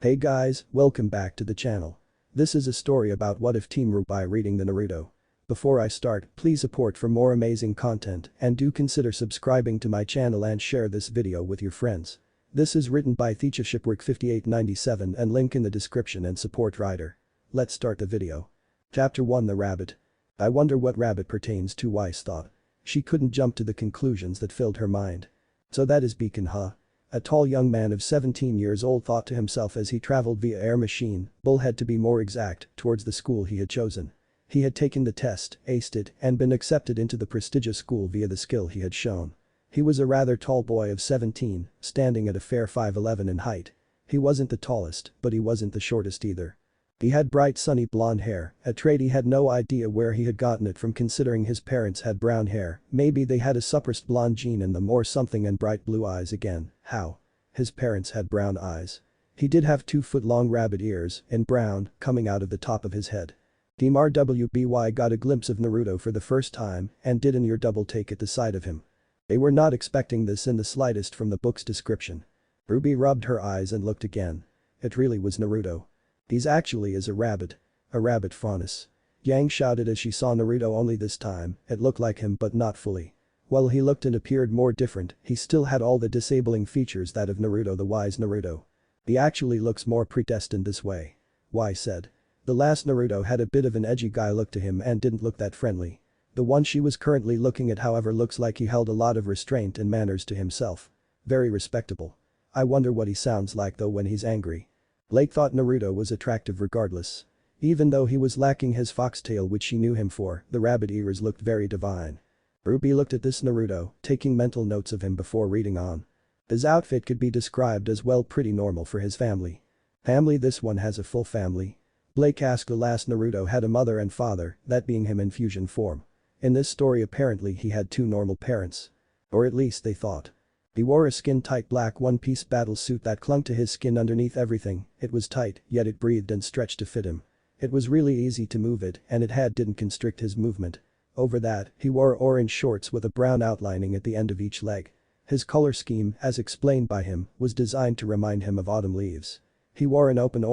Hey guys, welcome back to the channel. This is a story about what if Team rwby reading the Naruto. Before I start, please support for more amazing content and do consider subscribing to my channel and share this video with your friends. This is written by Shipwreck5897 and link in the description and support writer. Let's start the video. Chapter 1 The Rabbit. I wonder what rabbit pertains to, Weiss thought. She couldn't jump to the conclusions that filled her mind. So that is Beacon, huh? A tall young man of 17 years old thought to himself as he traveled via air machine, Bullhead to be more exact, towards the school he had chosen. He had taken the test, aced it, and been accepted into the prestigious school via the skill he had shown. He was a rather tall boy of 17, standing at a fair 5'11" in height. He wasn't the tallest, but he wasn't the shortest either. He had bright sunny blonde hair, a trait he had no idea where he had gotten it from considering his parents had brown hair, maybe they had a suppressed blonde gene in them or something, and bright blue eyes again, how? His parents had brown eyes. He did have 2-foot-long rabbit ears, in brown, coming out of the top of his head. Team rwby got a glimpse of Naruto for the first time and did an ear double take at the sight of him. They were not expecting this in the slightest from the book's description. Ruby rubbed her eyes and looked again. It really was Naruto. He's actually is a rabbit faunus. Yang shouted as she saw Naruto, only this time, it looked like him but not fully. While he looked and appeared more different, he still had all the disabling features that of Naruto, the wise Naruto. He actually looks more predestined this way. Weiss said. The last Naruto had a bit of an edgy guy look to him and didn't look that friendly. The one she was currently looking at, however, looks like he held a lot of restraint and manners to himself. Very respectable. I wonder what he sounds like though when he's angry. Blake thought Naruto was attractive regardless. Even though he was lacking his foxtail, which she knew him for, the rabbit ears looked very divine. Ruby looked at this Naruto, taking mental notes of him before reading on. His outfit could be described as well pretty normal for his family. Family? This one has a full family? Blake asked. The last Naruto had a mother and father, that being him in fusion form. In this story apparently he had 2 normal parents. Or at least they thought. He wore a skin-tight black one-piece battle suit that clung to his skin underneath everything. It was tight, yet it breathed and stretched to fit him. It was really easy to move it and didn't constrict his movement. Over that, he wore orange shorts with a brown outlining at the end of each leg. His color scheme, as explained by him, was designed to remind him of autumn leaves. He wore an open,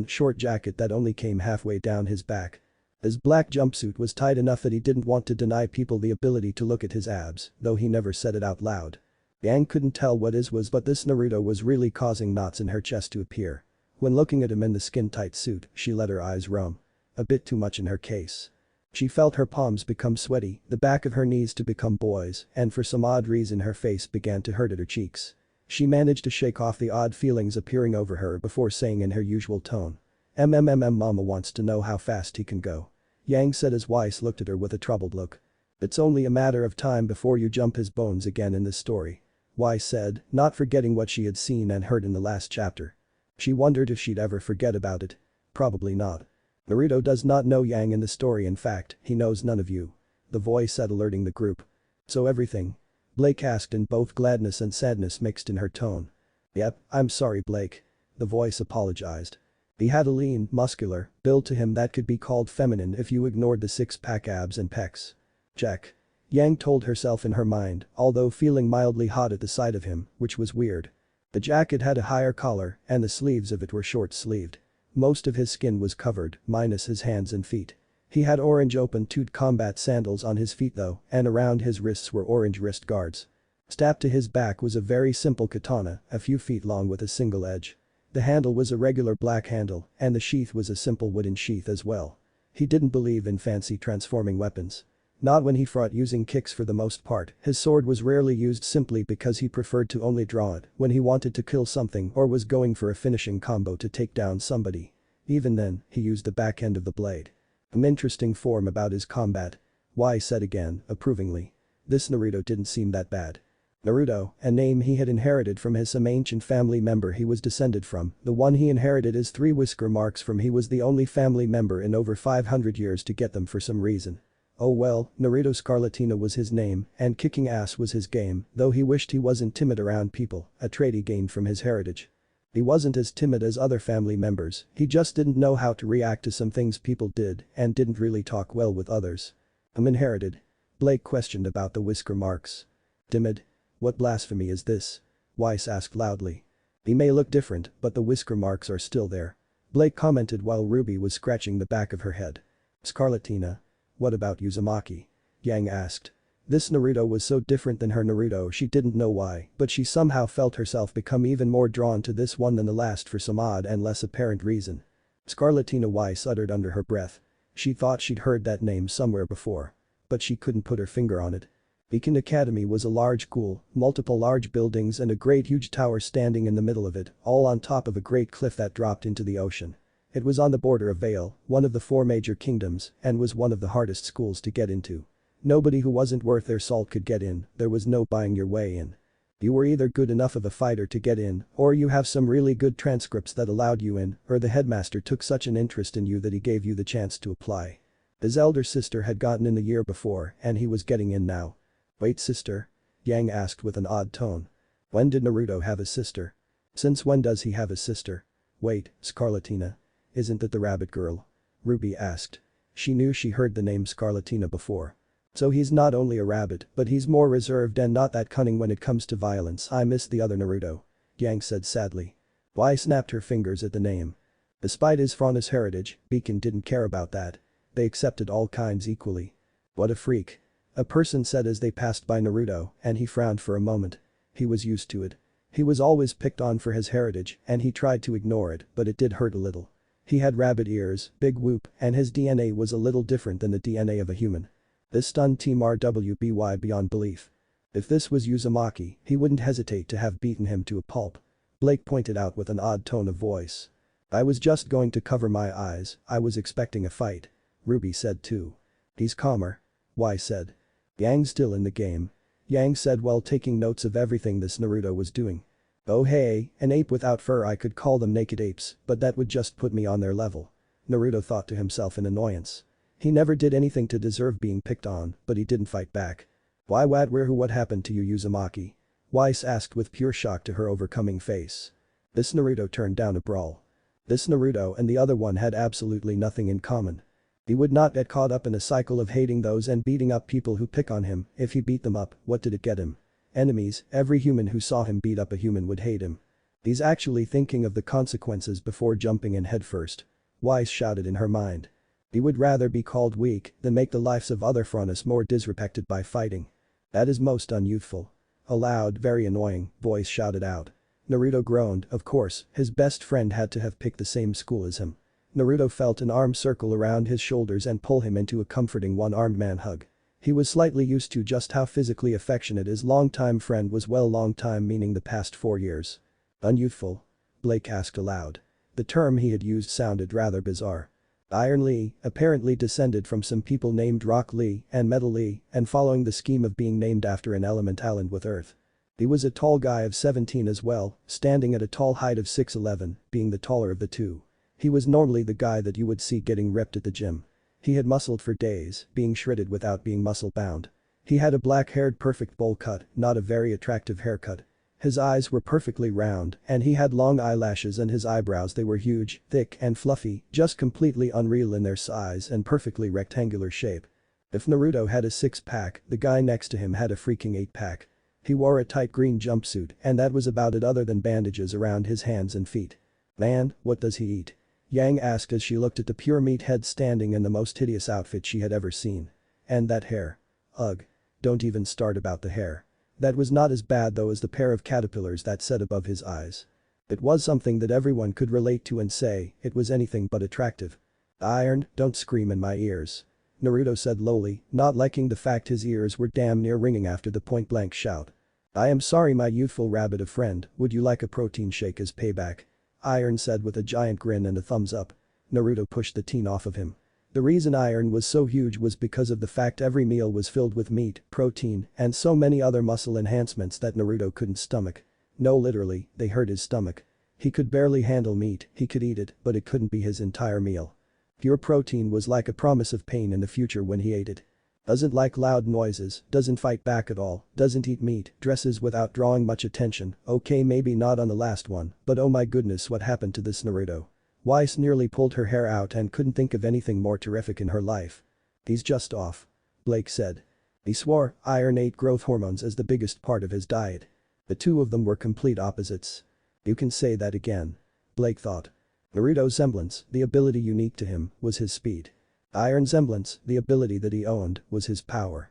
short jacket that only came halfway down his back. His black jumpsuit was tight enough that he didn't want to deny people the ability to look at his abs, though he never said it out loud. Yang couldn't tell what his was, but this Naruto was really causing knots in her chest to appear. When looking at him in the skin-tight suit, she let her eyes roam. A bit too much in her case. She felt her palms become sweaty, the back of her knees to become boys, and for some odd reason her face began to hurt at her cheeks. She managed to shake off the odd feelings appearing over her before saying in her usual tone. Mama wants to know how fast he can go. Yang said as Weiss looked at her with a troubled look. It's only a matter of time before you jump his bones again in this story. Weiss said, not forgetting what she had seen and heard in the last chapter. She wondered if she'd ever forget about it. Probably not. Naruto does not know Yang in the story, in fact, he knows none of you. The voice said, alerting the group. So everything? Blake asked, in both gladness and sadness mixed in her tone. Yep, I'm sorry Blake. The voice apologized. He had a lean, muscular build to him that could be called feminine if you ignored the 6-pack abs and pecs. Check. Yang told herself in her mind, although feeling mildly hot at the sight of him, which was weird. The jacket had a higher collar and the sleeves of it were short-sleeved. Most of his skin was covered, minus his hands and feet. He had orange open-toed combat sandals on his feet though, and around his wrists were orange wrist guards. Strapped to his back was a very simple katana, a few feet long with a single edge. The handle was a regular black handle, and the sheath was a simple wooden sheath as well. He didn't believe in fancy transforming weapons. Not when he fought using kicks for the most part. His sword was rarely used simply because he preferred to only draw it when he wanted to kill something or was going for a finishing combo to take down somebody. Even then, he used the back end of the blade. An interesting form about his combat. Weiss said again, approvingly. This Naruto didn't seem that bad. Naruto, a name he had inherited from some ancient family member he was descended from. The one he inherited is 3 whisker marks from. He was the only family member in over 500 years to get them for some reason. Oh well, Naruto Scarlatina was his name, and kicking ass was his game, though he wished he wasn't timid around people, a trait he gained from his heritage. He wasn't as timid as other family members, he just didn't know how to react to some things people did and didn't really talk well with others. Inherited? Blake questioned about the whisker marks. Timid? What blasphemy is this? Weiss asked loudly. He may look different, but the whisker marks are still there. Blake commented while Ruby was scratching the back of her head. Scarlatina. What about Uzumaki? Yang asked. This Naruto was so different than her Naruto she didn't know why, but she somehow felt herself become even more drawn to this one than the last for some odd and less apparent reason. Scarlatina Weiss uttered under her breath. She thought she'd heard that name somewhere before. But she couldn't put her finger on it. Beacon Academy was a large school, multiple large buildings and a great huge tower standing in the middle of it, all on top of a great cliff that dropped into the ocean. It was on the border of Vale, one of the 4 major kingdoms, and was one of the hardest schools to get into. Nobody who wasn't worth their salt could get in, there was no buying your way in. You were either good enough of a fighter to get in, or you have some really good transcripts that allowed you in, or the headmaster took such an interest in you that he gave you the chance to apply. His elder sister had gotten in the year before, and he was getting in now. Wait, sister? Yang asked with an odd tone. When did Naruto have a sister? Since when does he have a sister? Wait, Scarlatina. Isn't that the rabbit girl? Ruby asked. She knew she heard the name Scarlatina before. So he's not only a rabbit, but he's more reserved and not that cunning when it comes to violence. I miss the other Naruto. Yang said sadly. Why snapped her fingers at the name. Despite his Franus heritage, Beacon didn't care about that. They accepted all kinds equally. What a freak. A person said as they passed by Naruto, and he frowned for a moment. He was used to it. He was always picked on for his heritage, and he tried to ignore it, but it did hurt a little. He had rabbit ears, big whoop, and his DNA was a little different than the DNA of a human. This stunned Team rwby beyond belief. If this was Uzumaki, he wouldn't hesitate to have beaten him to a pulp. Blake pointed out with an odd tone of voice. I was just going to cover my eyes, I was expecting a fight. Ruby said too. He's calmer. Y said. Yang's still in the game. Yang said while taking notes of everything this Naruto was doing. Oh hey, an ape without fur, I could call them naked apes, but that would just put me on their level. Naruto thought to himself in annoyance. He never did anything to deserve being picked on, but he didn't fight back. Why what happened to you Uzumaki? Weiss asked with pure shock to her overcoming face. This Naruto turned down a brawl. This Naruto and the other one had absolutely nothing in common. He would not get caught up in a cycle of hating those and beating up people who pick on him. If he beat them up, what did it get him? Enemies. Every human who saw him beat up a human would hate him. He's actually thinking of the consequences before jumping in headfirst. Weiss shouted in her mind. He would rather be called weak than make the lives of other Franus more disrespected by fighting. That is most unyouthful. A loud, very annoying voice shouted out. Naruto groaned, of course, his best friend had to have picked the same school as him. Naruto felt an arm circle around his shoulders and pull him into a comforting one-armed man hug. He was slightly used to just how physically affectionate his longtime friend was, well, longtime meaning the past 4 years. Unyouthful? Blake asked aloud. The term he had used sounded rather bizarre. Iron Lee apparently descended from some people named Rock Lee and Metal Lee and following the scheme of being named after an element island with Earth. He was a tall guy of 17 as well, standing at a tall height of 6'11", being the taller of the two. He was normally the guy that you would see getting ripped at the gym. He had muscled for days, being shredded without being muscle-bound. He had a black-haired perfect bowl cut, not a very attractive haircut. His eyes were perfectly round, and he had long eyelashes, and his eyebrows, they were huge, thick and fluffy, just completely unreal in their size and perfectly rectangular shape. If Naruto had a 6-pack, the guy next to him had a freaking 8-pack. He wore a tight green jumpsuit, and that was about it other than bandages around his hands and feet. Man, what does he eat? Yang asked as she looked at the pure meat head standing in the most hideous outfit she had ever seen. And that hair. Ugh. Don't even start about the hair. That was not as bad though as the pair of caterpillars that sat above his eyes. It was something that everyone could relate to and say it was anything but attractive. Iron, don't scream in my ears. Naruto said lowly, not liking the fact his ears were damn near ringing after the point-blank shout. I am sorry my youthful rabbit of friend, would you like a protein shake as payback? Iron said with a giant grin and a thumbs up. Naruto pushed the teen off of him. The reason Iron was so huge was because of the fact every meal was filled with meat, protein, and so many other muscle enhancements that Naruto couldn't stomach. No, literally, they hurt his stomach. He could barely handle meat, he could eat it, but it couldn't be his entire meal. Pure protein was like a promise of pain in the future when he ate it. Doesn't like loud noises, doesn't fight back at all, doesn't eat meat, dresses without drawing much attention, okay maybe not on the last one, but oh my goodness what happened to this Naruto? Weiss nearly pulled her hair out and couldn't think of anything more terrific in her life. He's just off. Blake said. He swore Iron ate growth hormones as the biggest part of his diet. The two of them were complete opposites. You can say that again. Blake thought. Naruto's semblance, the ability unique to him, was his speed. Iron's semblance, the ability that he owned, was his power.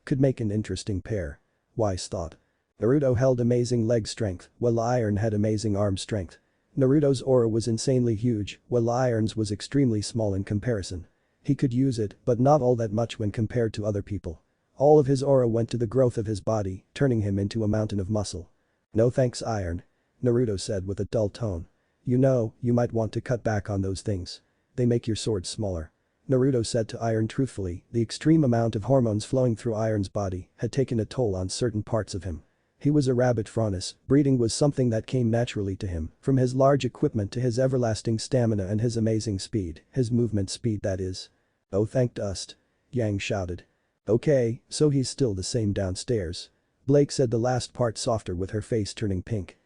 Could make an interesting pair. Wise thought. Naruto held amazing leg strength, while Iron had amazing arm strength. Naruto's aura was insanely huge, while Iron's was extremely small in comparison. He could use it, but not all that much when compared to other people. All of his aura went to the growth of his body, turning him into a mountain of muscle. No thanks, Iron. Naruto said with a dull tone. You know, you might want to cut back on those things. They make your sword smaller. Naruto said to Iron truthfully, the extreme amount of hormones flowing through Iron's body had taken a toll on certain parts of him. He was a rabbit Franus, breeding was something that came naturally to him, from his large equipment to his everlasting stamina and his amazing speed, his movement speed that is. Oh thank dust. Yang shouted. Okay, so he's still the same downstairs. Blake said the last part softer with her face turning pink.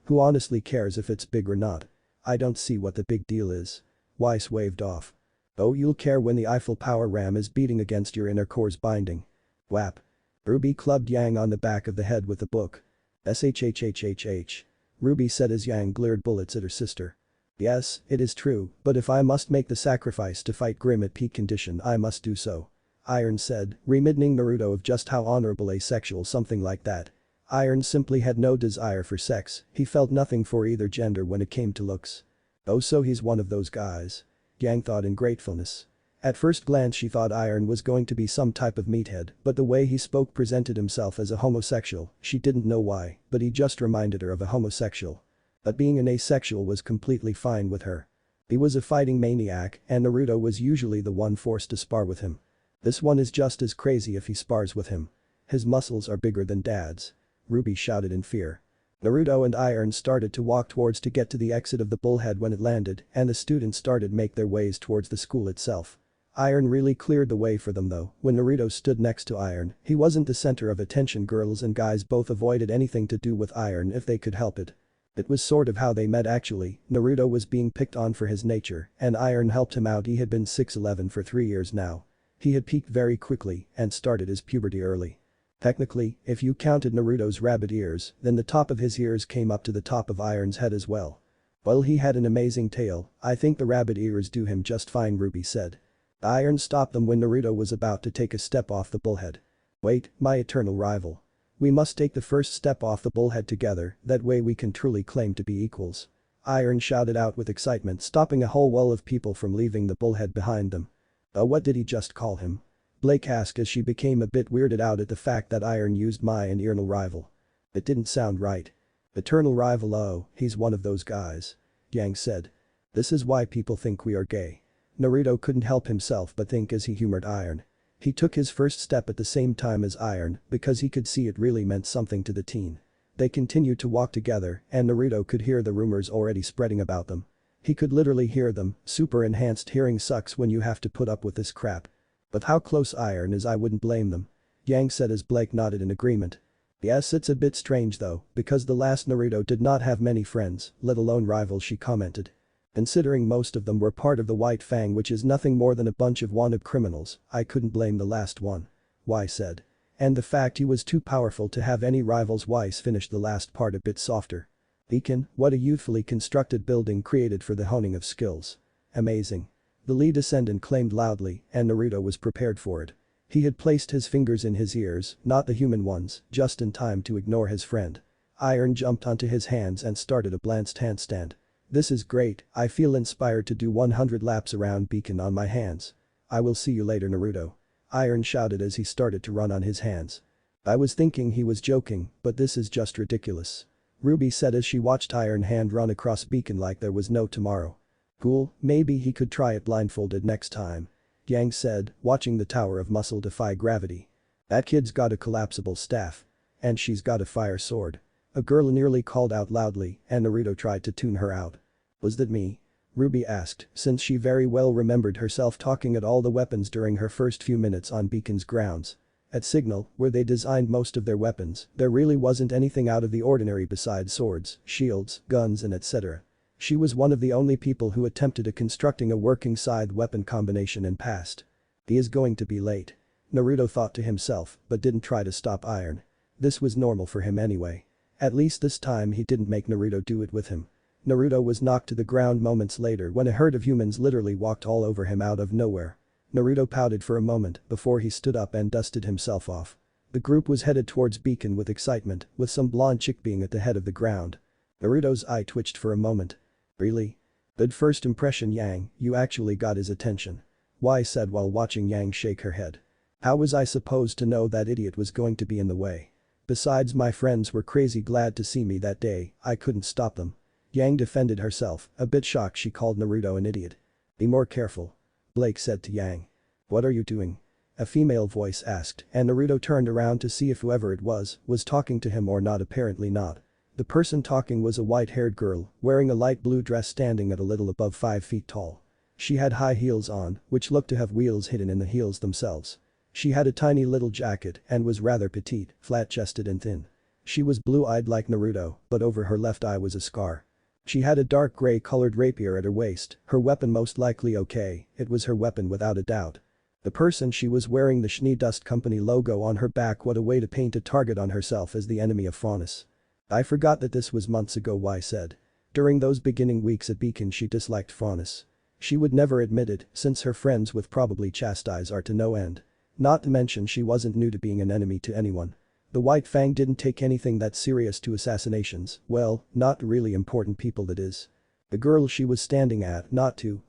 Who honestly cares if it's big or not? I don't see what the big deal is. Weiss waved off. Oh you'll care when the Eiffel power ram is beating against your inner core's binding. Whap. Ruby clubbed Yang on the back of the head with the book. Shhhhhh. Ruby said as Yang glared bullets at her sister. Yes, it is true, but if I must make the sacrifice to fight Grim at peak condition I must do so. Iron said, reminding Naruto of just how honorable asexual something like that. Iron simply had no desire for sex, he felt nothing for either gender when it came to looks. Oh so he's one of those guys. Yang thought in gratefulness. At first glance she thought Iron was going to be some type of meathead, but the way he spoke presented himself as a homosexual, she didn't know why, but he just reminded her of a homosexual. But being an asexual was completely fine with her. He was a fighting maniac and Naruto was usually the one forced to spar with him. This one is just as crazy if he spars with him. His muscles are bigger than Dad's. Ruby shouted in fear. Naruto and Iron started to walk towards to get to the exit of the bullhead when it landed and the students started make their ways towards the school itself. Iron really cleared the way for them though, when Naruto stood next to Iron, he wasn't the center of attention. Girls and guys both avoided anything to do with Iron if they could help it. It was sort of how they met actually, Naruto was being picked on for his nature and Iron helped him out. He had been 6'11" for 3 years now. He had peaked very quickly and started his puberty early. Technically, if you counted Naruto's rabbit ears, then the top of his ears came up to the top of Iron's head as well. Well he had an amazing tail, I think the rabbit ears do him just fine, Ruby said. Iron stopped them when Naruto was about to take a step off the bullhead. Wait, my eternal rival. We must take the first step off the bullhead together, that way we can truly claim to be equals. Iron shouted out with excitement, stopping a whole wall of people from leaving the bullhead behind them. What did he just call him? Blake asked as she became a bit weirded out at the fact that Iron used my and eternal rival. It didn't sound right. Eternal rival, oh, he's one of those guys. Yang said. This is why people think we are gay. Naruto couldn't help himself but think as he humored Iron. He took his first step at the same time as Iron because he could see it really meant something to the teen. They continued to walk together and Naruto could hear the rumors already spreading about them. He could literally hear them, super enhanced hearing sucks when you have to put up with this crap. But how close Iron is I wouldn't blame them. Yang said as Blake nodded in agreement. Yes it's a bit strange though, because the last Naruto did not have many friends, let alone rivals, she commented. Considering most of them were part of the White Fang, which is nothing more than a bunch of wanted criminals, I couldn't blame the last one. Weiss said. And the fact he was too powerful to have any rivals. Weiss finished the last part a bit softer. Beacon, what a youthfully constructed building created for the honing of skills. Amazing. The Lee descendant claimed loudly and Naruto was prepared for it. He had placed his fingers in his ears, not the human ones, just in time to ignore his friend. Iron jumped onto his hands and started a blanched handstand. This is great, I feel inspired to do 100 laps around Beacon on my hands. I will see you later, Naruto. Iron shouted as he started to run on his hands. I was thinking he was joking, but this is just ridiculous. Ruby said as she watched Iron Hand run across Beacon like there was no tomorrow. Cool, maybe he could try it blindfolded next time. Yang said, watching the tower of muscle defy gravity. That kid's got a collapsible staff. And she's got a fire sword. A girl nearly called out loudly and Naruto tried to tune her out. Was that me? Ruby asked, since she very well remembered herself talking at all the weapons during her first few minutes on Beacon's grounds. At Signal, where they designed most of their weapons, there really wasn't anything out of the ordinary besides swords, shields, guns and etc. She was one of the only people who attempted constructing a working scythe weapon combination and passed. He is going to be late. Naruto thought to himself but didn't try to stop Iron. This was normal for him anyway. At least this time he didn't make Naruto do it with him. Naruto was knocked to the ground moments later when a herd of humans literally walked all over him out of nowhere. Naruto pouted for a moment before he stood up and dusted himself off. The group was headed towards Beacon with excitement, with some blonde chick being at the head of the ground. Naruto's eye twitched for a moment. Really? Good first impression, Yang, you actually got his attention. Y said while watching Yang shake her head. How was I supposed to know that idiot was going to be in the way? Besides, my friends were crazy glad to see me that day, I couldn't stop them. Yang defended herself, a bit shocked she called Naruto an idiot. Be more careful. Blake said to Yang. What are you doing? A female voice asked, and Naruto turned around to see if whoever it was talking to him or not. Apparently not. The person talking was a white-haired girl, wearing a light blue dress standing at a little above 5 feet tall. She had high heels on, which looked to have wheels hidden in the heels themselves. She had a tiny little jacket and was rather petite, flat-chested and thin. She was blue-eyed like Naruto, but over her left eye was a scar. She had a dark gray-colored rapier at her waist, her weapon most likely okay, it was her weapon without a doubt. The person she was wearing the Schnee Dust Company logo on her back. What a way to paint a target on herself as the enemy of Faunus. I forgot that this was months ago, Y said. During those beginning weeks at Beacon she disliked Faunus. She would never admit it since her friends would probably chastise her to no end. Not to mention she wasn't new to being an enemy to anyone. The White Fang didn't take anything that serious to assassinations, well, not really important people that is. The girl she was standing at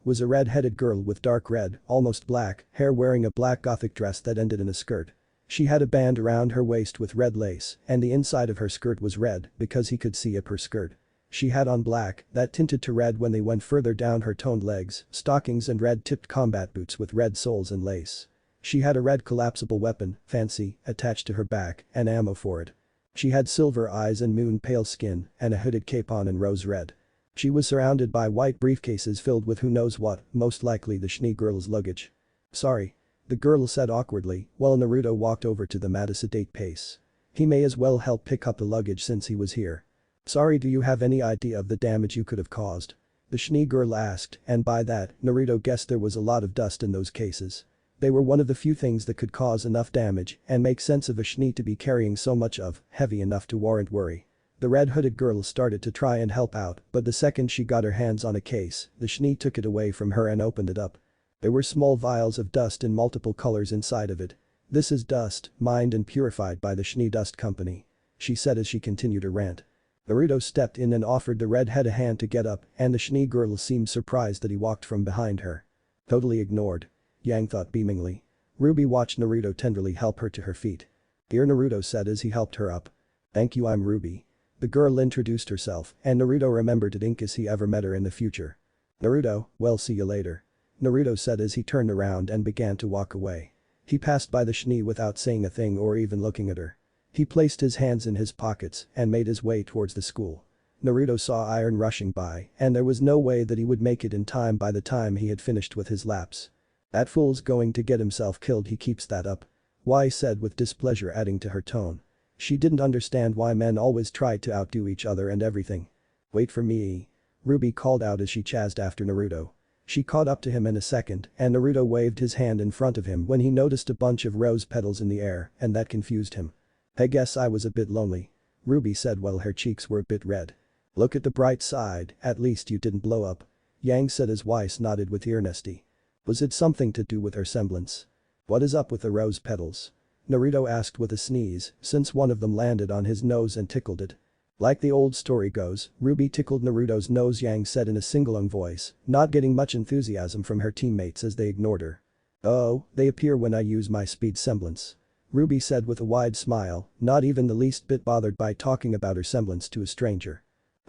was a red-headed girl with dark red, almost black, hair wearing a black gothic dress that ended in a skirt. She had a band around her waist with red lace and the inside of her skirt was red because he could see up her skirt. She had on black that tinted to red when they went further down her toned legs, stockings and red-tipped combat boots with red soles and lace. She had a red collapsible weapon, fancy, attached to her back and ammo for it. She had silver eyes and moon-pale skin and a hooded cape on in rose red. She was surrounded by white briefcases filled with who knows what, most likely the Schnee girl's luggage. Sorry. The girl said awkwardly while Naruto walked over to them at a sedate pace. He may as well help pick up the luggage since he was here. Sorry, do you have any idea of the damage you could have caused? The Schnee girl asked, and by that, Naruto guessed there was a lot of dust in those cases. They were one of the few things that could cause enough damage and make sense of a Schnee to be carrying so much of, heavy enough to warrant worry. The red-hooded girl started to try and help out, but the second she got her hands on a case, the Schnee took it away from her and opened it up. There were small vials of dust in multiple colors inside of it. This is dust, mined and purified by the Schnee Dust Company. She said as she continued her rant. Naruto stepped in and offered the redhead a hand to get up and the Schnee girl seemed surprised that he walked from behind her. Totally ignored. Yang thought beamingly. Ruby watched Naruto tenderly help her to her feet. Dear Naruto said as he helped her up. Thank you, I'm Ruby. The girl introduced herself and Naruto remembered it in case he ever met her in the future. Naruto, well, see you later. Naruto said as he turned around and began to walk away. He passed by the Schnee without saying a thing or even looking at her. He placed his hands in his pockets and made his way towards the school. Naruto saw Iron rushing by and there was no way that he would make it in time by the time he had finished with his laps. That fool's going to get himself killed, he keeps that up. Y said with displeasure adding to her tone. She didn't understand why men always tried to outdo each other and everything. Wait for me. Ruby called out as she chased after Naruto. She caught up to him in a second and Naruto waved his hand in front of him when he noticed a bunch of rose petals in the air and that confused him. I guess I was a bit lonely. Ruby said while her cheeks were a bit red. Look at the bright side, at least you didn't blow up. Yang said as Weiss nodded with earnesty. Was it something to do with her semblance? What is up with the rose petals? Naruto asked with a sneeze since one of them landed on his nose and tickled it. Like the old story goes, Ruby tickled Naruto's nose, Yang said in a sing-along voice, not getting much enthusiasm from her teammates as they ignored her. Oh, they appear when I use my speed semblance. Ruby said with a wide smile, not even the least bit bothered by talking about her semblance to a stranger.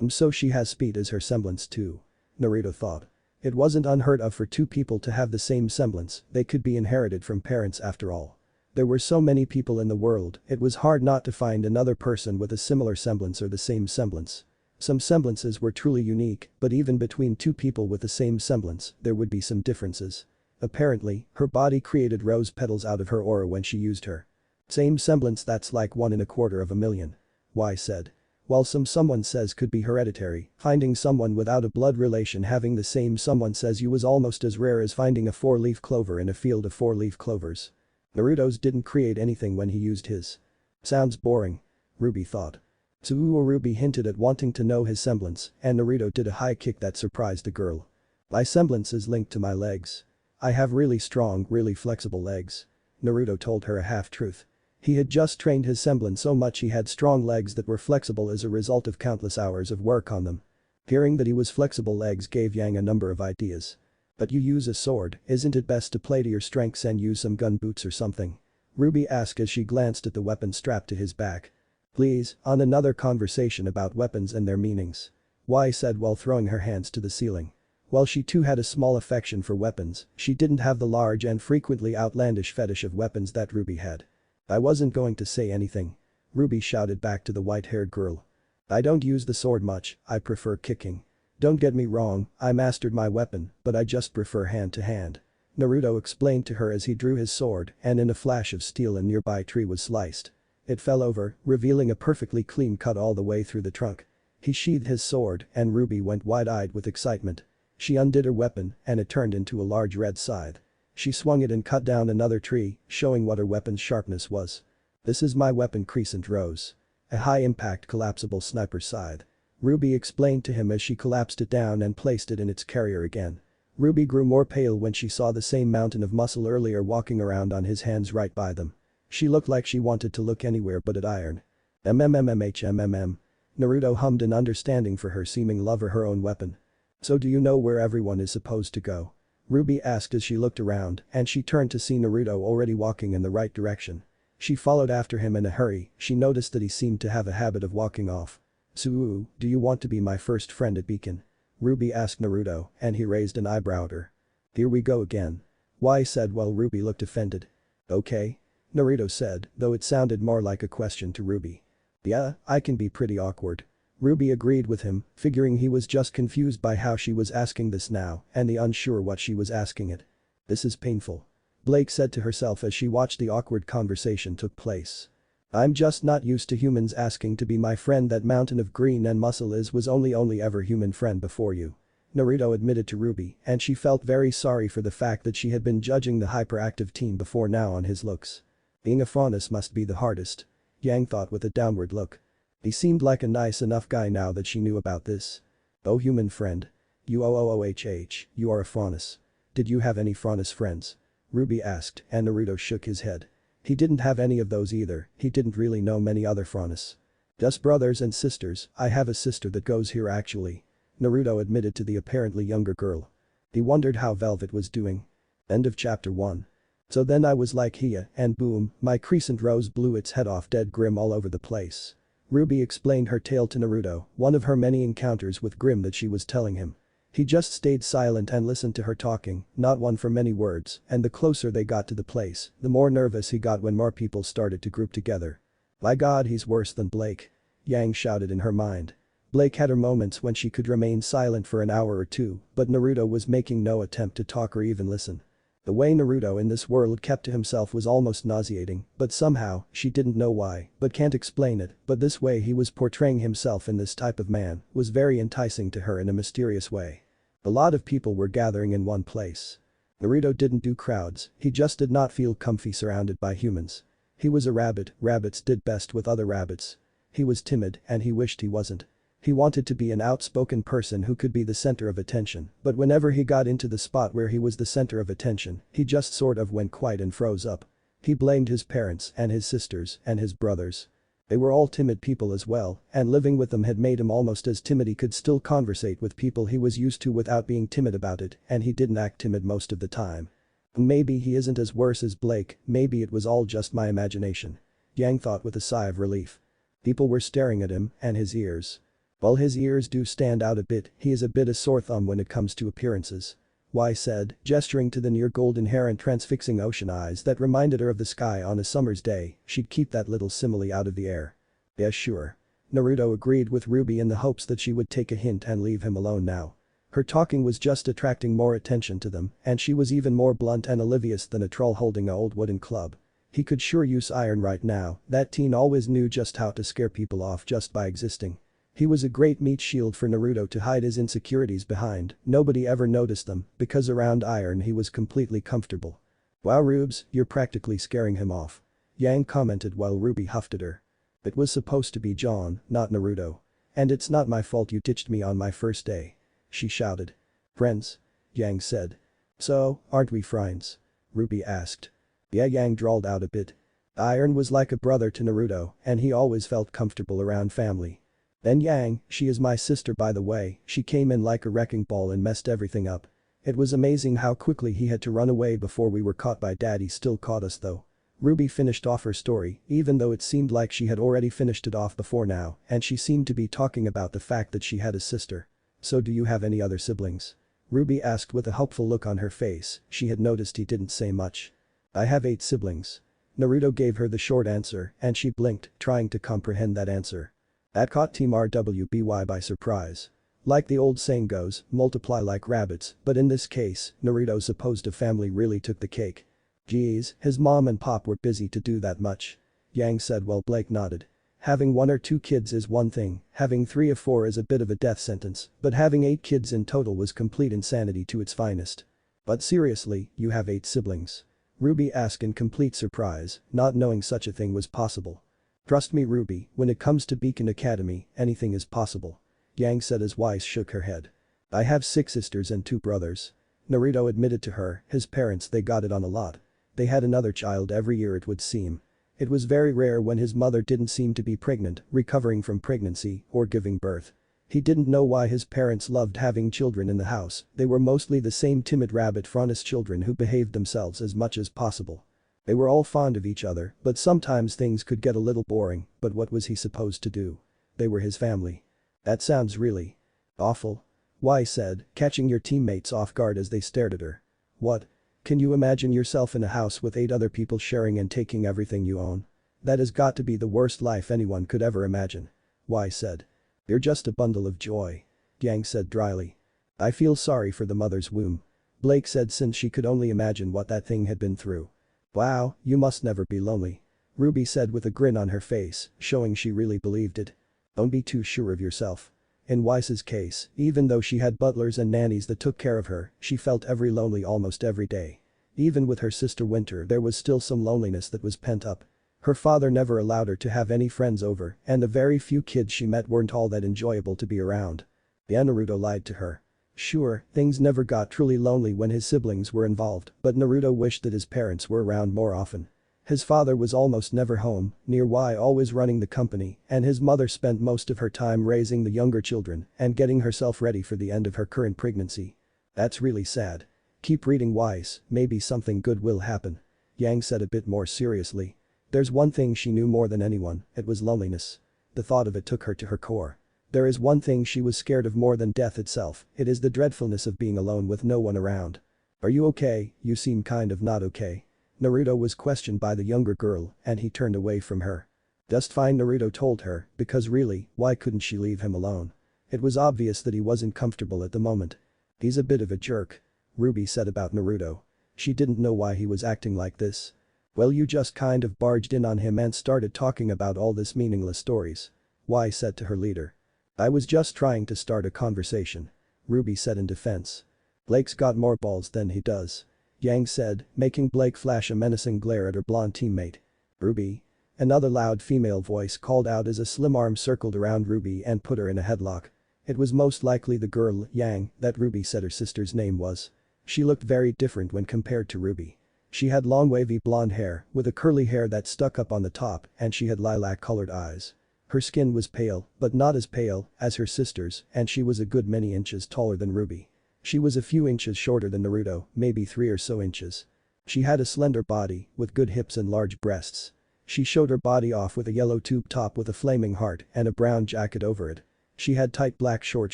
So she has speed as her semblance too. Naruto thought. It wasn't unheard of for two people to have the same semblance, they could be inherited from parents after all. There were so many people in the world, it was hard not to find another person with a similar semblance or the same semblance. Some semblances were truly unique, but even between two people with the same semblance, there would be some differences. Apparently, her body created rose petals out of her aura when she used her. Same semblance, that's like 1 in a quarter of a million. Y said. While someone says could be hereditary, finding someone without a blood relation having the same someone says you was almost as rare as finding a 4-leaf clover in a field of 4-leaf clovers. Naruto's didn't create anything when he used his. Sounds boring. Ruby thought. Tsuuo Ruby hinted at wanting to know his semblance, and Naruto did a high kick that surprised the girl. My semblance is linked to my legs. I have really strong, really flexible legs. Naruto told her a half-truth. He had just trained his semblance so much he had strong legs that were flexible as a result of countless hours of work on them. Hearing that he was flexible legs gave Yang a number of ideas. But you use a sword, isn't it best to play to your strengths and use some gun boots or something? Ruby asked as she glanced at the weapon strapped to his back. Please, on another conversation about weapons and their meanings. Y said while throwing her hands to the ceiling. While she too had a small affection for weapons, she didn't have the large and frequently outlandish fetish of weapons that Ruby had. I wasn't going to say anything. Ruby shouted back to the white-haired girl. I don't use the sword much, I prefer kicking. Don't get me wrong, I mastered my weapon, but I just prefer hand-to-hand. Naruto explained to her as he drew his sword and in a flash of steel a nearby tree was sliced. It fell over, revealing a perfectly clean cut all the way through the trunk. He sheathed his sword and Ruby went wide-eyed with excitement. She undid her weapon and it turned into a large red scythe. She swung it and cut down another tree, showing what her weapon's sharpness was. This is my weapon Crescent Rose. A high-impact collapsible sniper scythe. Ruby explained to him as she collapsed it down and placed it in its carrier again. Ruby grew more pale when she saw the same mountain of muscle earlier walking around on his hands right by them. She looked like she wanted to look anywhere but at iron. MMMMHMMM. Naruto hummed in understanding for her seeming love of her own weapon. So do you know where everyone is supposed to go? Ruby asked as she looked around and she turned to see Naruto already walking in the right direction. She followed after him in a hurry, she noticed that he seemed to have a habit of walking off. Tsuuo, do you want to be my first friend at Beacon? Ruby asked Naruto and he raised an eyebrow at her. Here we go again. Y said while Ruby looked offended. Okay. Naruto said, though it sounded more like a question to Ruby. Yeah, I can be pretty awkward. Ruby agreed with him, figuring he was just confused by how she was asking this now and the unsure what she was asking it. This is painful. Blake said to herself as she watched the awkward conversation took place. I'm just not used to humans asking to be my friend. That mountain of green and muscle was only ever human friend before you. Naruto admitted to Ruby and she felt very sorry for the fact that she had been judging the hyperactive teen before now on his looks. Being a faunus must be the hardest. Yang thought with a downward look. He seemed like a nice enough guy now that she knew about this. Oh human friend. You you are a faunus. Did you have any faunus friends? Ruby asked and Naruto shook his head. He didn't have any of those either, he didn't really know many other faunus. Just brothers and sisters, I have a sister that goes here actually. Naruto admitted to the apparently younger girl. He wondered how Velvet was doing. End of chapter 1. So then I was like Hiya and boom, my Crescent Rose blew its head off dead grim all over the place. Ruby explained her tale to Naruto, one of her many encounters with Grim that she was telling him. He just stayed silent and listened to her talking, not one for many words, and the closer they got to the place, the more nervous he got when more people started to group together. By God, he's worse than Blake. Yang shouted in her mind. Blake had her moments when she could remain silent for an hour or two, but Naruto was making no attempt to talk or even listen. The way Naruto in this world kept to himself was almost nauseating, but somehow, she didn't know why, but can't explain it, but this way he was portraying himself in this type of man was very enticing to her in a mysterious way. A lot of people were gathering in one place. Naruto didn't do crowds, he just did not feel comfy surrounded by humans. He was a rabbit, rabbits did best with other rabbits. He was timid and he wished he wasn't. He wanted to be an outspoken person who could be the center of attention, but whenever he got into the spot where he was the center of attention, he just sort of went quiet and froze up. He blamed his parents and his sisters and his brothers. They were all timid people as well, and living with them had made him almost as timid. He could still conversate with people he was used to without being timid about it, and he didn't act timid most of the time. Maybe he isn't as worse as Blake, maybe it was all just my imagination. Yang thought with a sigh of relief. People were staring at him and his ears. While his ears do stand out a bit, he is a bit a sore thumb when it comes to appearances. Y said, gesturing to the near golden hair and transfixing ocean eyes that reminded her of the sky on a summer's day. She'd keep that little simile out of the air. Yeah sure. Naruto agreed with Ruby in the hopes that she would take a hint and leave him alone now. Her talking was just attracting more attention to them and she was even more blunt and oblivious than a troll holding a old wooden club. He could sure use iron right now, that teen always knew just how to scare people off just by existing. He was a great meat shield for Naruto to hide his insecurities behind, nobody ever noticed them, because around iron he was completely comfortable. Wow Rubes, you're practically scaring him off. Yang commented while Ruby huffed at her. It was supposed to be John, not Naruto. And it's not my fault you ditched me on my first day. She shouted. Friends? Yang said. So, aren't we friends? Ruby asked. Yeah, Yang drawled out a bit. Iron was like a brother to Naruto and he always felt comfortable around family. Then Yang, she is my sister by the way, she came in like a wrecking ball and messed everything up. It was amazing how quickly he had to run away before we were caught by Daddy still caught us though. Ruby finished off her story even though it seemed like she had already finished it off before now and she seemed to be talking about the fact that she had a sister. So do you have any other siblings? Ruby asked with a helpful look on her face, she had noticed he didn't say much. I have 8 siblings. Naruto gave her the short answer and she blinked, trying to comprehend that answer. That caught Team rwby by surprise. Like the old saying goes, multiply like rabbits, but in this case, Naruto's supposed family really took the cake. Geez, his mom and pop were busy to do that much. Yang said while Blake nodded. Having 1 or 2 kids is one thing, having 3 or 4 is a bit of a death sentence, but having 8 kids in total was complete insanity to its finest. But seriously, you have 8 siblings? Ruby asked in complete surprise, not knowing such a thing was possible. Trust me Ruby, when it comes to Beacon Academy, anything is possible. Yang said as Weiss shook her head. I have 6 sisters and 2 brothers. Naruto admitted to her, his parents they got it on a lot. They had another child every year it would seem. It was very rare when his mother didn't seem to be pregnant, recovering from pregnancy, or giving birth. He didn't know why his parents loved having children in the house, they were mostly the same timid rabbit-frontis children who behaved themselves as much as possible. They were all fond of each other, but sometimes things could get a little boring, but what was he supposed to do? They were his family. That sounds really awful. Why said, catching your teammates off guard as they stared at her. What? Can you imagine yourself in a house with 8 other people sharing and taking everything you own? That has got to be the worst life anyone could ever imagine. Why said. You're just a bundle of joy. Yang said dryly. I feel sorry for the mother's womb. Blake said since she could only imagine what that thing had been through. Wow, you must never be lonely. Ruby said with a grin on her face, showing she really believed it. Don't be too sure of yourself. In Weiss's case, even though she had butlers and nannies that took care of her, she felt every lonely almost every day. Even with her sister Winter there was still some loneliness that was pent up. Her father never allowed her to have any friends over and the very few kids she met weren't all that enjoyable to be around. Naruto lied to her. Sure, things never got truly lonely when his siblings were involved, but Naruto wished that his parents were around more often. His father was almost never home, nearby always running the company, and his mother spent most of her time raising the younger children and getting herself ready for the end of her current pregnancy. That's really sad. Keep reading Weiss, maybe something good will happen. Yang said a bit more seriously. There's one thing she knew more than anyone, it was loneliness. The thought of it took her to her core. There is one thing she was scared of more than death itself, it is the dreadfulness of being alone with no one around. Are you okay? You seem kind of not okay. Naruto was questioned by the younger girl and he turned away from her. Just fine Naruto told her, because really, why couldn't she leave him alone? It was obvious that he wasn't comfortable at the moment. He's a bit of a jerk. Ruby said about Naruto. She didn't know why he was acting like this. Well you just kind of barged in on him and started talking about all this meaningless stories. Why said to her leader. I was just trying to start a conversation. Ruby said in defense. Blake's got more balls than he does. Yang said, making Blake flash a menacing glare at her blonde teammate. Ruby? Another loud female voice called out as a slim arm circled around Ruby and put her in a headlock. It was most likely the girl, Yang, that Ruby said her sister's name was. She looked very different when compared to Ruby. She had long wavy blonde hair with a curly hair that stuck up on the top and she had lilac-colored eyes. Her skin was pale, but not as pale as her sister's and she was a good many inches taller than Ruby. She was a few inches shorter than Naruto, maybe 3 or so inches. She had a slender body with good hips and large breasts. She showed her body off with a yellow tube top with a flaming heart and a brown jacket over it. She had tight black short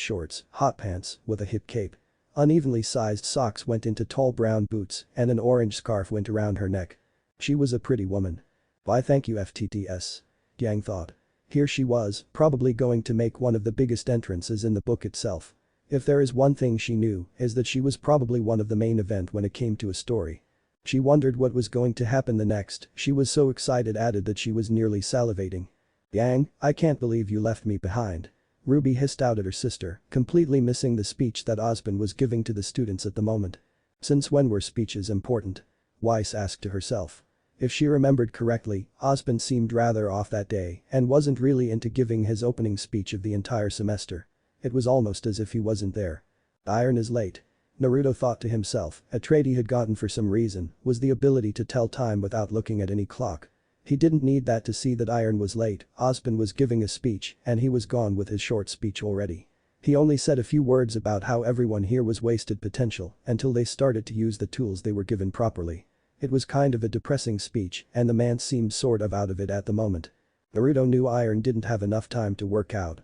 shorts, hot pants with a hip cape. Unevenly sized socks went into tall brown boots and an orange scarf went around her neck. She was a pretty woman. Why thank you FTTS. Yang thought. Here she was, probably going to make one of the biggest entrances in the book itself. If there is one thing she knew, is that she was probably one of the main event when it came to a story. She wondered what was going to happen the next, she was so excited added that she was nearly salivating. Yang, I can't believe you left me behind. Ruby hissed out at her sister, completely missing the speech that Osmond was giving to the students at the moment. Since when were speeches important? Weiss asked to herself. If she remembered correctly, Osmond seemed rather off that day and wasn't really into giving his opening speech of the entire semester. It was almost as if he wasn't there. Iron is late. Naruto thought to himself, a trait he had gotten for some reason was the ability to tell time without looking at any clock. He didn't need that to see that Iron was late. Osmond was giving a speech and he was gone with his short speech already. He only said a few words about how everyone here was wasted potential until they started to use the tools they were given properly. It was kind of a depressing speech and the man seemed sort of out of it at the moment. Naruto knew Iron didn't have enough time to work out.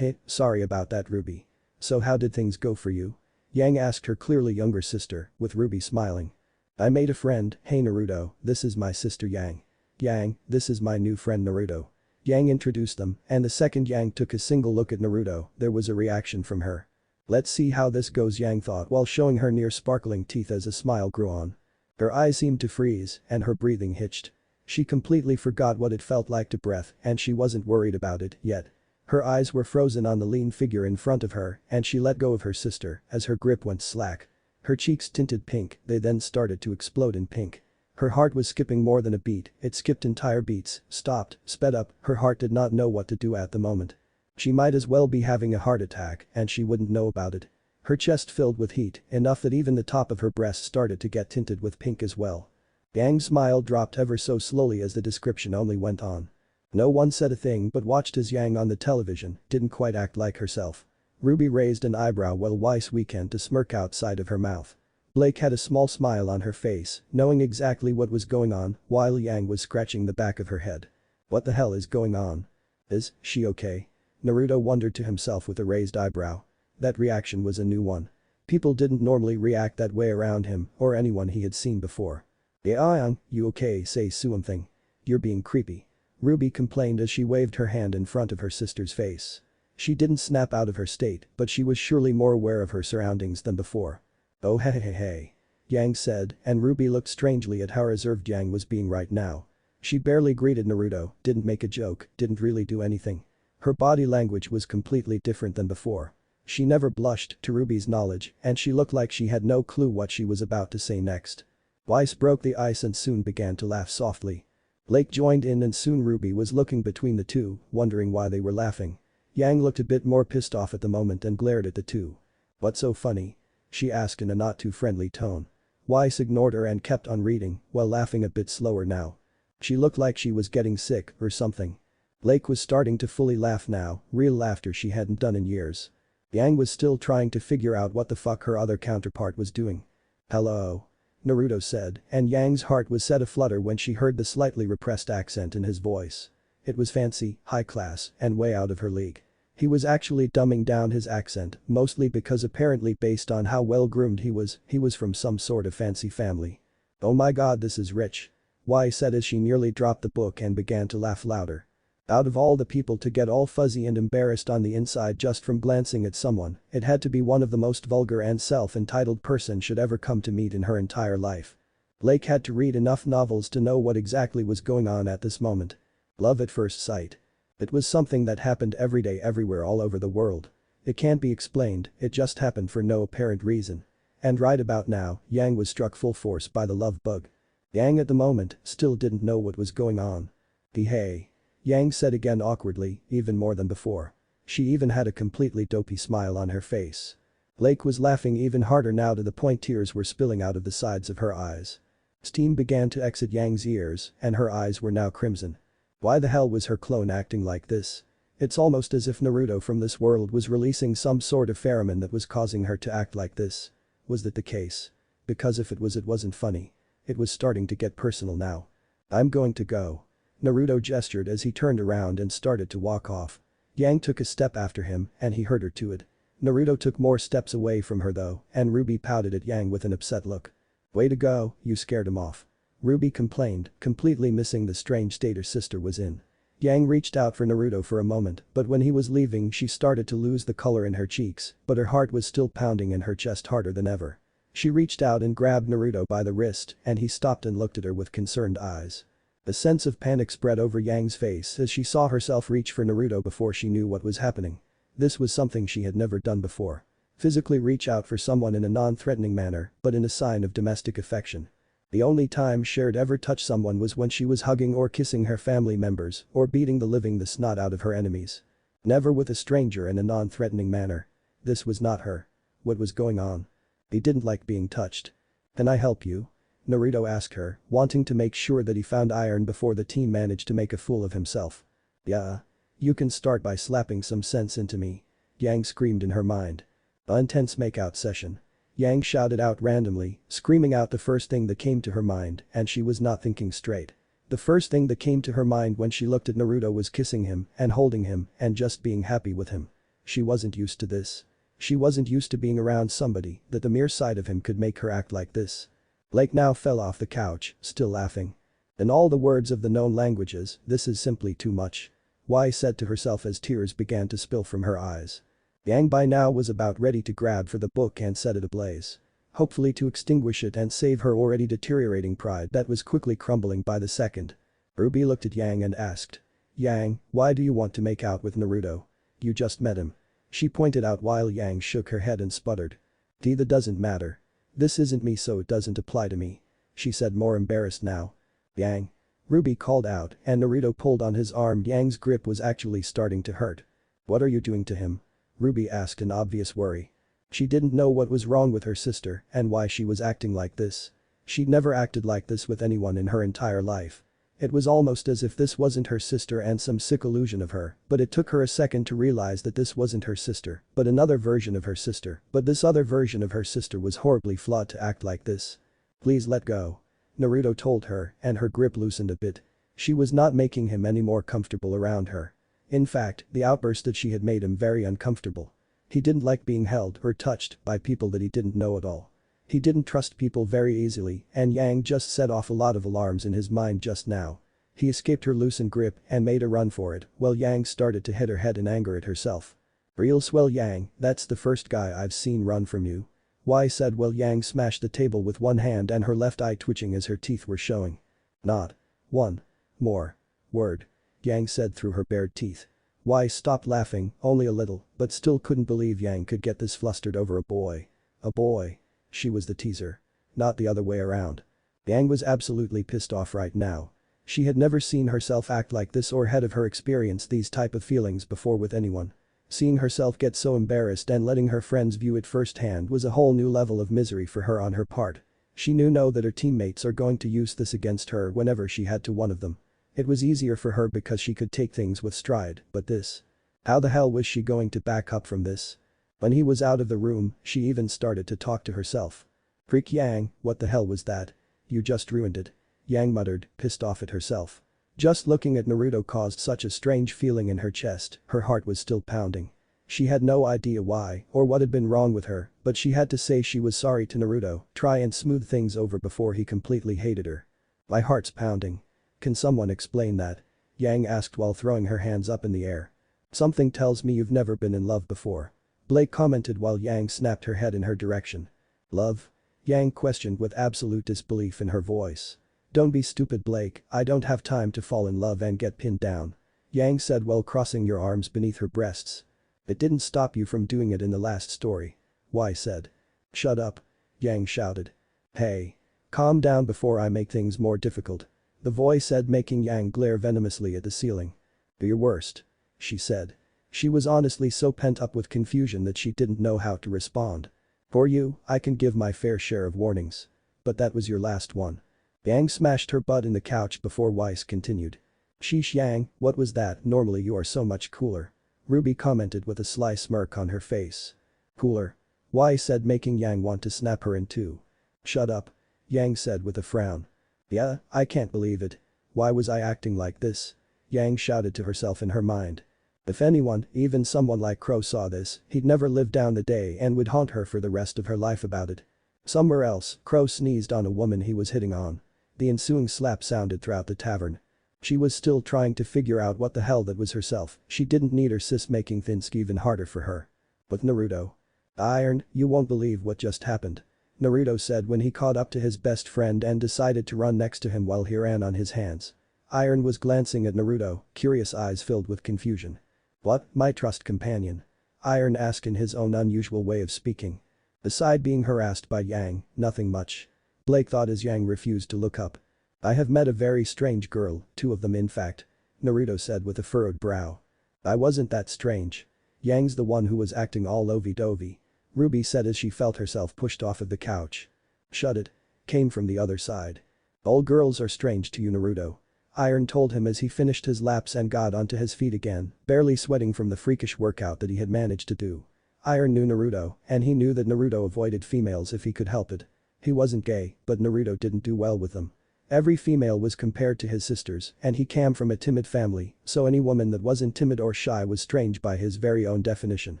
Sorry about that, Ruby. So how did things go for you? Yang asked her clearly younger sister, with Ruby smiling. I made a friend. Hey Naruto, this is my sister Yang. Yang, this is my new friend Naruto. Yang introduced them, and the second Yang took a single look at Naruto, there was a reaction from her. Let's see how this goes, Yang thought while showing her near sparkling teeth as a smile grew on. Her eyes seemed to freeze, and her breathing hitched. She completely forgot what it felt like to breathe, and she wasn't worried about it yet. Her eyes were frozen on the lean figure in front of her, and she let go of her sister as her grip went slack. Her cheeks tinted pink, they then started to explode in pink. Her heart was skipping more than a beat, it skipped entire beats, stopped, sped up, her heart did not know what to do at the moment. She might as well be having a heart attack and she wouldn't know about it. Her chest filled with heat, enough that even the top of her breast started to get tinted with pink as well. Yang's smile dropped ever so slowly as the description only went on. No one said a thing but watched as Yang on the television didn't quite act like herself. Ruby raised an eyebrow while Weiss weakened to smirk outside of her mouth. Blake had a small smile on her face, knowing exactly what was going on, while Yang was scratching the back of her head. What the hell is going on? Is she okay? Naruto wondered to himself with a raised eyebrow. That reaction was a new one. People didn't normally react that way around him or anyone he had seen before. Yeah, you okay? Say something. You're being creepy. Ruby complained as she waved her hand in front of her sister's face. She didn't snap out of her state, but she was surely more aware of her surroundings than before. Oh hey, Yang said, and Ruby looked strangely at how reserved Yang was being right now. She barely greeted Naruto, didn't make a joke, didn't really do anything. Her body language was completely different than before. She never blushed, to Ruby's knowledge, and she looked like she had no clue what she was about to say next. Weiss broke the ice and soon began to laugh softly. Blake joined in and soon Ruby was looking between the two, wondering why they were laughing. Yang looked a bit more pissed off at the moment and glared at the two. What's so funny? She asked in a not too friendly tone. Weiss ignored her and kept on reading, while laughing a bit slower now. She looked like she was getting sick or something. Blake was starting to fully laugh now, real laughter she hadn't done in years. Yang was still trying to figure out what the fuck her other counterpart was doing. Hello? Naruto said, and Yang's heart was set aflutter when she heard the slightly repressed accent in his voice. It was fancy, high class, and way out of her league. He was actually dumbing down his accent, mostly because apparently based on how well groomed he was from some sort of fancy family. Oh my god, this is rich. Wai said as she nearly dropped the book and began to laugh louder. Out of all the people to get all fuzzy and embarrassed on the inside just from glancing at someone, it had to be one of the most vulgar and self-entitled person should ever come to meet in her entire life. Blake had to read enough novels to know what exactly was going on at this moment. Love at first sight. It was something that happened every day everywhere all over the world. It can't be explained, it just happened for no apparent reason. And right about now, Yang was struck full force by the love bug. Yang at the moment still didn't know what was going on. Hey. Yang said again awkwardly, even more than before. She even had a completely dopey smile on her face. Blake was laughing even harder now to the point tears were spilling out of the sides of her eyes. Steam began to exit Yang's ears and her eyes were now crimson. Why the hell was her clone acting like this? It's almost as if Naruto from this world was releasing some sort of pheromone that was causing her to act like this. Was that the case? Because if it was, it wasn't funny. It was starting to get personal now. I'm going to go. Naruto gestured as he turned around and started to walk off. Yang took a step after him and he heard her to it. Naruto took more steps away from her though, and Ruby pouted at Yang with an upset look. Way to go, you scared him off. Ruby complained, completely missing the strange state her sister was in. Yang reached out for Naruto for a moment, but when he was leaving she started to lose the color in her cheeks, but her heart was still pounding in her chest harder than ever. She reached out and grabbed Naruto by the wrist and he stopped and looked at her with concerned eyes. A sense of panic spread over Yang's face as she saw herself reach for Naruto before she knew what was happening. This was something she had never done before. Physically reach out for someone in a non-threatening manner, but in a sign of domestic affection. The only time she'd ever touched someone was when she was hugging or kissing her family members or beating the snot out of her enemies. Never with a stranger in a non-threatening manner. This was not her. What was going on? He didn't like being touched. "Can I help you?" Naruto asked her, wanting to make sure that he found iron before the team managed to make a fool of himself. "Yeah. You can start by slapping some sense into me," Yang screamed in her mind. "A intense makeout session." Yang shouted out randomly, screaming out the first thing that came to her mind, and she was not thinking straight. The first thing that came to her mind when she looked at Naruto was kissing him and holding him and just being happy with him. She wasn't used to this. She wasn't used to being around somebody that the mere sight of him could make her act like this. Blake now fell off the couch, still laughing. In all the words of the known languages, this is simply too much. Y said to herself as tears began to spill from her eyes. Yang by now was about ready to grab for the book and set it ablaze. Hopefully to extinguish it and save her already deteriorating pride that was quickly crumbling by the second. Ruby looked at Yang and asked. "Yang, why do you want to make out with Naruto? You just met him." She pointed out while Yang shook her head and sputtered. "That doesn't matter. This isn't me so it doesn't apply to me," she said more embarrassed now. "Yang." Ruby called out and Naruto pulled on his arm. Yang's grip was actually starting to hurt. "What are you doing to him?" Ruby asked in obvious worry. She didn't know what was wrong with her sister and why she was acting like this. She'd never acted like this with anyone in her entire life. It was almost as if this wasn't her sister and some sick illusion of her, but it took her a second to realize that this wasn't her sister, but another version of her sister, but this other version of her sister was horribly flawed to act like this. "Please let go," Naruto told her and her grip loosened a bit. She was not making him any more comfortable around her. In fact, the outburst that she had made him very uncomfortable. He didn't like being held or touched by people that he didn't know at all. He didn't trust people very easily and Yang just set off a lot of alarms in his mind just now. He escaped her loosened grip and made a run for it while Yang started to hit her head in anger at herself. "Real swell Yang, that's the first guy I've seen run from you," Y said while Yang smashed the table with one hand and her left eye twitching as her teeth were showing. "Not one more word," Yang said through her bared teeth. Y stopped laughing, only a little, but still couldn't believe Yang could get this flustered over a boy. A boy. She was the teaser. Not the other way around. Yang was absolutely pissed off right now. She had never seen herself act like this or had of her experienced these type of feelings before with anyone. Seeing herself get so embarrassed and letting her friends view it firsthand was a whole new level of misery for her on her part. She knew that her teammates are going to use this against her whenever she had to one of them. It was easier for her because she could take things with stride, but this. How the hell was she going to back up from this? When he was out of the room, she even started to talk to herself. "Freak Yang, what the hell was that? You just ruined it," Yang muttered, pissed off at herself. Just looking at Naruto caused such a strange feeling in her chest, her heart was still pounding. She had no idea why or what had been wrong with her, but she had to say she was sorry to Naruto, try and smooth things over before he completely hated her. "My heart's pounding. Can someone explain that?" Yang asked while throwing her hands up in the air. "Something tells me you've never been in love before," Blake commented while Yang snapped her head in her direction. "Love?" Yang questioned with absolute disbelief in her voice. "Don't be stupid Blake, I don't have time to fall in love and get pinned down," Yang said while crossing your arms beneath her breasts. "It didn't stop you from doing it in the last story," Y said. "Shut up," Yang shouted. "Hey. Calm down before I make things more difficult," the voice said making Yang glare venomously at the ceiling. "Do your worst," she said. She was honestly so pent up with confusion that she didn't know how to respond. "For you, I can give my fair share of warnings. But that was your last one." Yang smashed her butt in the couch before Weiss continued. "Sheesh Yang, what was that? Normally you are so much cooler," Ruby commented with a sly smirk on her face. "Cooler?" Y said making Yang want to snap her in two. "Shut up," Yang said with a frown. "Yeah, I can't believe it. Why was I acting like this?" Yang shouted to herself in her mind. If anyone, even someone like Crow saw this, he'd never live down the day and would haunt her for the rest of her life about it. Somewhere else, Crow sneezed on a woman he was hitting on. The ensuing slap sounded throughout the tavern. She was still trying to figure out what the hell that was herself, she didn't need her sis making things even harder for her. But Naruto. "Iron, you won't believe what just happened," Naruto said when he caught up to his best friend and decided to run next to him while he ran on his hands. Iron was glancing at Naruto, curious eyes filled with confusion. "What, my trust companion?" Iron asked in his own unusual way of speaking. Beside being harassed by Yang, nothing much. Blake thought as Yang refused to look up. I have met a very strange girl, two of them in fact. Naruto said with a furrowed brow. I wasn't that strange. Yang's the one who was acting all lovey-dovey. Ruby said as she felt herself pushed off of the couch. Shut it. Came from the other side. All girls are strange to you, Naruto. Iron told him as he finished his laps and got onto his feet again, barely sweating from the freakish workout that he had managed to do. Iron knew Naruto, and he knew that Naruto avoided females if he could help it. He wasn't gay, but Naruto didn't do well with them. Every female was compared to his sisters, and he came from a timid family, so any woman that wasn't timid or shy was strange by his very own definition.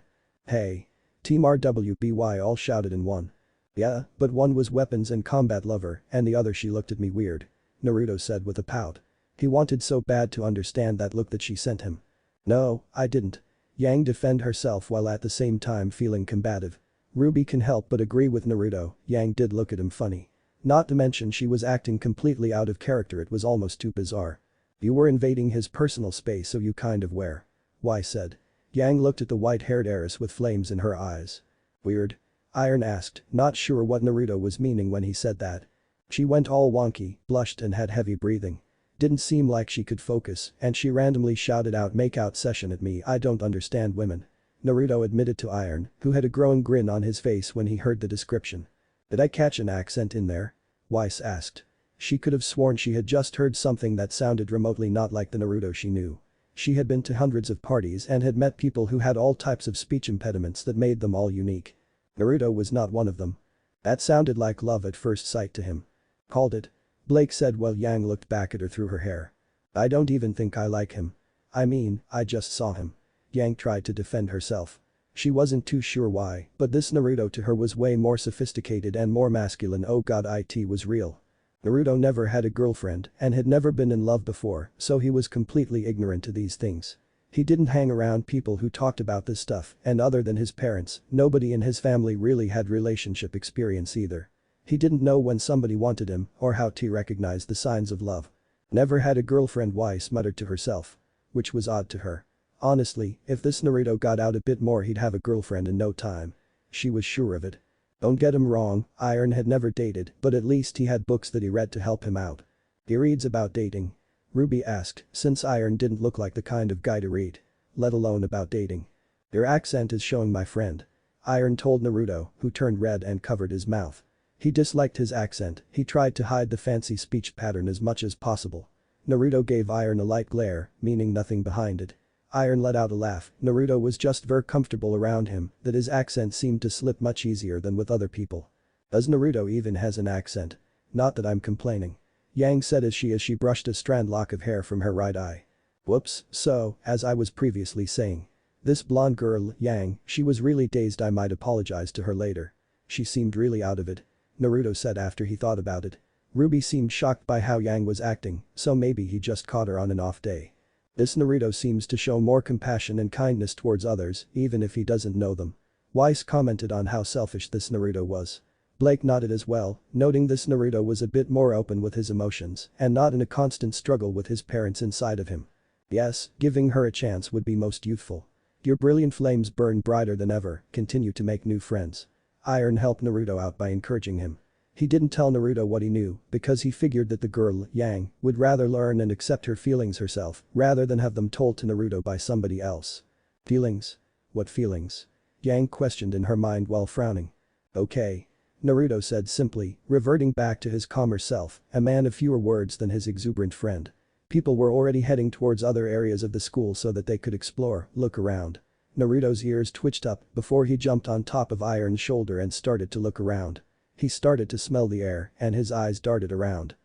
Hey. Team rwby all shouted in one. Yeah, but one was weapons and combat lover, and the other she looked at me weird. Naruto said with a pout. He wanted so bad to understand that look that she sent him. No, I didn't. Yang defended herself while at the same time feeling combative. Ruby can help but agree with Naruto, Yang did look at him funny. Not to mention she was acting completely out of character, it was almost too bizarre. You were invading his personal space, so you kind of were. Why said. Yang looked at the white-haired heiress with flames in her eyes. Weird? Iron asked, not sure what Naruto was meaning when he said that. She went all wonky, blushed and had heavy breathing. Didn't seem like she could focus, and she randomly shouted out make-out session at me. I don't understand women. Naruto admitted to Iron, who had a growing grin on his face when he heard the description. Did I catch an accent in there? Weiss asked. She could have sworn she had just heard something that sounded remotely not like the Naruto she knew. She had been to hundreds of parties and had met people who had all types of speech impediments that made them all unique. Naruto was not one of them. That sounded like love at first sight to him. Called it. Blake said while Yang looked back at her through her hair. I don't even think I like him. I mean, I just saw him. Yang tried to defend herself. She wasn't too sure why, but this Naruto to her was way more sophisticated and more masculine. Oh god, it was real. Naruto never had a girlfriend and had never been in love before, so he was completely ignorant to these things. He didn't hang around people who talked about this stuff, and other than his parents, nobody in his family really had relationship experience either. He didn't know when somebody wanted him or how to recognize the signs of love. Never had a girlfriend, Weiss muttered to herself. Which was odd to her. Honestly, if this Naruto got out a bit more he'd have a girlfriend in no time. She was sure of it. Don't get him wrong, Iron had never dated, but at least he had books that he read to help him out. He reads about dating. Ruby asked, since Iron didn't look like the kind of guy to read. Let alone about dating. Your accent is showing, my friend. Iron told Naruto, who turned red and covered his mouth. He disliked his accent, he tried to hide the fancy speech pattern as much as possible. Naruto gave Iron a light glare, meaning nothing behind it. Iron let out a laugh. Naruto was just very comfortable around him that his accent seemed to slip much easier than with other people. Does Naruto even has an accent? Not that I'm complaining. Yang said as she brushed a strand lock of hair from her right eye. Whoops, so, as I was previously saying. This blonde girl, Yang, she was really dazed. I might apologize to her later. She seemed really out of it. Naruto said after he thought about it. Ruby seemed shocked by how Yang was acting, so maybe he just caught her on an off day. This Naruto seems to show more compassion and kindness towards others, even if he doesn't know them. Weiss commented on how selfish this Naruto was. Blake nodded as well, noting this Naruto was a bit more open with his emotions and not in a constant struggle with his parents inside of him. Yes, giving her a chance would be most youthful. Your brilliant flames burn brighter than ever, continue to make new friends. Iron helped Naruto out by encouraging him. He didn't tell Naruto what he knew because he figured that the girl, Yang, would rather learn and accept her feelings herself rather than have them told to Naruto by somebody else. Feelings? What feelings? Yang questioned in her mind while frowning. Okay. Naruto said simply, reverting back to his calmer self, a man of fewer words than his exuberant friend. People were already heading towards other areas of the school so that they could explore, look around. Naruto's ears twitched up before he jumped on top of Iron's shoulder and started to look around. He started to smell the air and his eyes darted around.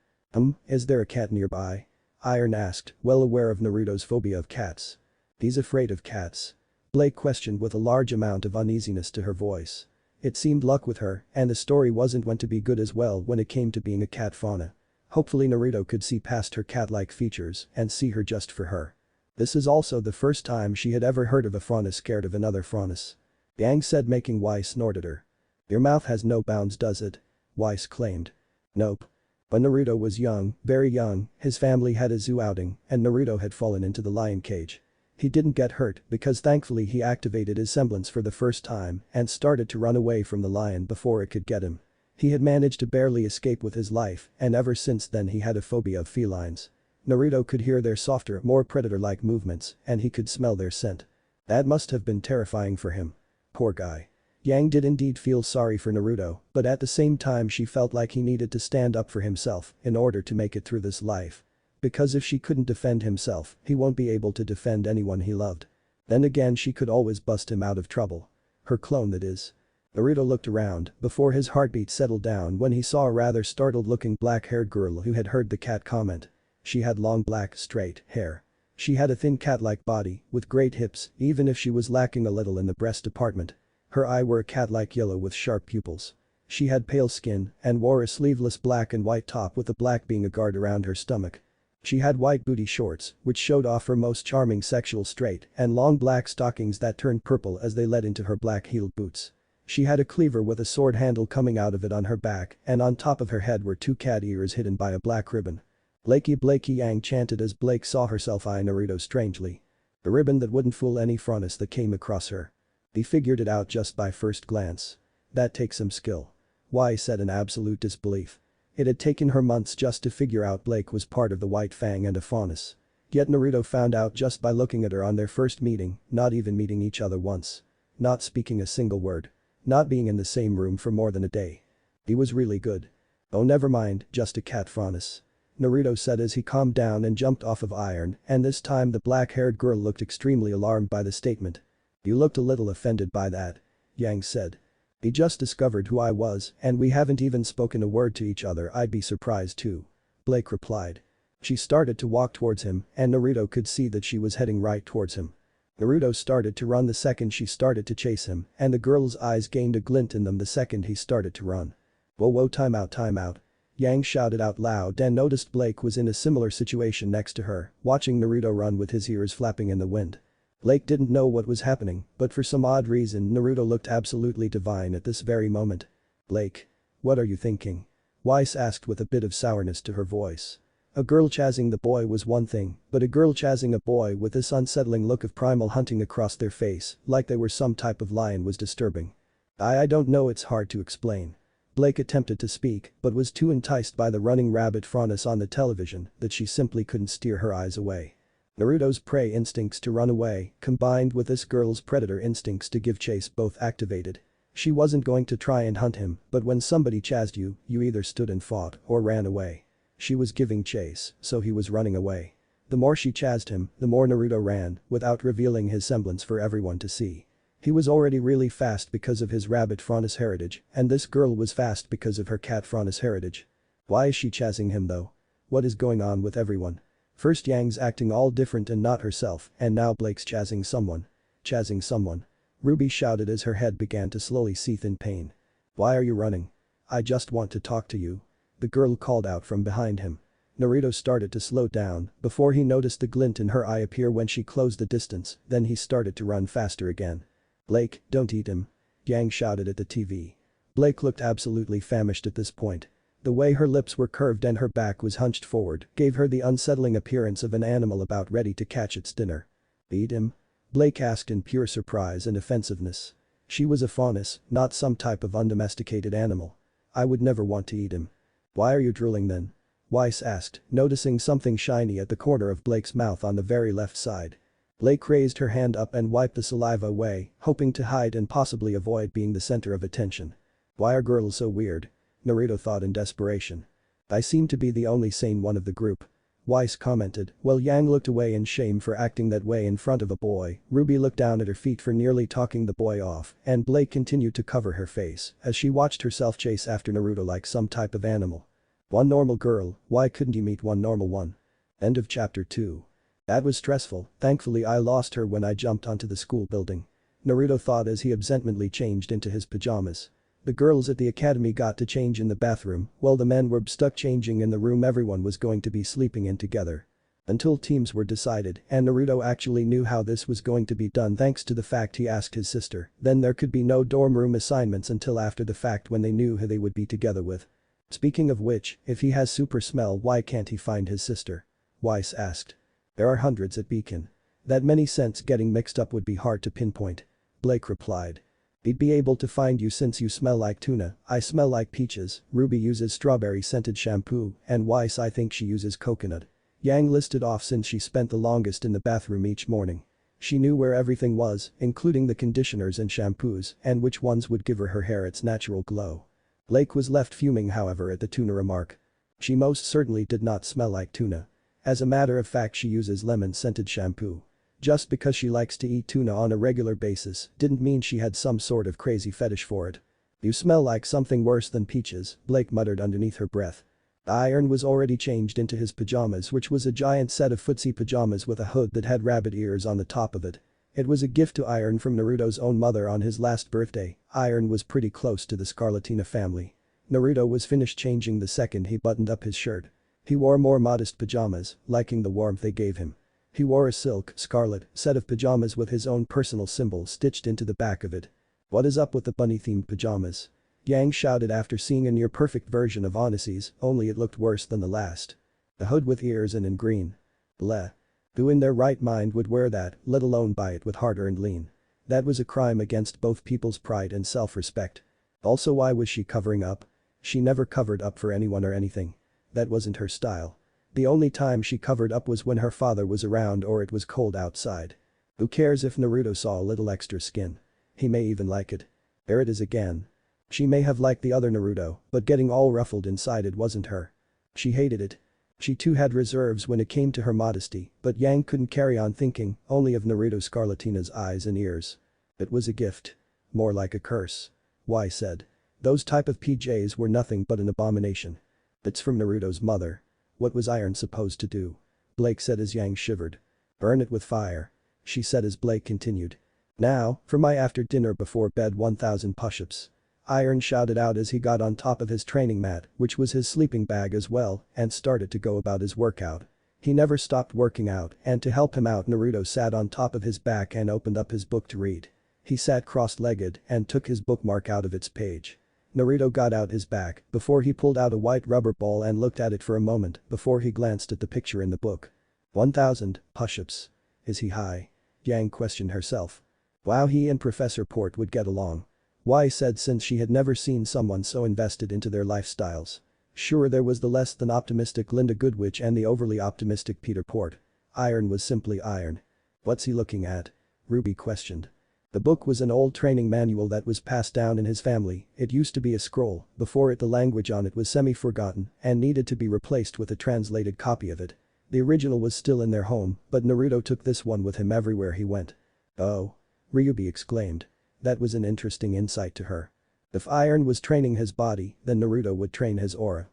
Is there a cat nearby? Iron asked, well aware of Naruto's phobia of cats. He's afraid of cats. Blake questioned with a large amount of uneasiness to her voice. It seemed luck with her, and the story wasn't going to be good as well when it came to being a cat fauna. Hopefully Naruto could see past her cat-like features and see her just for her. This is also the first time she had ever heard of a fauna scared of another faunus. Yang said, making Weiss snort at her. Your mouth has no bounds, does it? Weiss claimed. Nope. When Naruto was young, very young, his family had a zoo outing and Naruto had fallen into the lion cage. He didn't get hurt because thankfully he activated his semblance for the first time and started to run away from the lion before it could get him. He had managed to barely escape with his life, and ever since then he had a phobia of felines. Naruto could hear their softer, more predator-like movements, and he could smell their scent. That must have been terrifying for him. Poor guy. Yang did indeed feel sorry for Naruto, but at the same time she felt like he needed to stand up for himself in order to make it through this life. Because if she couldn't defend himself, he won't be able to defend anyone he loved. Then again she could always bust him out of trouble. Her clone, that is. Naruto looked around before his heartbeat settled down when he saw a rather startled-looking black-haired girl who had heard the cat comment. She had long black, straight hair. She had a thin cat-like body, with great hips, even if she was lacking a little in the breast department. Her eyes were a cat-like yellow with sharp pupils. She had pale skin and wore a sleeveless black and white top with the black being a guard around her stomach. She had white booty shorts, which showed off her most charming sexual trait, and long black stockings that turned purple as they led into her black-heeled boots. She had a cleaver with a sword handle coming out of it on her back, and on top of her head were 2 cat ears hidden by a black ribbon. Blakey, Yang chanted as Blake saw herself eye Naruto strangely. The ribbon that wouldn't fool any Franus that came across her. He figured it out just by first glance. That takes some skill. Why, said in absolute disbelief. It had taken her months just to figure out Blake was part of the White Fang and a Faunus. Yet Naruto found out just by looking at her on their first meeting, not even meeting each other once. Not speaking a single word. Not being in the same room for more than a day. He was really good. Oh, never mind, just a cat Faunus. Naruto said as he calmed down and jumped off of iron, and this time the black-haired girl looked extremely alarmed by the statement. You looked a little offended by that. Yang said. He just discovered who I was, and we haven't even spoken a word to each other. I'd be surprised too. Blake replied. She started to walk towards him, and Naruto could see that she was heading right towards him. Naruto started to run the second she started to chase him, and the girl's eyes gained a glint in them the second he started to run. Whoa, time out. Yang shouted out loud and noticed Blake was in a similar situation next to her, watching Naruto run with his ears flapping in the wind. Blake didn't know what was happening, but for some odd reason Naruto looked absolutely divine at this very moment. Blake. What are you thinking? Weiss asked with a bit of sourness to her voice. A girl chasing the boy was one thing, but a girl chasing a boy with this unsettling look of primal hunting across their face, like they were some type of lion, was disturbing. I don't know, it's hard to explain. Blake attempted to speak, but was too enticed by the running rabbit Franus on the television that she simply couldn't steer her eyes away. Naruto's prey instincts to run away, combined with this girl's predator instincts to give chase, both activated. She wasn't going to try and hunt him, but when somebody chased you, you either stood and fought or ran away. She was giving chase, so he was running away. The more she chased him, the more Naruto ran, without revealing his semblance for everyone to see. He was already really fast because of his rabbit Franus heritage, and this girl was fast because of her cat Franus heritage. Why is she chasing him though? What is going on with everyone? First Yang's acting all different and not herself, and now Blake's chasing someone. Chasing someone. Ruby shouted as her head began to slowly seethe in pain. Why are you running? I just want to talk to you. The girl called out from behind him. Naruto started to slow down before he noticed the glint in her eye appear when she closed the distance, then he started to run faster again. Blake, don't eat him. Yang shouted at the TV. Blake looked absolutely famished at this point. The way her lips were curved and her back was hunched forward gave her the unsettling appearance of an animal about ready to catch its dinner. Eat him? Blake asked in pure surprise and offensiveness. She was a faunus, not some type of undomesticated animal. I would never want to eat him. Why are you drooling then? Weiss asked, noticing something shiny at the corner of Blake's mouth on the very left side. Blake raised her hand up and wiped the saliva away, hoping to hide and possibly avoid being the center of attention. Why are girls so weird? Naruto thought in desperation. I seem to be the only sane one of the group. Weiss commented, while Yang looked away in shame for acting that way in front of a boy. Ruby looked down at her feet for nearly talking the boy off, and Blake continued to cover her face as she watched herself chase after Naruto like some type of animal. One normal girl, why couldn't you meet one normal one? End of chapter 2. That was stressful, thankfully I lost her when I jumped onto the school building. Naruto thought as he absentmindly changed into his pajamas. The girls at the academy got to change in the bathroom, while the men were stuck changing in the room everyone was going to be sleeping in together. Until teams were decided, and Naruto actually knew how this was going to be done thanks to the fact he asked his sister, then there could be no dorm room assignments until after the fact when they knew who they would be together with. Speaking of which, if he has super smell, why can't he find his sister? Weiss asked. There are hundreds at Beacon. That many scents getting mixed up would be hard to pinpoint. Blake replied. He'd be able to find you since you smell like tuna, I smell like peaches, Ruby uses strawberry scented shampoo, and Weiss I think she uses coconut. Yang listed off since she spent the longest in the bathroom each morning. She knew where everything was, including the conditioners and shampoos, and which ones would give her hair its natural glow. Blake was left fuming however at the tuna remark. She most certainly did not smell like tuna. As a matter of fact she uses lemon-scented shampoo. Just because she likes to eat tuna on a regular basis didn't mean she had some sort of crazy fetish for it. You smell like something worse than peaches, Blake muttered underneath her breath. Iron was already changed into his pajamas which was a giant set of footsie pajamas with a hood that had rabbit ears on the top of it. It was a gift to Iron from Naruto's own mother on his last birthday. Iron was pretty close to the Scarlatina family. Naruto was finished changing the second he buttoned up his shirt. He wore more modest pajamas, liking the warmth they gave him. He wore a silk, scarlet, set of pajamas with his own personal symbol stitched into the back of it. What is up with the bunny-themed pajamas? Yang shouted after seeing a near-perfect version of Onesi's, only it looked worse than the last. The hood with ears and in green. Bleh. Who in their right mind would wear that, let alone buy it with hard-earned lean? That was a crime against both people's pride and self-respect. Also why was she covering up? She never covered up for anyone or anything. That wasn't her style. The only time she covered up was when her father was around or it was cold outside. Who cares if Naruto saw a little extra skin? He may even like it. There it is again. She may have liked the other Naruto, but getting all ruffled inside it wasn't her. She hated it. She too had reserves when it came to her modesty, but Yang couldn't carry on thinking only of Naruto Scarlatina's eyes and ears. It was a gift. More like a curse. Why said. Those type of PJs were nothing but an abomination. It's from Naruto's mother. What was Iron supposed to do? Blake said as Yang shivered. Burn it with fire. She said as Blake continued. Now, for my after dinner before bed 1000 push-ups. Iron shouted out as he got on top of his training mat, which was his sleeping bag as well, and started to go about his workout. He never stopped working out, and to help him out Naruto sat on top of his back and opened up his book to read. He sat cross-legged and took his bookmark out of its page. Naruto got out his back before he pulled out a white rubber ball and looked at it for a moment before he glanced at the picture in the book. 1000 push-ups. Is he high? Yang questioned herself. Wow, he and Professor Port would get along. Why said since she had never seen someone so invested into their lifestyles. Sure there was the less than optimistic Linda Goodwitch and the overly optimistic Peter Port. Iron was simply Iron. What's he looking at? Ruby questioned. The book was an old training manual that was passed down in his family. It used to be a scroll, before it the language on it was semi-forgotten and needed to be replaced with a translated copy of it. The original was still in their home, but Naruto took this one with him everywhere he went. Oh. Ryubi exclaimed. That was an interesting insight to her. If Iron was training his body, then Naruto would train his aura.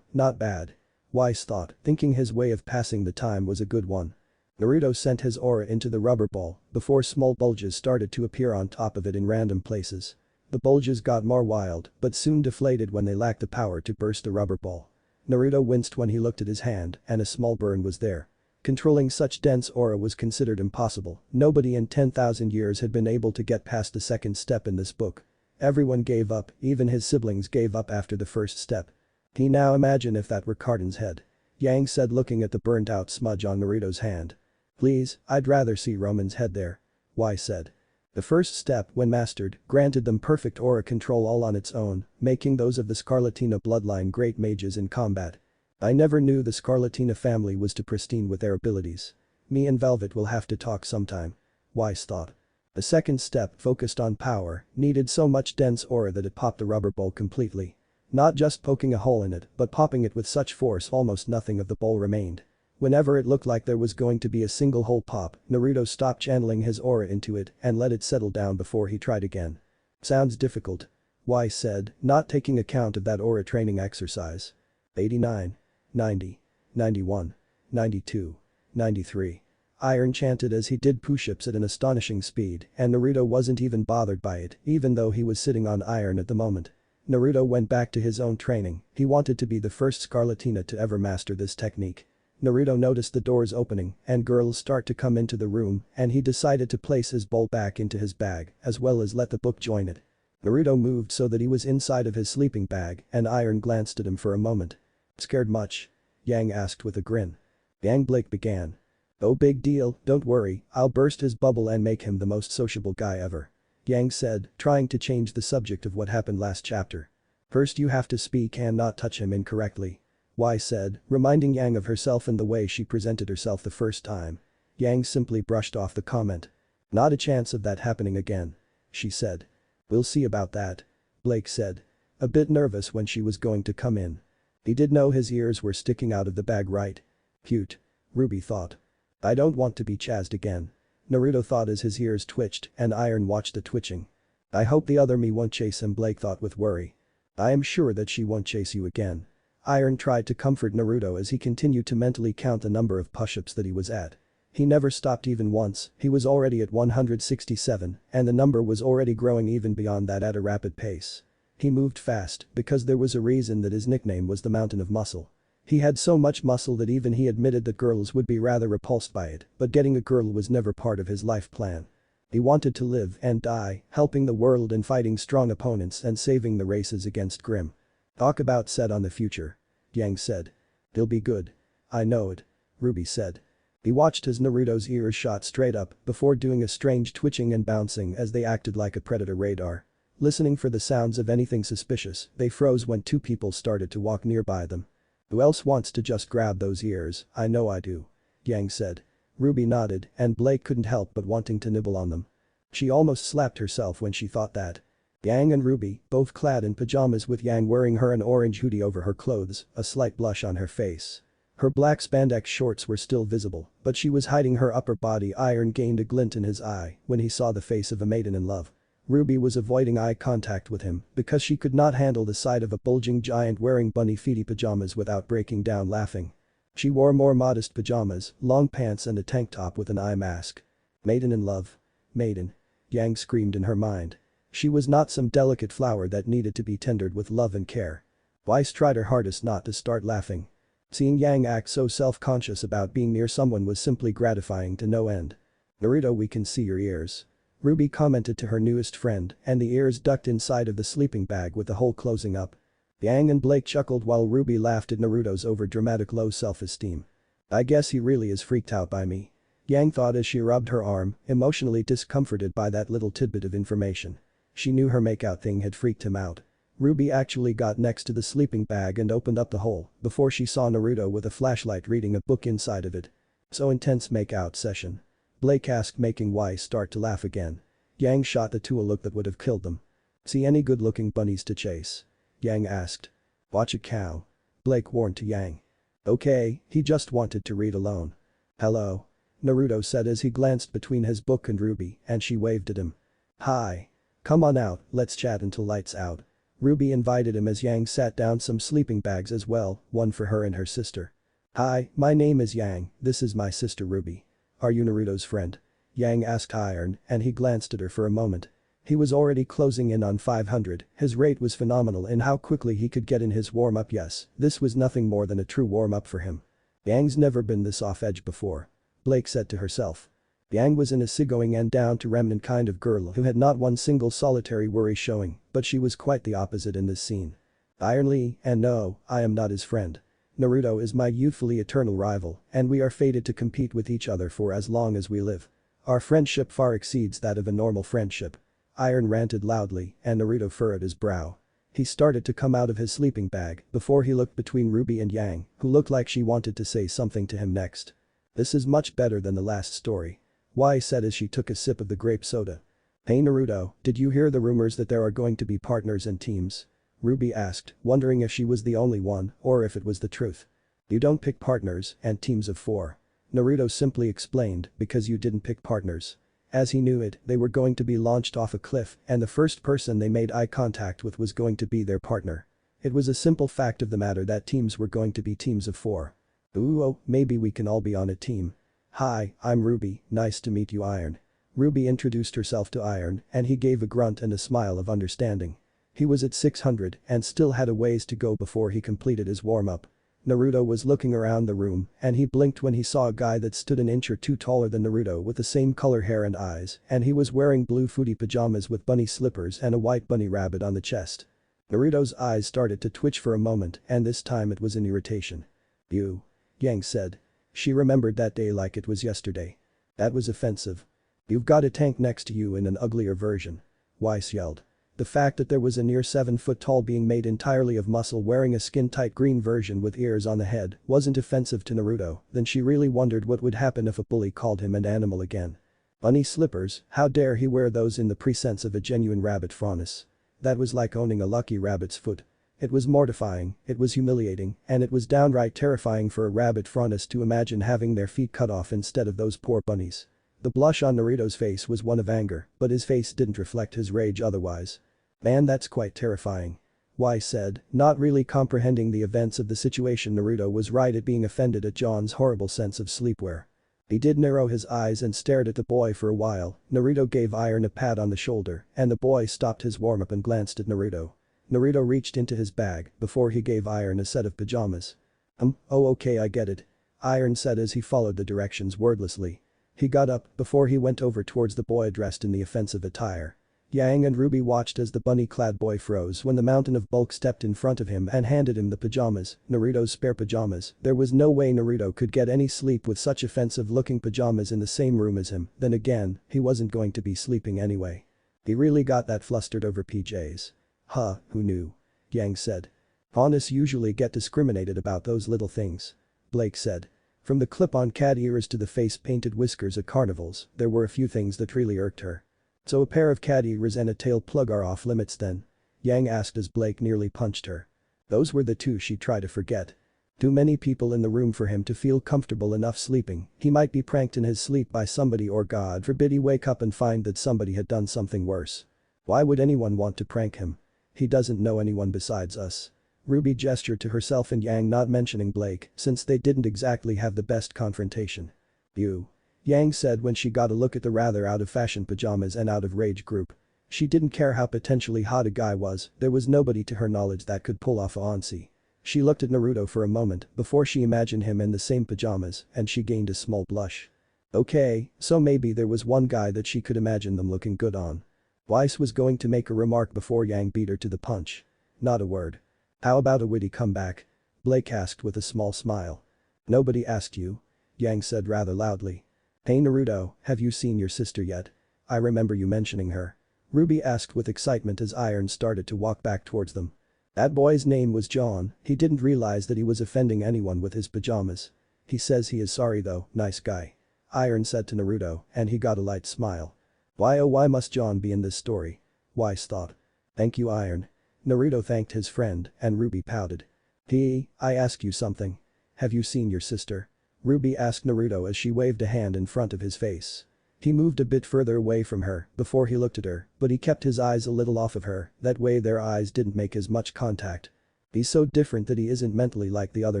Not bad. Weiss thought, thinking his way of passing the time was a good one. Naruto sent his aura into the rubber ball before small bulges started to appear on top of it in random places. The bulges got more wild, but soon deflated when they lacked the power to burst the rubber ball. Naruto winced when he looked at his hand and a small burn was there. Controlling such dense aura was considered impossible. Nobody in 10,000 years had been able to get past the second step in this book. Everyone gave up, even his siblings gave up after the first step. He now imagined if that were Cardin's head. Yang said looking at the burnt out smudge on Naruto's hand. Please, I'd rather see Roman's head there. Weiss said. The first step, when mastered, granted them perfect aura control all on its own, making those of the Scarlatina bloodline great mages in combat. I never knew the Scarlatina family was too pristine with their abilities. Me and Velvet will have to talk sometime. Weiss thought. The second step, focused on power, needed so much dense aura that it popped the rubber bowl completely. Not just poking a hole in it, but popping it with such force almost nothing of the bowl remained. Whenever it looked like there was going to be a single hole pop, Naruto stopped channeling his aura into it and let it settle down before he tried again. Sounds difficult. Weiss said, not taking account of that aura training exercise. 89. 90. 91. 92. 93. Iron chanted as he did push-ups at an astonishing speed and Naruto wasn't even bothered by it even though he was sitting on iron at the moment. Naruto went back to his own training. He wanted to be the first Scarlatina to ever master this technique. Naruto noticed the doors opening and girls start to come into the room and he decided to place his bowl back into his bag as well as let the book join it. Naruto moved so that he was inside of his sleeping bag and Iron glanced at him for a moment. Scared much? Yang asked with a grin. Yang Blake began. Oh big deal, don't worry, I'll burst his bubble and make him the most sociable guy ever. Yang said, trying to change the subject of what happened last chapter. First you have to speak and not touch him incorrectly. Y said, reminding Yang of herself and the way she presented herself the first time. Yang simply brushed off the comment. Not a chance of that happening again. She said. We'll see about that. Blake said. A bit nervous when she was going to come in. He did know his ears were sticking out of the bag, right? Cute. Ruby thought. I don't want to be chased again. Naruto thought as his ears twitched and Iron watched the twitching. I hope the other me won't chase him, Blake thought with worry. I am sure that she won't chase you again. Iron tried to comfort Naruto as he continued to mentally count the number of push-ups that he was at. He never stopped even once, he was already at 167 and the number was already growing even beyond that at a rapid pace. He moved fast because there was a reason that his nickname was the Mountain of Muscle. He had so much muscle that even he admitted that girls would be rather repulsed by it, but getting a girl was never part of his life plan. He wanted to live and die, helping the world and fighting strong opponents and saving the races against Grim. Talk about set on the future. Yang said. He'll be good. I know it. Ruby said. He watched as Naruto's ears shot straight up before doing a strange twitching and bouncing as they acted like a predator radar. Listening for the sounds of anything suspicious, they froze when two people started to walk nearby them. Who else wants to just grab those ears? I know I do. Yang said. Ruby nodded and Blake couldn't help but wanting to nibble on them. She almost slapped herself when she thought that. Yang and Ruby, both clad in pajamas with Yang wearing her an orange hoodie over her clothes, a slight blush on her face. Her black spandex shorts were still visible, but she was hiding her upper body. Iron gained a glint in his eye when he saw the face of a maiden in love. Ruby was avoiding eye contact with him because she could not handle the sight of a bulging giant wearing bunny feety pajamas without breaking down laughing. She wore more modest pajamas, long pants and a tank top with an eye mask. Maiden in love. Maiden. Yang screamed in her mind. She was not some delicate flower that needed to be tended with love and care. Weiss tried her hardest not to start laughing. Seeing Yang act so self-conscious about being near someone was simply gratifying to no end. Naruto, we can see your ears. Ruby commented to her newest friend and the ears ducked inside of the sleeping bag with the hole closing up. Yang and Blake chuckled while Ruby laughed at Naruto's over-dramatic low self-esteem. I guess he really is freaked out by me. Yang thought as she rubbed her arm, emotionally discomforted by that little tidbit of information. She knew her makeout thing had freaked him out. Ruby actually got next to the sleeping bag and opened up the hole before she saw Naruto with a flashlight reading a book inside of it. So intense makeout session. Blake asked, making Weiss start to laugh again. Yang shot the two a look that would have killed them. See any good-looking bunnies to chase? Yang asked. Watch a cow. Blake warned to Yang. Okay, he just wanted to read alone. Hello. Naruto said as he glanced between his book and Ruby and she waved at him. Hi. Come on out, let's chat until lights out. Ruby invited him as Yang sat down some sleeping bags as well, one for her and her sister. Hi, my name is Yang, this is my sister Ruby. Are you Naruto's friend? Yang asked Iron and he glanced at her for a moment. He was already closing in on 500, his rate was phenomenal in how quickly he could get in his warm-up. Yes, this was nothing more than a true warm-up for him. Yang's never been this off-edge before. Blake said to herself. Yang was an easygoing and down-to-remnant kind of girl who had not one single solitary worry showing, but she was quite the opposite in this scene. Iron Lee, and no, I am not his friend. Naruto is my youthfully eternal rival, and we are fated to compete with each other for as long as we live. Our friendship far exceeds that of a normal friendship. Iron ranted loudly, and Naruto furrowed his brow. He started to come out of his sleeping bag before he looked between Ruby and Yang, who looked like she wanted to say something to him next. This is much better than the last story. Y said as she took a sip of the grape soda. Hey Naruto, did you hear the rumors that there are going to be partners and teams? Ruby asked, wondering if she was the only one or if it was the truth. You don't pick partners and teams of 4. Naruto simply explained, because you didn't pick partners. As he knew it, they were going to be launched off a cliff and the first person they made eye contact with was going to be their partner. It was a simple fact of the matter that teams were going to be teams of 4. Ooh, oh, maybe we can all be on a team. Hi, I'm Ruby, nice to meet you Iron. Ruby introduced herself to Iron and he gave a grunt and a smile of understanding. He was at 600 and still had a ways to go before he completed his warm-up. Naruto was looking around the room and he blinked when he saw a guy that stood an inch or two taller than Naruto with the same color hair and eyes and he was wearing blue footy pajamas with bunny slippers and a white bunny rabbit on the chest. Naruto's eyes started to twitch for a moment and this time it was in irritation. You. Yang said. She remembered that day like it was yesterday. That was offensive. You've got a tank next to you in an uglier version. Weiss yelled. The fact that there was a near 7-foot-tall being made entirely of muscle wearing a skin-tight green version with ears on the head wasn't offensive to Naruto, then she really wondered what would happen if a bully called him an animal again. Bunny slippers, how dare he wear those in the presence of a genuine rabbit faunus. That was like owning a lucky rabbit's foot. It was mortifying, it was humiliating, and it was downright terrifying for a rabbit faunus to imagine having their feet cut off instead of those poor bunnies. The blush on Naruto's face was one of anger, but his face didn't reflect his rage otherwise. Man, that's quite terrifying. Weiss said, not really comprehending the events of the situation. Naruto was right at being offended at John's horrible sense of sleepwear. He did narrow his eyes and stared at the boy for a while. Naruto gave Iron a pat on the shoulder and the boy stopped his warm-up and glanced at Naruto. Naruto reached into his bag before he gave Iron a set of pajamas. Oh okay, I get it. Iron said as he followed the directions wordlessly. He got up before he went over towards the boy dressed in the offensive attire. Yang and Ruby watched as the bunny-clad boy froze when the mountain of bulk stepped in front of him and handed him the pajamas, Naruto's spare pajamas. There was no way Naruto could get any sleep with such offensive-looking pajamas in the same room as him. Then again, he wasn't going to be sleeping anyway. He really got that flustered over PJs. Huh, who knew? Yang said. Honest usually get discriminated about those little things. Blake said. From the clip-on cat ears to the face-painted whiskers at carnivals, there were a few things that really irked her. So a pair of cat ears and a tail plug are off limits then? Yang asked as Blake nearly punched her. Those were the two she'd try to forget. Too many people in the room for him to feel comfortable enough sleeping. He might be pranked in his sleep by somebody or God forbid he wake up and find that somebody had done something worse. Why would anyone want to prank him? He doesn't know anyone besides us. Ruby gestured to herself and Yang, not mentioning Blake since they didn't exactly have the best confrontation. You. Yang said when she got a look at the rather out-of-fashion pajamas and out-of-rage group. She didn't care how potentially hot a guy was, there was nobody to her knowledge that could pull off a onsi. She looked at Naruto for a moment before she imagined him in the same pajamas and she gained a small blush. Okay, so maybe there was one guy that she could imagine them looking good on. Weiss was going to make a remark before Yang beat her to the punch. Not a word. How about a witty comeback? Blake asked with a small smile. Nobody asked you. Yang said rather loudly. Hey Naruto, have you seen your sister yet? I remember you mentioning her. Ruby asked with excitement as Iron started to walk back towards them. That boy's name was John, he didn't realize that he was offending anyone with his pajamas. He says he is sorry though, nice guy. Iron said to Naruto and he got a light smile. Why oh why must John be in this story? Weiss thought. Thank you Iron. Naruto thanked his friend and Ruby pouted. I ask you something. Have you seen your sister? Ruby asked Naruto as she waved a hand in front of his face. He moved a bit further away from her before he looked at her, but he kept his eyes a little off of her, that way their eyes didn't make as much contact. He's so different that he isn't mentally like the other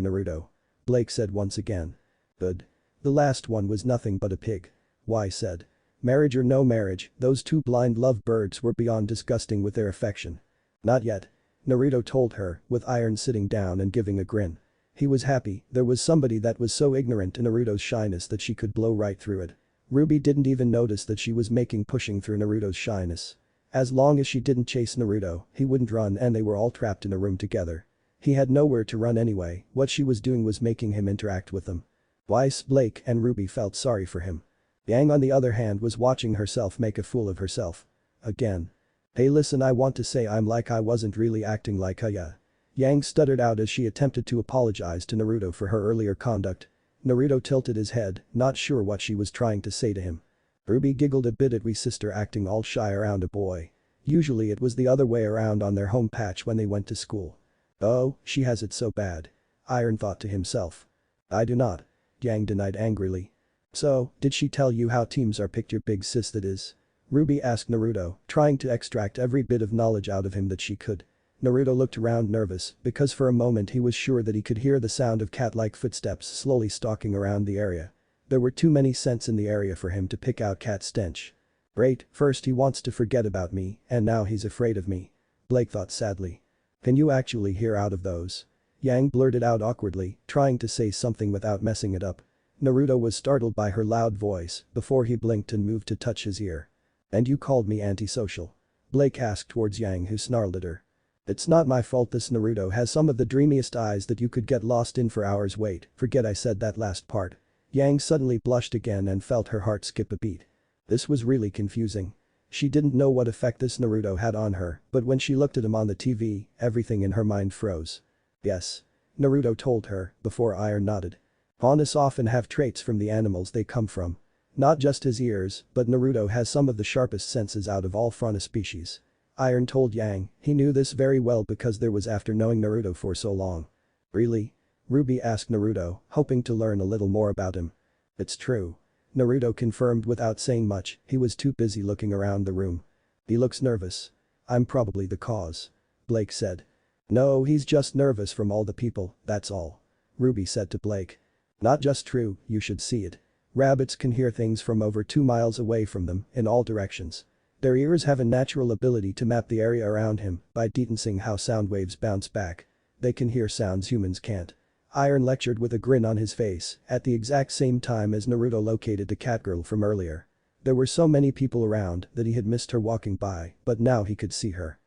Naruto. Blake said once again. Good. The last one was nothing but a pig. Weiss said. Marriage or no marriage, those two blind lovebirds were beyond disgusting with their affection. Not yet. Naruto told her, with Iron sitting down and giving a grin. He was happy, there was somebody that was so ignorant to Naruto's shyness that she could blow right through it. Ruby didn't even notice that she was pushing through Naruto's shyness. As long as she didn't chase Naruto, he wouldn't run and they were all trapped in a room together. He had nowhere to run anyway, what she was doing was making him interact with them. Weiss, Blake and Ruby felt sorry for him. Yang on the other hand was watching herself make a fool of herself. Again. Hey listen, I want to say I wasn't really acting like ya. Yang stuttered out as she attempted to apologize to Naruto for her earlier conduct. Naruto tilted his head, not sure what she was trying to say to him. Ruby giggled a bit at Weiss' sister acting all shy around a boy. Usually it was the other way around on their home patch when they went to school. Oh, she has it so bad. Iron thought to himself. I do not. Yang denied angrily. So, did she tell you how teams are picked, your big sis that is? Ruby asked Naruto, trying to extract every bit of knowledge out of him that she could. Naruto looked around nervous because for a moment he was sure that he could hear the sound of cat-like footsteps slowly stalking around the area. There were too many scents in the area for him to pick out cat stench. Great, first he wants to forget about me and now he's afraid of me. Blake thought sadly. Can you actually hear out of those? Yang blurted out awkwardly, trying to say something without messing it up. Naruto was startled by her loud voice before he blinked and moved to touch his ear. And you called me antisocial? Blake asked towards Yang who snarled at her. It's not my fault this Naruto has some of the dreamiest eyes that you could get lost in for hours. Wait, forget I said that last part. Yang suddenly blushed again and felt her heart skip a beat. This was really confusing. She didn't know what effect this Naruto had on her, but when she looked at him on the TV, everything in her mind froze. Yes. Naruto told her, before Iron nodded. Faunus often have traits from the animals they come from. Not just his ears, but Naruto has some of the sharpest senses out of all fauna species. Iron told Yang, he knew this very well because there was after knowing Naruto for so long. Really? Ruby asked Naruto, hoping to learn a little more about him. It's true. Naruto confirmed without saying much, he was too busy looking around the room. He looks nervous. I'm probably the cause. Blake said. No, he's just nervous from all the people, that's all. Ruby said to Blake. Not just true, you should see it. Rabbits can hear things from over 2 miles away from them, in all directions. Their ears have a natural ability to map the area around him by detecting how sound waves bounce back. They can hear sounds humans can't. Iron lectured with a grin on his face at the exact same time as Naruto located the catgirl from earlier. There were so many people around that he had missed her walking by, but now he could see her.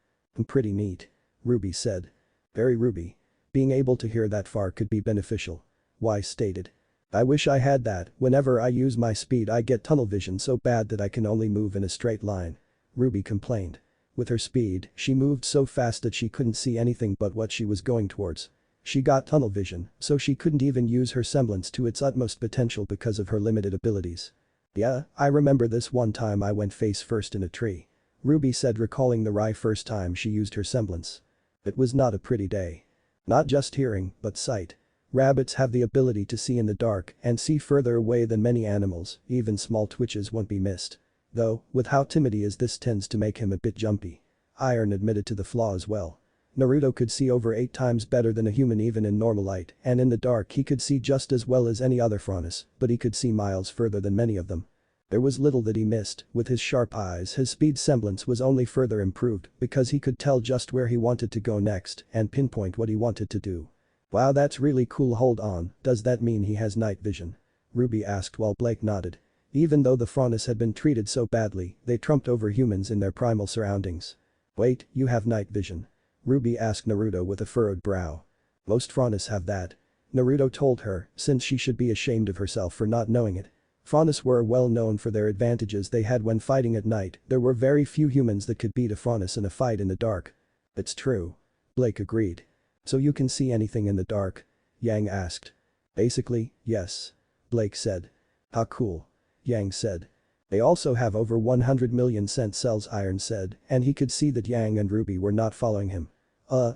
Pretty neat. Ruby said. Very Ruby. Being able to hear that far could be beneficial. Y stated. I wish I had that, whenever I use my speed I get tunnel vision so bad that I can only move in a straight line. Ruby complained. With her speed, she moved so fast that she couldn't see anything but what she was going towards. She got tunnel vision, so she couldn't even use her semblance to its utmost potential because of her limited abilities. Yeah, I remember this one time I went face first in a tree. Ruby said, recalling the first time she used her semblance. It was not a pretty day. Not just hearing, but sight. Rabbits have the ability to see in the dark and see further away than many animals, even small twitches won't be missed. Though, with how timid he is, this tends to make him a bit jumpy. Iron admitted to the flaw as well. Naruto could see over 8 times better than a human even in normal light, and in the dark he could see just as well as any other Franus, but he could see miles further than many of them. There was little that he missed, with his sharp eyes his speed semblance was only further improved because he could tell just where he wanted to go next and pinpoint what he wanted to do. Wow, that's really cool. Hold on, does that mean he has night vision? Ruby asked while Blake nodded. Even though the Franus had been treated so badly, they trumped over humans in their primal surroundings. Wait, you have night vision? Ruby asked Naruto with a furrowed brow. Most Franus have that. Naruto told her, since she should be ashamed of herself for not knowing it. Franus were well known for their advantages they had when fighting at night, there were very few humans that could beat a Franus in a fight in the dark. It's true. Blake agreed. So you can see anything in the dark? Yang asked. Basically, yes. Blake said. How cool. Yang said. They also have over 100 million scent cells, Iron said, and he could see that Yang and Ruby were not following him.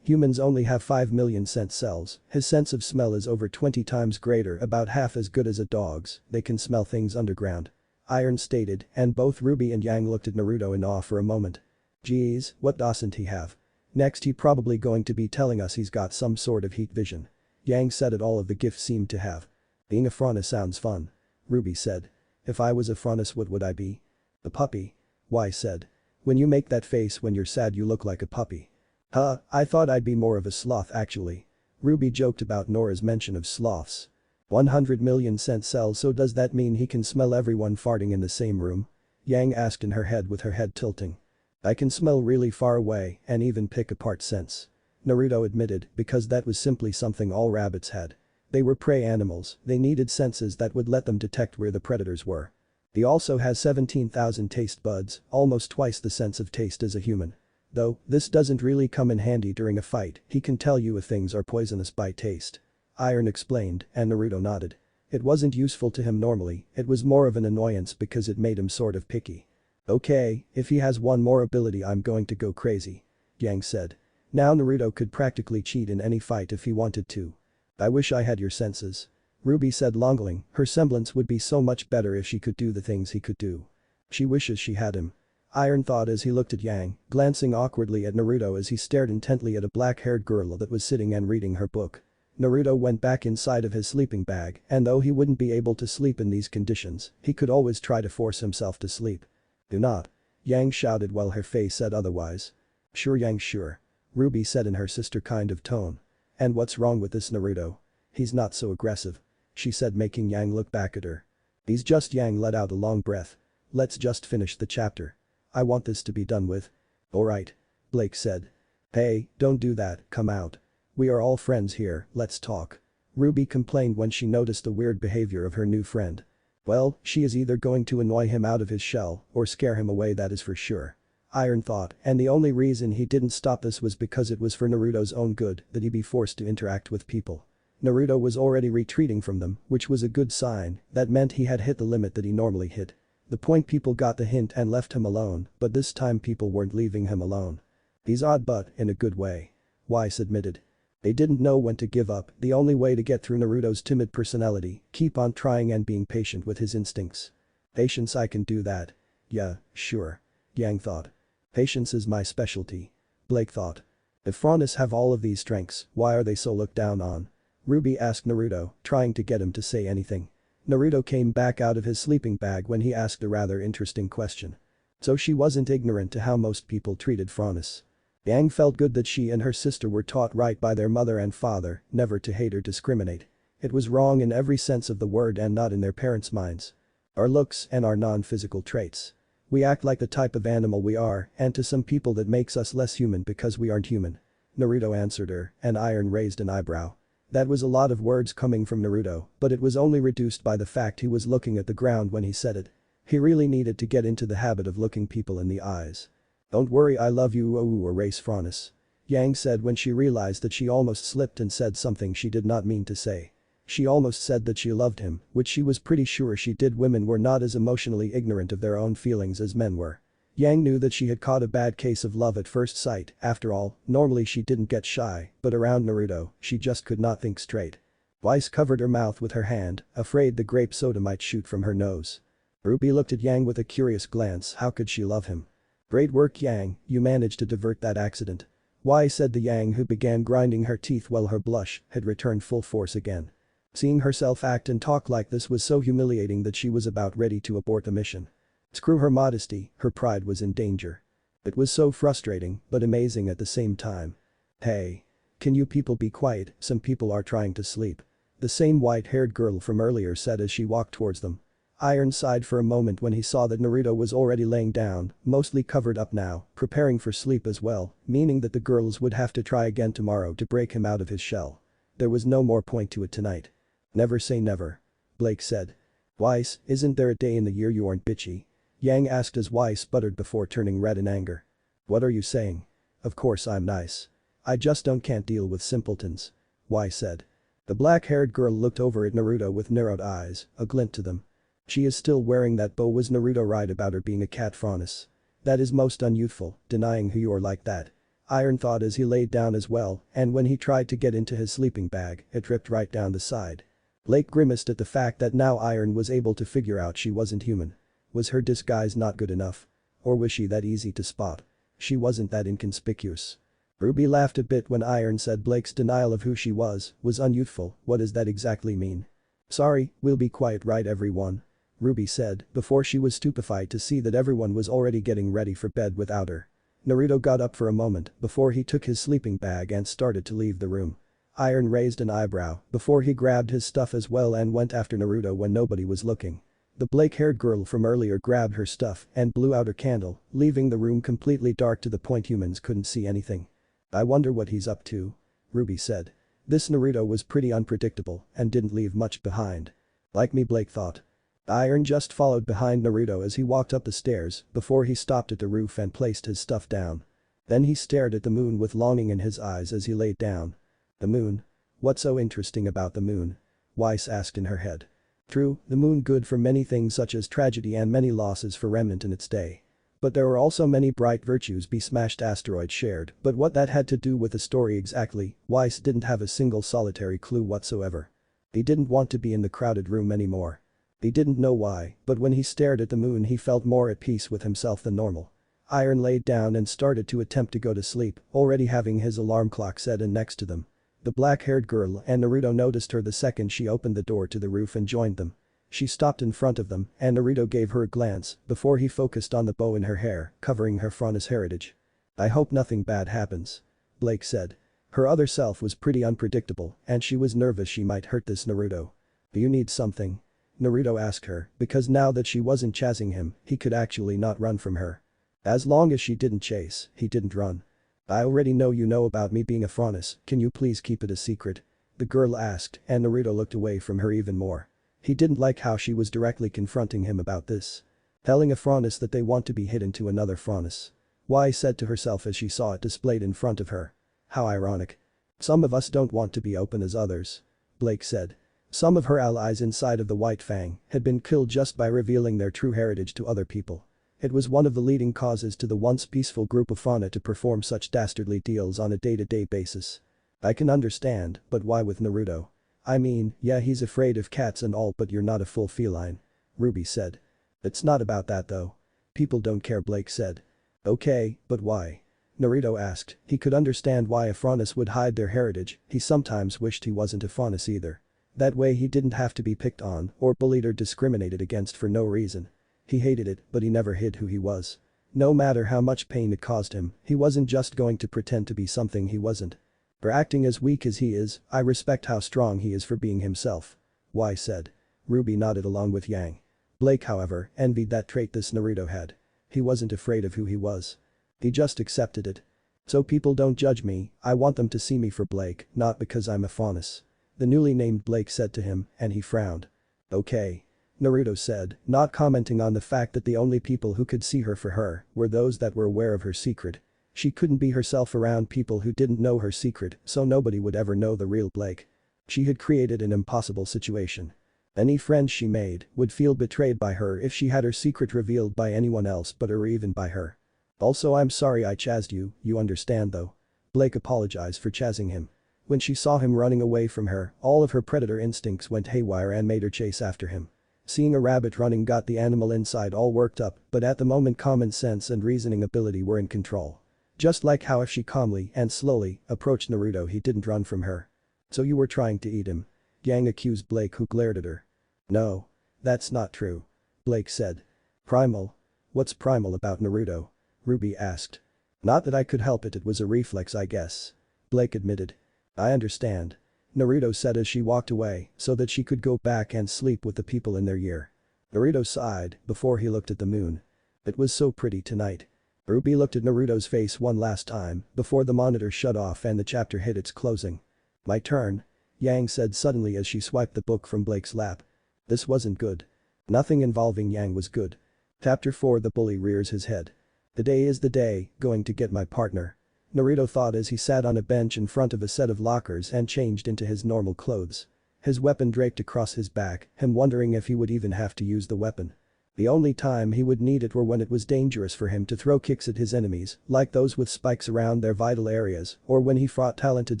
Humans only have 5 million scent cells, his sense of smell is over 20 times greater, about half as good as a dog's, they can smell things underground. Iron stated, and both Ruby and Yang looked at Naruto in awe for a moment. Geez, what doesn't he have? Next he probably going to be telling us he's got some sort of heat vision. Yang said it all of the gifts seemed to have. Being a Franus sounds fun. Ruby said. If I was a Franus, what would I be? A puppy. Y said. When you make that face when you're sad you look like a puppy. I thought I'd be more of a sloth actually. Ruby joked about Nora's mention of sloths. 100 million scent cells, so does that mean he can smell everyone farting in the same room? Yang asked in her head with her head tilting. I can smell really far away and even pick apart scents. Naruto admitted because that was simply something all rabbits had. They were prey animals, they needed senses that would let them detect where the predators were. He also has 17,000 taste buds, almost twice the sense of taste as a human. Though, this doesn't really come in handy during a fight, he can tell you if things are poisonous by taste. Iron explained, and Naruto nodded. It wasn't useful to him normally, it was more of an annoyance because it made him sort of picky. Okay, if he has one more ability I'm going to go crazy. Yang said. Now Naruto could practically cheat in any fight if he wanted to. I wish I had your senses. Ruby said, longing, her semblance would be so much better if she could do the things he could do. She wishes she had him. Iron thought as he looked at Yang, glancing awkwardly at Naruto as he stared intently at a black-haired girl that was sitting and reading her book. Naruto went back inside of his sleeping bag, and though he wouldn't be able to sleep in these conditions, he could always try to force himself to sleep. Do not. Yang shouted while her face said otherwise. Sure Yang, sure. Ruby said in her sister kind of tone. And what's wrong with this Naruto? He's not so aggressive. She said, making Yang look back at her. He's just. Yang let out a long breath. Let's just finish the chapter. I want this to be done with. Alright. Blake said. Hey, don't do that, come out. We are all friends here, let's talk. Ruby complained when she noticed the weird behavior of her new friend. Well, she is either going to annoy him out of his shell or scare him away, that is for sure. Iron thought, and the only reason he didn't stop this was because it was for Naruto's own good that he be forced to interact with people. Naruto was already retreating from them, which was a good sign. That meant he had hit the limit that he normally hit. The point people got the hint and left him alone, but this time people weren't leaving him alone. He's odd, but in a good way. Weiss admitted. They didn't know when to give up. The only way to get through Naruto's timid personality, keep on trying and being patient with his instincts. Patience, I can do that. Yeah, sure. Yang thought. Patience is my specialty. Blake thought. If Franus have all of these strengths, why are they so looked down on? Ruby asked Naruto, trying to get him to say anything. Naruto came back out of his sleeping bag when he asked a rather interesting question. So she wasn't ignorant to how most people treated Franus. Yang felt good that she and her sister were taught right by their mother and father, never to hate or discriminate. It was wrong in every sense of the word and not in their parents' minds. Our looks and our non-physical traits. We act like the type of animal we are, and to some people that makes us less human because we aren't human. Naruto answered her, and Iron raised an eyebrow. That was a lot of words coming from Naruto, but it was only reduced by the fact he was looking at the ground when he said it. He really needed to get into the habit of looking people in the eyes. Don't worry, I love you, erase Franus. Yang said when she realized that she almost slipped and said something she did not mean to say. She almost said that she loved him, which she was pretty sure she did. Women were not as emotionally ignorant of their own feelings as men were. Yang knew that she had caught a bad case of love at first sight. After all, normally she didn't get shy, but around Naruto, she just could not think straight. Weiss covered her mouth with her hand, afraid the grape soda might shoot from her nose. Ruby looked at Yang with a curious glance. How could she love him? Great work, Yang, you managed to divert that accident. Why, said the Yang, who began grinding her teeth while her blush had returned full force again. Seeing herself act and talk like this was so humiliating that she was about ready to abort the mission. Screw her modesty, her pride was in danger. It was so frustrating, but amazing at the same time. Hey. Can you people be quiet, some people are trying to sleep. The same white-haired girl from earlier said as she walked towards them. Iron sighed for a moment when he saw that Naruto was already laying down, mostly covered up now, preparing for sleep as well, meaning that the girls would have to try again tomorrow to break him out of his shell. There was no more point to it tonight. Never say never. Blake said. Weiss, isn't there a day in the year you aren't bitchy? Yang asked as Weiss sputtered before turning red in anger. What are you saying? Of course I'm nice. I just can't deal with simpletons. Weiss said. The black-haired girl looked over at Naruto with narrowed eyes, a glint to them. She is still wearing that bow. Was Naruto right about her being a cat, Franus? That is most unyouthful, denying who you are like that. Iron thought as he laid down as well, and when he tried to get into his sleeping bag, it dripped right down the side. Blake grimaced at the fact that now Iron was able to figure out she wasn't human. Was her disguise not good enough? Or was she that easy to spot? She wasn't that inconspicuous. Ruby laughed a bit when Iron said Blake's denial of who she was unyouthful. What does that exactly mean? Sorry, we'll be quiet, right everyone? Ruby said before she was stupefied to see that everyone was already getting ready for bed without her. Naruto got up for a moment before he took his sleeping bag and started to leave the room. Iron raised an eyebrow before he grabbed his stuff as well and went after Naruto when nobody was looking. The black-haired girl from earlier grabbed her stuff and blew out her candle, leaving the room completely dark to the point humans couldn't see anything. I wonder what he's up to. Ruby said. This Naruto was pretty unpredictable and didn't leave much behind. Like me, Blake thought. Iron just followed behind Naruto as he walked up the stairs before he stopped at the roof and placed his stuff down. Then he stared at the moon with longing in his eyes as he laid down. The moon? What's so interesting about the moon? Weiss asked in her head. True, the moon good for many things such as tragedy and many losses for Remnant in its day. But there were also many bright virtues be smashed asteroid shared, but what that had to do with the story exactly, Weiss didn't have a single solitary clue whatsoever. He didn't want to be in the crowded room anymore. He didn't know why, but when he stared at the moon he felt more at peace with himself than normal. Iron laid down and started to attempt to go to sleep, already having his alarm clock set and next to them. The black-haired girl and Naruto noticed her the second she opened the door to the roof and joined them. She stopped in front of them and Naruto gave her a glance before he focused on the bow in her hair, covering her Franus heritage. I hope nothing bad happens. Blake said. Her other self was pretty unpredictable and she was nervous she might hurt this Naruto. Do you need something? Naruto asked her, because now that she wasn't chasing him, he could actually not run from her. As long as she didn't chase, he didn't run. I already know you know about me being a Franus, can you please keep it a secret? The girl asked and Naruto looked away from her even more. He didn't like how she was directly confronting him about this. Telling a Franus that they want to be hit into another Franus. Y said to herself as she saw it displayed in front of her. How ironic. Some of us don't want to be open as others. Blake said. Some of her allies inside of the White Fang had been killed just by revealing their true heritage to other people. It was one of the leading causes to the once peaceful group of fauna to perform such dastardly deals on a day-to-day basis. I can understand, but why with Naruto? I mean, yeah, he's afraid of cats and all, but you're not a full feline. Ruby said. It's not about that though. People don't care, Blake said. Okay, but why? Naruto asked. He could understand why a Franus would hide their heritage, he sometimes wished he wasn't a Franus either. That way he didn't have to be picked on or bullied or discriminated against for no reason. He hated it, but he never hid who he was. No matter how much pain it caused him, he wasn't just going to pretend to be something he wasn't. For acting as weak as he is, I respect how strong he is for being himself. Y said. Ruby nodded along with Yang. Blake, however, envied that trait this Naruto had. He wasn't afraid of who he was. He just accepted it. So people don't judge me, I want them to see me for Blake, not because I'm a Faunus. The newly named Blake said to him, and he frowned. Okay. Naruto said, not commenting on the fact that the only people who could see her for her were those that were aware of her secret. She couldn't be herself around people who didn't know her secret, so nobody would ever know the real Blake. She had created an impossible situation. Any friends she made would feel betrayed by her if she had her secret revealed by anyone else but or even by her. Also, I'm sorry I chased you, you understand though. Blake apologized for chasing him. When she saw him running away from her, all of her predator instincts went haywire and made her chase after him. Seeing a rabbit running got the animal inside all worked up, but at the moment common sense and reasoning ability were in control. Just like how if she calmly and slowly approached Naruto, he didn't run from her. So you were trying to eat him? Yang accused Blake, who glared at her. No. That's not true. Blake said. Primal? What's primal about Naruto? Ruby asked. Not that I could help it, it was a reflex I guess. Blake admitted. I understand. Naruto said as she walked away so that she could go back and sleep with the people in their year. Naruto sighed before he looked at the moon. It was so pretty tonight. Ruby looked at Naruto's face one last time before the monitor shut off and the chapter hit its closing. My turn. Yang said suddenly as she swiped the book from Blake's lap. This wasn't good. Nothing involving Yang was good. Chapter 4. The bully rears his head. Today is the day, going to get my partner. Naruto thought as he sat on a bench in front of a set of lockers and changed into his normal clothes. His weapon draped across his back, him wondering if he would even have to use the weapon. The only time he would need it were when it was dangerous for him to throw kicks at his enemies, like those with spikes around their vital areas, or when he fought talented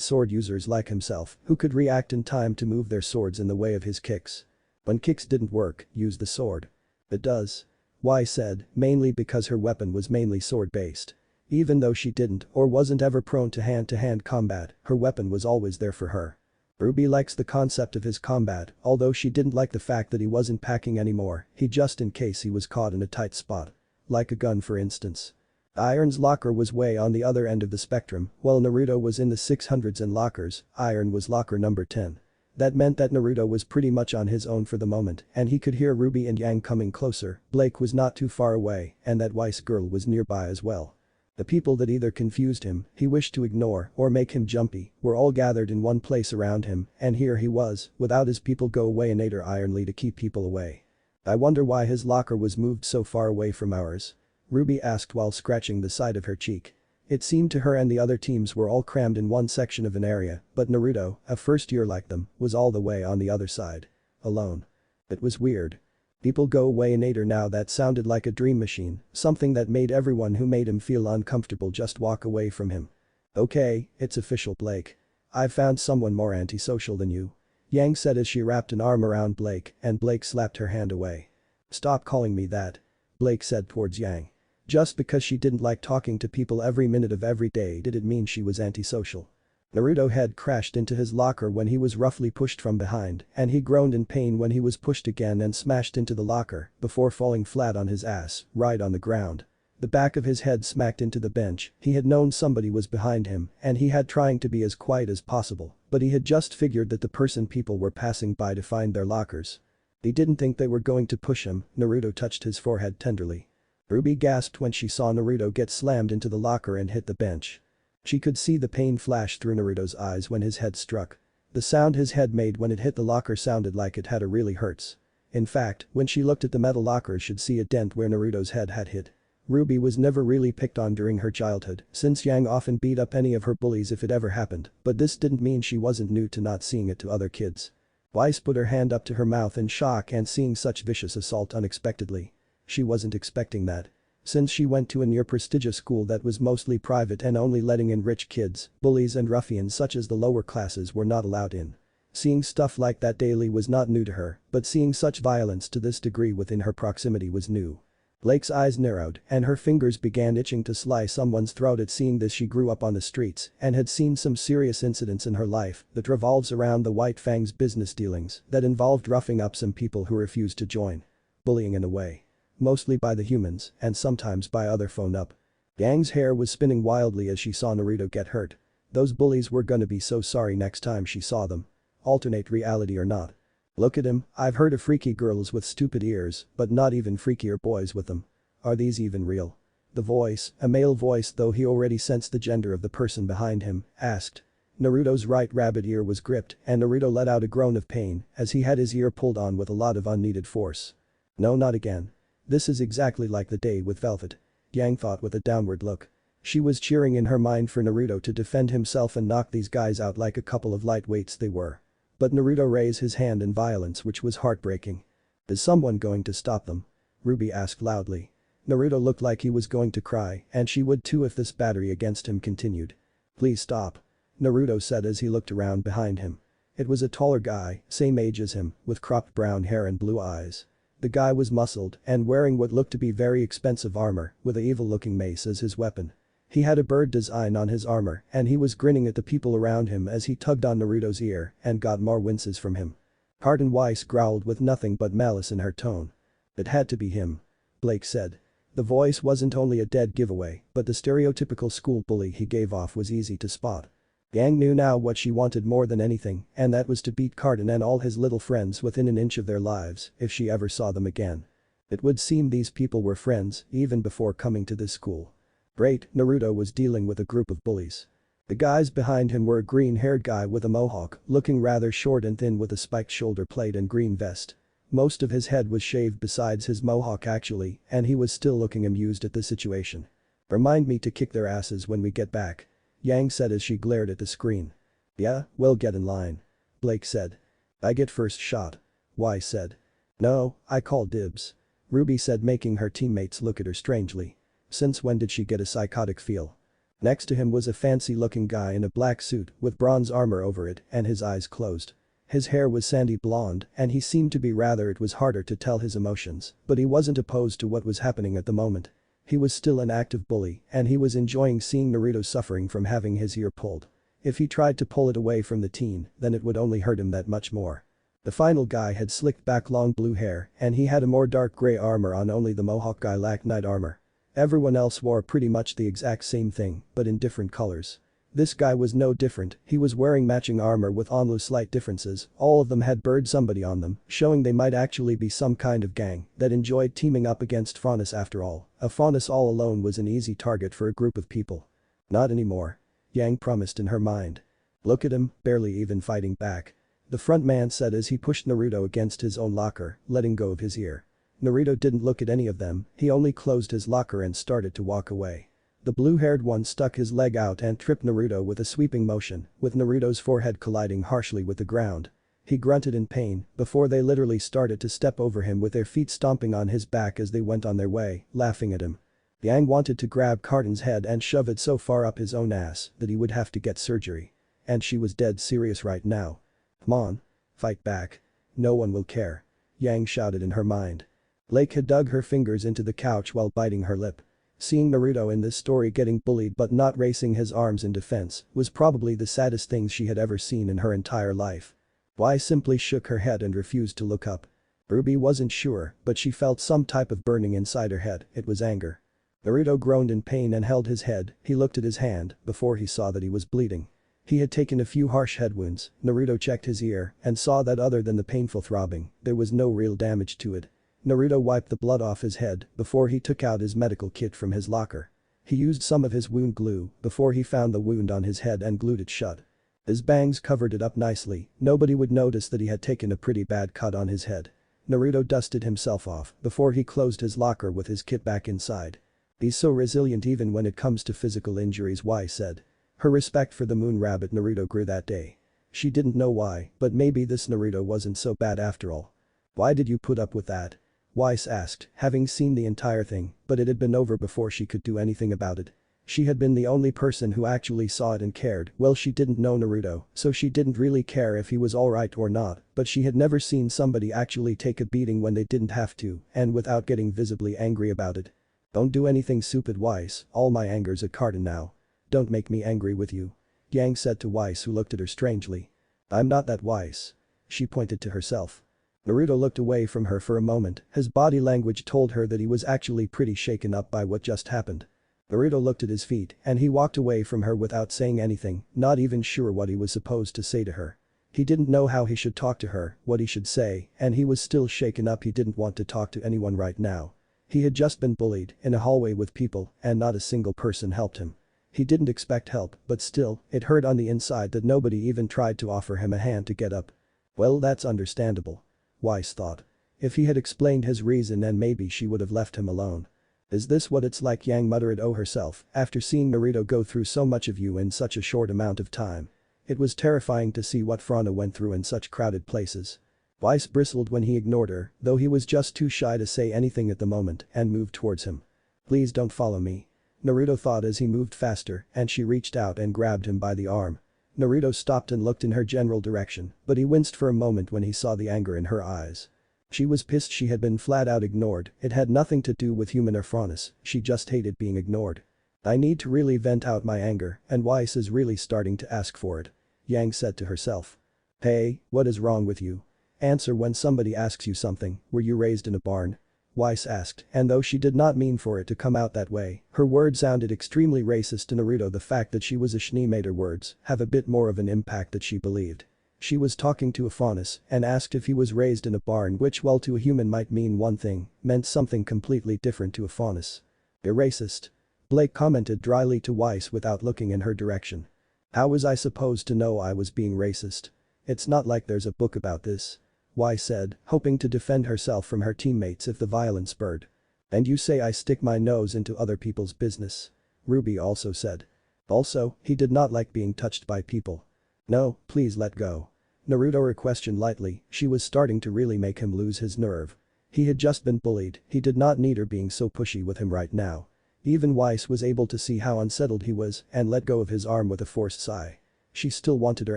sword users like himself who could react in time to move their swords in the way of his kicks. When kicks didn't work, use the sword. It does. Y said, mainly because her weapon was mainly sword-based. Even though she didn't or wasn't ever prone to hand-to-hand combat, her weapon was always there for her. Ruby likes the concept of his combat, although she didn't like the fact that he wasn't packing anymore, he just in case he was caught in a tight spot. Like a gun for instance. Iron's locker was way on the other end of the spectrum, while Naruto was in the 600s in lockers, Iron was locker number 10. That meant that Naruto was pretty much on his own for the moment and he could hear Ruby and Yang coming closer, Blake was not too far away and that Weiss girl was nearby as well. The people that either confused him, he wished to ignore, or make him jumpy, were all gathered in one place around him, and here he was, without his people go away and Nader ironly to keep people away. I wonder why his locker was moved so far away from ours? Ruby asked while scratching the side of her cheek. It seemed to her and the other teams were all crammed in one section of an area, but Naruto, a first year like them, was all the way on the other side. Alone. It was weird. People go away Nader now that sounded like a dream machine, something that made everyone who made him feel uncomfortable just walk away from him. Okay, it's official Blake. I've found someone more antisocial than you. Yang said as she wrapped an arm around Blake and Blake slapped her hand away. Stop calling me that. Blake said towards Yang. Just because she didn't like talking to people every minute of every day did it mean she was antisocial. Naruto's head crashed into his locker when he was roughly pushed from behind and he groaned in pain when he was pushed again and smashed into the locker before falling flat on his ass, right on the ground. The back of his head smacked into the bench, he had known somebody was behind him and he had trying to be as quiet as possible, but he had just figured that the person people were passing by to find their lockers. He didn't think they were going to push him, Naruto touched his forehead tenderly. Ruby gasped when she saw Naruto get slammed into the locker and hit the bench. She could see the pain flash through Naruto's eyes when his head struck. The sound his head made when it hit the locker sounded like it had a really hurts. In fact, when she looked at the metal locker she'd see a dent where Naruto's head had hit. Ruby was never really picked on during her childhood, since Yang often beat up any of her bullies if it ever happened, but this didn't mean she wasn't new to not seeing it to other kids. Weiss put her hand up to her mouth in shock and seeing such vicious assault unexpectedly. She wasn't expecting that. Since she went to a near prestigious school that was mostly private and only letting in rich kids, bullies and ruffians such as the lower classes were not allowed in. Seeing stuff like that daily was not new to her, but seeing such violence to this degree within her proximity was new. Blake's eyes narrowed and her fingers began itching to slice someone's throat at seeing this. She grew up on the streets and had seen some serious incidents in her life that revolves around the White Fang's business dealings that involved roughing up some people who refused to join. Bullying in a way. Mostly by the humans and sometimes by other phone up. Yang's hair was spinning wildly as she saw Naruto get hurt. Those bullies were gonna be so sorry next time she saw them. Alternate reality or not. Look at him, I've heard of freaky girls with stupid ears, but not even freakier boys with them. Are these even real? The voice, a male voice though he already sensed the gender of the person behind him, asked. Naruto's right rabbit ear was gripped and Naruto let out a groan of pain as he had his ear pulled on with a lot of unneeded force. No, not again. This is exactly like the day with Velvet. Yang thought with a downward look. She was cheering in her mind for Naruto to defend himself and knock these guys out like a couple of lightweights they were. But Naruto raised his hand in violence which was heartbreaking. Is someone going to stop them? Ruby asked loudly. Naruto looked like he was going to cry and she would too if this battery against him continued. Please stop. Naruto said as he looked around behind him. It was a taller guy, same age as him, with cropped brown hair and blue eyes. The guy was muscled and wearing what looked to be very expensive armor with an evil-looking mace as his weapon. He had a bird design on his armor and he was grinning at the people around him as he tugged on Naruto's ear and got more winces from him. Harden Weiss growled with nothing but malice in her tone. It had to be him. Blake said. The voice wasn't only a dead giveaway, but the stereotypical school bully he gave off was easy to spot. Yang knew now what she wanted more than anything, and that was to beat Carden and all his little friends within an inch of their lives if she ever saw them again. It would seem these people were friends even before coming to this school. Great, Naruto was dealing with a group of bullies. The guys behind him were a green-haired guy with a mohawk, looking rather short and thin with a spiked shoulder plate and green vest. Most of his head was shaved besides his mohawk actually, and he was still looking amused at the situation. Remind me to kick their asses when we get back. Yang said as she glared at the screen. Yeah, well get in line. Blake said. I get first shot. Weiss said. No, I call dibs. Ruby said making her teammates look at her strangely. Since when did she get a psychotic feel? Next to him was a fancy-looking guy in a black suit with bronze armor over it and his eyes closed. His hair was sandy blonde and he seemed to be it was harder to tell his emotions, but he wasn't opposed to what was happening at the moment. He was still an active bully and he was enjoying seeing Naruto suffering from having his ear pulled. If he tried to pull it away from the teen, then it would only hurt him that much more. The final guy had slicked back long blue hair and he had a more dark gray armor on. Only the mohawk guy lacked knight armor. Everyone else wore pretty much the exact same thing, but in different colors. This guy was no different, he was wearing matching armor with only slight differences, all of them had bird somebody on them, showing they might actually be some kind of gang that enjoyed teaming up against Faunus after all. A Faunus all alone was an easy target for a group of people. Not anymore. Yang promised in her mind. Look at him, barely even fighting back. The front man said as he pushed Naruto against his own locker, letting go of his ear. Naruto didn't look at any of them, he only closed his locker and started to walk away. The blue-haired one stuck his leg out and tripped Naruto with a sweeping motion, with Naruto's forehead colliding harshly with the ground. He grunted in pain before they literally started to step over him with their feet stomping on his back as they went on their way, laughing at him. Yang wanted to grab Carden's head and shove it so far up his own ass that he would have to get surgery. And she was dead serious right now. Come on. Fight back. No one will care. Yang shouted in her mind. Lake had dug her fingers into the couch while biting her lip. Seeing Naruto in this story getting bullied but not raising his arms in defense was probably the saddest thing she had ever seen in her entire life. Wai simply shook her head and refused to look up. Ruby wasn't sure, but she felt some type of burning inside her head. It was anger. Naruto groaned in pain and held his head. He looked at his hand before he saw that he was bleeding. He had taken a few harsh head wounds. Naruto checked his ear and saw that other than the painful throbbing, there was no real damage to it. Naruto wiped the blood off his head before he took out his medical kit from his locker. He used some of his wound glue before he found the wound on his head and glued it shut. His bangs covered it up nicely, nobody would notice that he had taken a pretty bad cut on his head. Naruto dusted himself off before he closed his locker with his kit back inside. He's so resilient even when it comes to physical injuries, Y said. Her respect for the moon rabbit Naruto grew that day. She didn't know why, but maybe this Naruto wasn't so bad after all. Why did you put up with that? Weiss asked, having seen the entire thing, but it had been over before she could do anything about it. She had been the only person who actually saw it and cared. Well, she didn't know Naruto, so she didn't really care if he was alright or not, but she had never seen somebody actually take a beating when they didn't have to, and without getting visibly angry about it. Don't do anything stupid, Weiss, all my anger's at Carton now. Don't make me angry with you. Yang said to Weiss, who looked at her strangely. I'm not that Weiss. She pointed to herself. Naruto looked away from her for a moment, his body language told her that he was actually pretty shaken up by what just happened. Naruto looked at his feet and he walked away from her without saying anything, not even sure what he was supposed to say to her. He didn't know how he should talk to her, what he should say, and he was still shaken up. He didn't want to talk to anyone right now. He had just been bullied in a hallway with people and not a single person helped him. He didn't expect help, but still, it hurt on the inside that nobody even tried to offer him a hand to get up. Well, that's understandable. Weiss thought. If he had explained his reason, then maybe she would have left him alone. Is this what it's like? Yang muttered herself after seeing Naruto go through so much of you in such a short amount of time. It was terrifying to see what Frana went through in such crowded places. Weiss bristled when he ignored her, though he was just too shy to say anything at the moment, and moved towards him. Please don't follow me. Naruto thought as he moved faster, and she reached out and grabbed him by the arm. Naruto stopped and looked in her general direction, but he winced for a moment when he saw the anger in her eyes. She was pissed she had been flat out ignored. It had nothing to do with human or Franus, she just hated being ignored. I need to really vent out my anger, and Weiss is really starting to ask for it. Yang said to herself. Hey, what is wrong with you? Answer when somebody asks you something. Were you raised in a barn? Weiss asked, and though she did not mean for it to come out that way, her words sounded extremely racist to Naruto. The fact that she was a Shnee made her words have a bit more of an impact that she believed. She was talking to a Faunus and asked if he was raised in a barn, which while to a human might mean one thing, meant something completely different to a Faunus. You're racist. Blake commented dryly to Weiss without looking in her direction. How was I supposed to know I was being racist? It's not like there's a book about this. Weiss said, hoping to defend herself from her teammates if the violence spurred. And you say I stick my nose into other people's business? Ruby also said. Also, he did not like being touched by people. No, please let go. Naruto questioned lightly, she was starting to really make him lose his nerve. He had just been bullied, he did not need her being so pushy with him right now. Even Weiss was able to see how unsettled he was and let go of his arm with a forced sigh. She still wanted her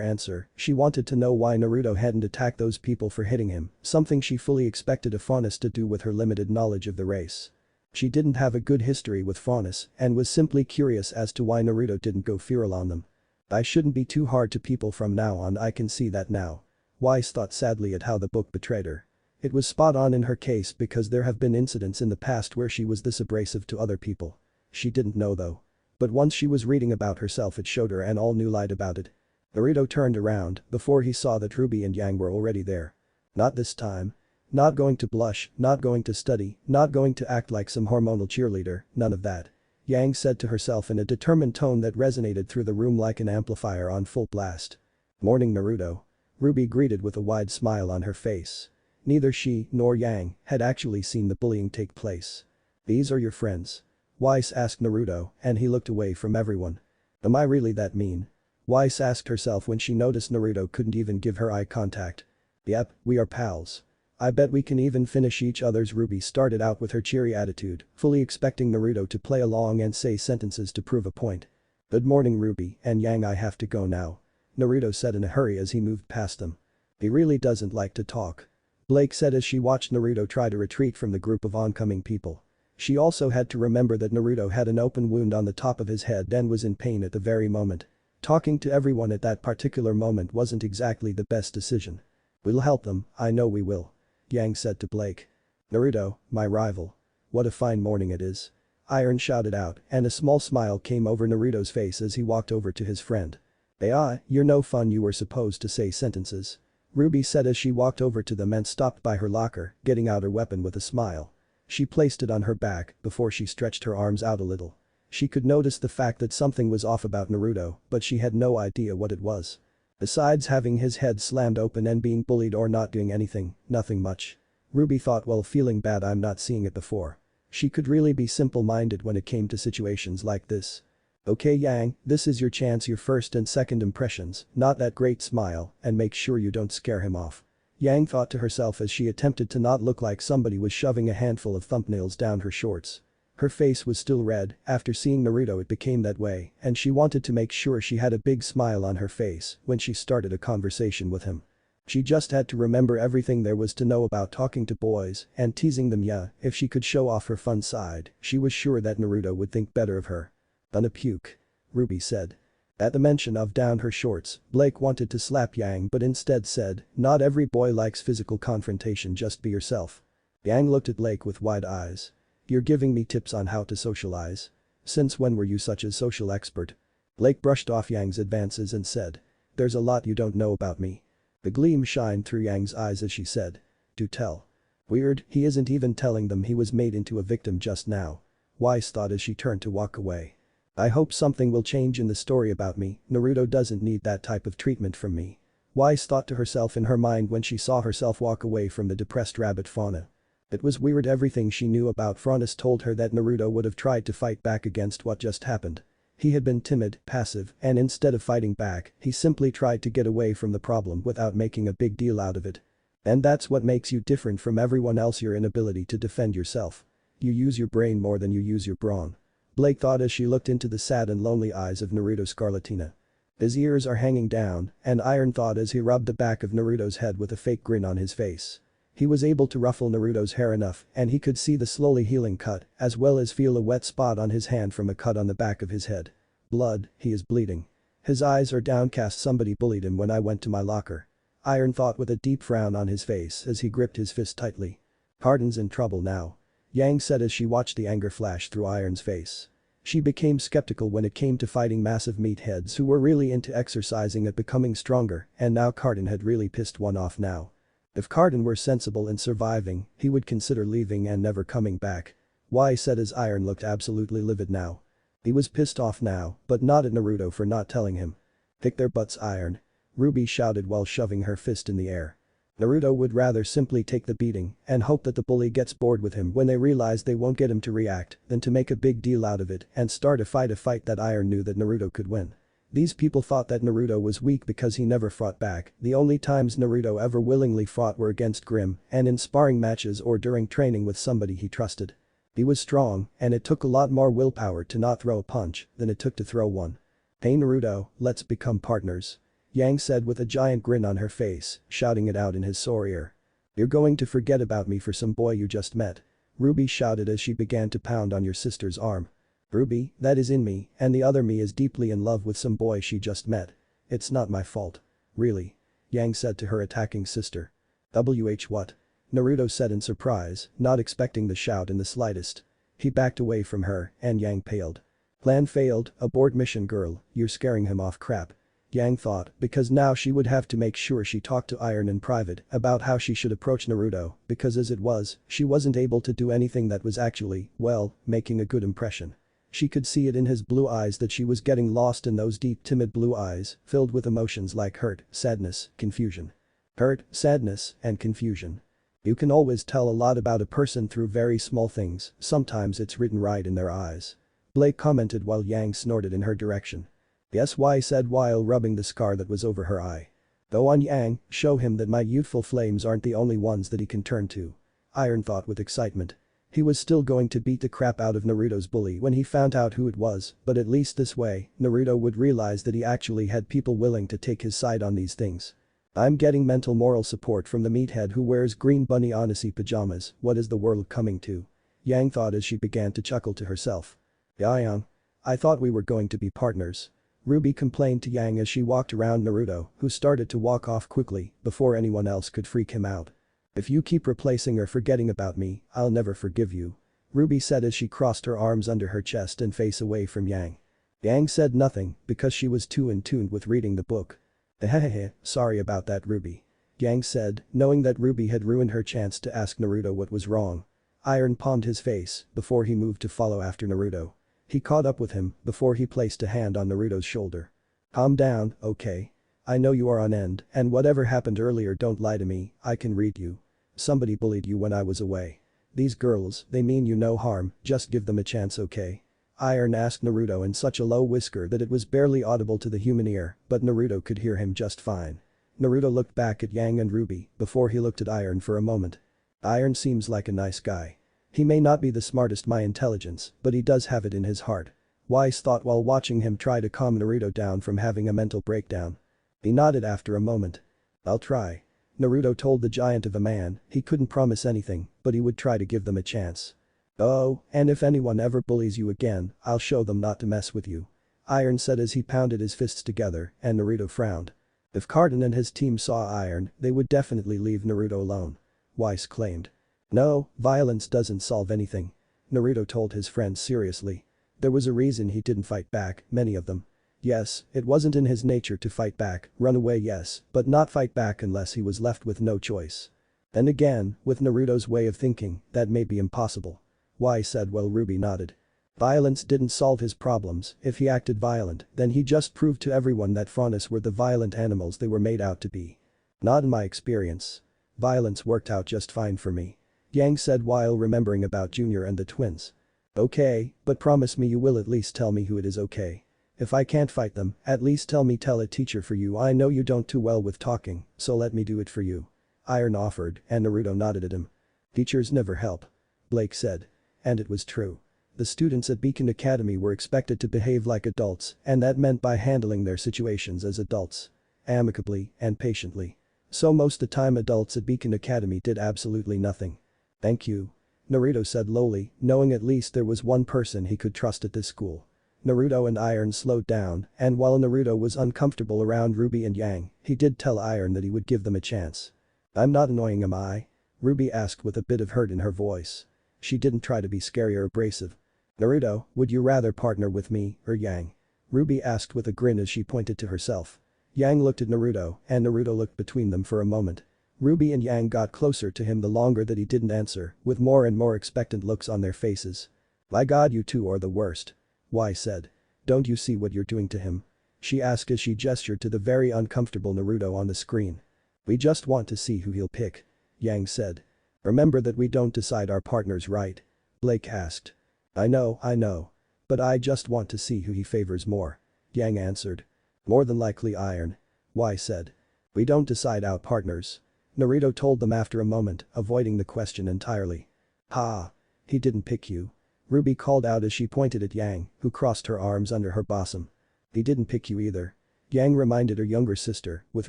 answer, she wanted to know why Naruto hadn't attacked those people for hitting him, something she fully expected a Faunus to do with her limited knowledge of the race. She didn't have a good history with Faunus and was simply curious as to why Naruto didn't go feral on them. I shouldn't be too hard to people from now on, I can see that now. Weiss thought sadly at how the book betrayed her. It was spot on in her case because there have been incidents in the past where she was this abrasive to other people. She didn't know though. But once she was reading about herself, it showed her an all new light about it. Naruto turned around before he saw that Ruby and Yang were already there. Not this time. Not going to blush, not going to study, not going to act like some hormonal cheerleader, none of that. Yang said to herself in a determined tone that resonated through the room like an amplifier on full blast. Morning, Naruto. Ruby greeted with a wide smile on her face. Neither she nor Yang had actually seen the bullying take place. These are your friends? Weiss asked Naruto, and he looked away from everyone. Am I really that mean? Weiss asked herself when she noticed Naruto couldn't even give her eye contact. Yep, we are pals. I bet we can even finish each other's. Ruby started out with her cheery attitude, fully expecting Naruto to play along and say sentences to prove a point. Good morning, Ruby and Yang, I have to go now. Naruto said in a hurry as he moved past them. He really doesn't like to talk. Blake said as she watched Naruto try to retreat from the group of oncoming people. She also had to remember that Naruto had an open wound on the top of his head and was in pain at the very moment. Talking to everyone at that particular moment wasn't exactly the best decision. We'll help them, I know we will. Yang said to Blake. Naruto, my rival. What a fine morning it is. Iron shouted out, and a small smile came over Naruto's face as he walked over to his friend. You're no fun, you were supposed to say sentences. Ruby said as she walked over to them and stopped by her locker, getting out her weapon with a smile. She placed it on her back before she stretched her arms out a little. She could notice the fact that something was off about Naruto, but she had no idea what it was. Besides having his head slammed open and being bullied or not doing anything, nothing much. Ruby thought while feeling bad I'm not seeing it before. She could really be simple-minded when it came to situations like this. Okay Yang, this is your chance, your first and second impressions, not that great smile, and make sure you don't scare him off. Yang thought to herself as she attempted to not look like somebody was shoving a handful of thumbnails down her shorts. Her face was still red, after seeing Naruto it became that way, and she wanted to make sure she had a big smile on her face when she started a conversation with him. She just had to remember everything there was to know about talking to boys and teasing them. Yeah, if she could show off her fun side, she was sure that Naruto would think better of her. "Gonna puke," Ruby said. At the mention of down her shorts, Blake wanted to slap Yang but instead said, "Not every boy likes physical confrontation, just be yourself." Yang looked at Blake with wide eyes. "You're giving me tips on how to socialize? Since when were you such a social expert?" Blake brushed off Yang's advances and said, "There's a lot you don't know about me." The gleam shined through Yang's eyes as she said, "Do tell." Weird, he isn't even telling them he was made into a victim just now. Wise thought as she turned to walk away. I hope something will change in the story about me, Naruto doesn't need that type of treatment from me. Wise thought to herself in her mind when she saw herself walk away from the depressed rabbit fauna. It was weird, everything she knew about Francis told her that Naruto would have tried to fight back against what just happened. He had been timid, passive, and instead of fighting back, he simply tried to get away from the problem without making a big deal out of it. And that's what makes you different from everyone else, your inability to defend yourself. You use your brain more than you use your brawn. Blake thought as she looked into the sad and lonely eyes of Naruto Scarlatina. His ears are hanging down, and Iron thought as he rubbed the back of Naruto's head with a fake grin on his face. He was able to ruffle Naruto's hair enough and he could see the slowly healing cut as well as feel a wet spot on his hand from a cut on the back of his head. Blood, he is bleeding. His eyes are downcast, somebody bullied him when I went to my locker. Iron thought with a deep frown on his face as he gripped his fist tightly. Cardin's in trouble now. Yang said as she watched the anger flash through Iron's face. She became skeptical when it came to fighting massive meatheads who were really into exercising and becoming stronger, and now Cardin had really pissed one off now. If Cardin were sensible and surviving, he would consider leaving and never coming back. Why said as Iron looked absolutely livid now. He was pissed off now, but not at Naruto for not telling him. "Kick their butts, Iron," Ruby shouted while shoving her fist in the air. Naruto would rather simply take the beating and hope that the bully gets bored with him when they realize they won't get him to react than to make a big deal out of it and start a fight that Iron knew that Naruto could win. These people thought that Naruto was weak because he never fought back. The only times Naruto ever willingly fought were against Grim and in sparring matches or during training with somebody he trusted. He was strong and it took a lot more willpower to not throw a punch than it took to throw one. "Hey Naruto, let's become partners," Yang said with a giant grin on her face, shouting it out in his sore ear. "You're going to forget about me for some boy you just met," Ruby shouted as she began to pound on your sister's arm. "Ruby, that is in me, and the other me is deeply in love with some boy she just met. It's not my fault." "Really?" Yang said to her attacking sister. What?" Naruto said in surprise, not expecting the shout in the slightest. He backed away from her and Yang paled. "Plan failed, abort mission girl, you're scaring him off crap," Yang thought, because now she would have to make sure she talked to Iron in private about how she should approach Naruto because as it was, she wasn't able to do anything that was actually, well, making a good impression. She could see it in his blue eyes that she was getting lost in those deep timid blue eyes filled with emotions like hurt, sadness, confusion. Hurt, sadness, and confusion. You can always tell a lot about a person through very small things, sometimes it's written right in their eyes. Blake commented while Yang snorted in her direction. "Yes," Y said while rubbing the scar that was over her eye. "Go on Yang, show him that my youthful flames aren't the only ones that he can turn to," Iron thought with excitement. He was still going to beat the crap out of Naruto's bully when he found out who it was, but at least this way, Naruto would realize that he actually had people willing to take his side on these things. "I'm getting mental moral support from the meathead who wears green bunny Odyssey pajamas, what is the world coming to?" Yang thought as she began to chuckle to herself. "Yeah Yang. I thought we were going to be partners," Ruby complained to Yang as she walked around Naruto, who started to walk off quickly before anyone else could freak him out. "If you keep replacing or forgetting about me, I'll never forgive you," Ruby said as she crossed her arms under her chest and face away from Yang. Yang said nothing because she was too in tune with reading the book. "Hehehe, sorry about that Ruby," Yang said, knowing that Ruby had ruined her chance to ask Naruto what was wrong. Iron palmed his face before he moved to follow after Naruto. He caught up with him before he placed a hand on Naruto's shoulder. "Calm down, okay?" I know you are on end, and whatever happened earlier, don't lie to me, I can read you. Somebody bullied you when I was away. These girls, they mean you no harm, just give them a chance, okay? Iron asked Naruto in such a low whisper that it was barely audible to the human ear, but Naruto could hear him just fine. Naruto looked back at Yang and Ruby before he looked at Iron for a moment. Iron seems like a nice guy. He may not be the smartest by intelligence, but he does have it in his heart. Wise thought while watching him try to calm Naruto down from having a mental breakdown. He nodded after a moment. I'll try. Naruto told the giant of a man he couldn't promise anything, but he would try to give them a chance. Oh, and if anyone ever bullies you again, I'll show them not to mess with you. Iron said as he pounded his fists together, and Naruto frowned. If Carden and his team saw Iron, they would definitely leave Naruto alone. Weiss claimed. No, violence doesn't solve anything. Naruto told his friends seriously. There was a reason he didn't fight back, many of them. Yes, it wasn't in his nature to fight back, run away yes, but not fight back unless he was left with no choice. Then again, with Naruto's way of thinking, that may be impossible. Weiss said while Ruby nodded. Violence didn't solve his problems. If he acted violent, then he just proved to everyone that Faunus were the violent animals they were made out to be. Not in my experience. Violence worked out just fine for me. Yang said while remembering about Junior and the twins. Okay, but promise me you will at least tell me who it is, okay? If I can't fight them, at least tell a teacher for you. I know you don't too well with talking, so let me do it for you. Iron offered, and Naruto nodded at him. Teachers never help. Blake said. And it was true. The students at Beacon Academy were expected to behave like adults, and that meant by handling their situations as adults. Amicably and patiently. So most the time adults at Beacon Academy did absolutely nothing. Thank you. Naruto said lowly, knowing at least there was one person he could trust at this school. Naruto and Iron slowed down, and while Naruto was uncomfortable around Ruby and Yang, he did tell Iron that he would give them a chance. I'm not annoying, am I? Ruby asked with a bit of hurt in her voice. She didn't try to be scary or abrasive. Naruto, would you rather partner with me or Yang? Ruby asked with a grin as she pointed to herself. Yang looked at Naruto, and Naruto looked between them for a moment. Ruby and Yang got closer to him the longer that he didn't answer, with more and more expectant looks on their faces. My god, you two are the worst. Weiss said. Don't you see what you're doing to him? She asked as she gestured to the very uncomfortable Naruto on the screen. We just want to see who he'll pick. Yang said. Remember that we don't decide our partners, right? Blake asked. I know. But I just want to see who he favors more. Yang answered. More than likely Iron. Weiss said. We don't decide our partners. Naruto told them after a moment, avoiding the question entirely. Ha! He didn't pick you. Ruby called out as she pointed at Yang, who crossed her arms under her bosom. He didn't pick you either. Yang reminded her younger sister, with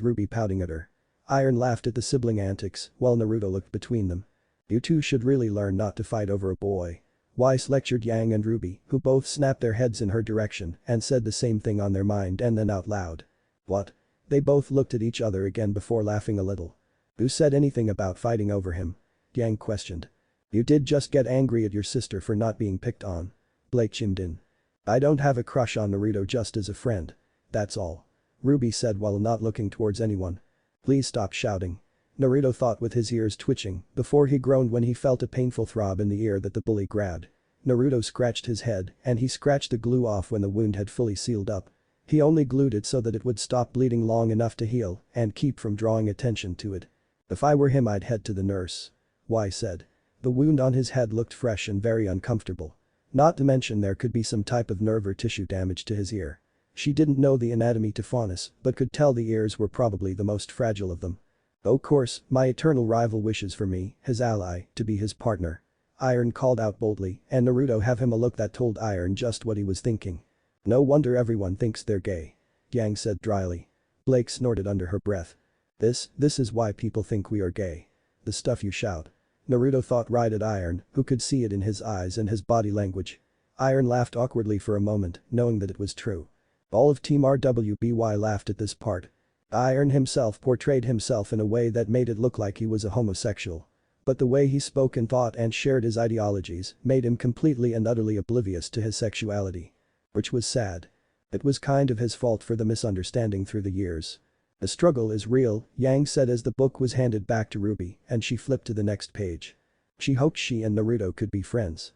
Ruby pouting at her. Iron laughed at the sibling antics, while Naruto looked between them. You two should really learn not to fight over a boy. Weiss lectured Yang and Ruby, who both snapped their heads in her direction and said the same thing on their mind and then out loud. What? They both looked at each other again before laughing a little. Who said anything about fighting over him? Yang questioned. You did just get angry at your sister for not being picked on. Blake chimed in. I don't have a crush on Naruto, just as a friend. That's all. Ruby said while not looking towards anyone. Please stop shouting. Naruto thought with his ears twitching before he groaned when he felt a painful throb in the ear that the bully grabbed. Naruto scratched his head and he scratched the glue off when the wound had fully sealed up. He only glued it so that it would stop bleeding long enough to heal and keep from drawing attention to it. If I were him, I'd head to the nurse. Weiss said. The wound on his head looked fresh and very uncomfortable. Not to mention there could be some type of nerve or tissue damage to his ear. She didn't know the anatomy to Faunus, but could tell the ears were probably the most fragile of them. Of course, my eternal rival wishes for me, his ally, to be his partner. Iron called out boldly, and Naruto gave him a look that told Iron just what he was thinking. No wonder everyone thinks they're gay. Yang said dryly. Blake snorted under her breath. This is why people think we are gay. The stuff you shout. Naruto thought right at Iron, who could see it in his eyes and his body language. Iron laughed awkwardly for a moment, knowing that it was true. All of Team RWBY laughed at this part. Iron himself portrayed himself in a way that made it look like he was a homosexual. But the way he spoke and thought and shared his ideologies made him completely and utterly oblivious to his sexuality. Which was sad. It was kind of his fault for the misunderstanding through the years. The struggle is real, Yang said as the book was handed back to Ruby and she flipped to the next page. She hoped she and Naruto could be friends.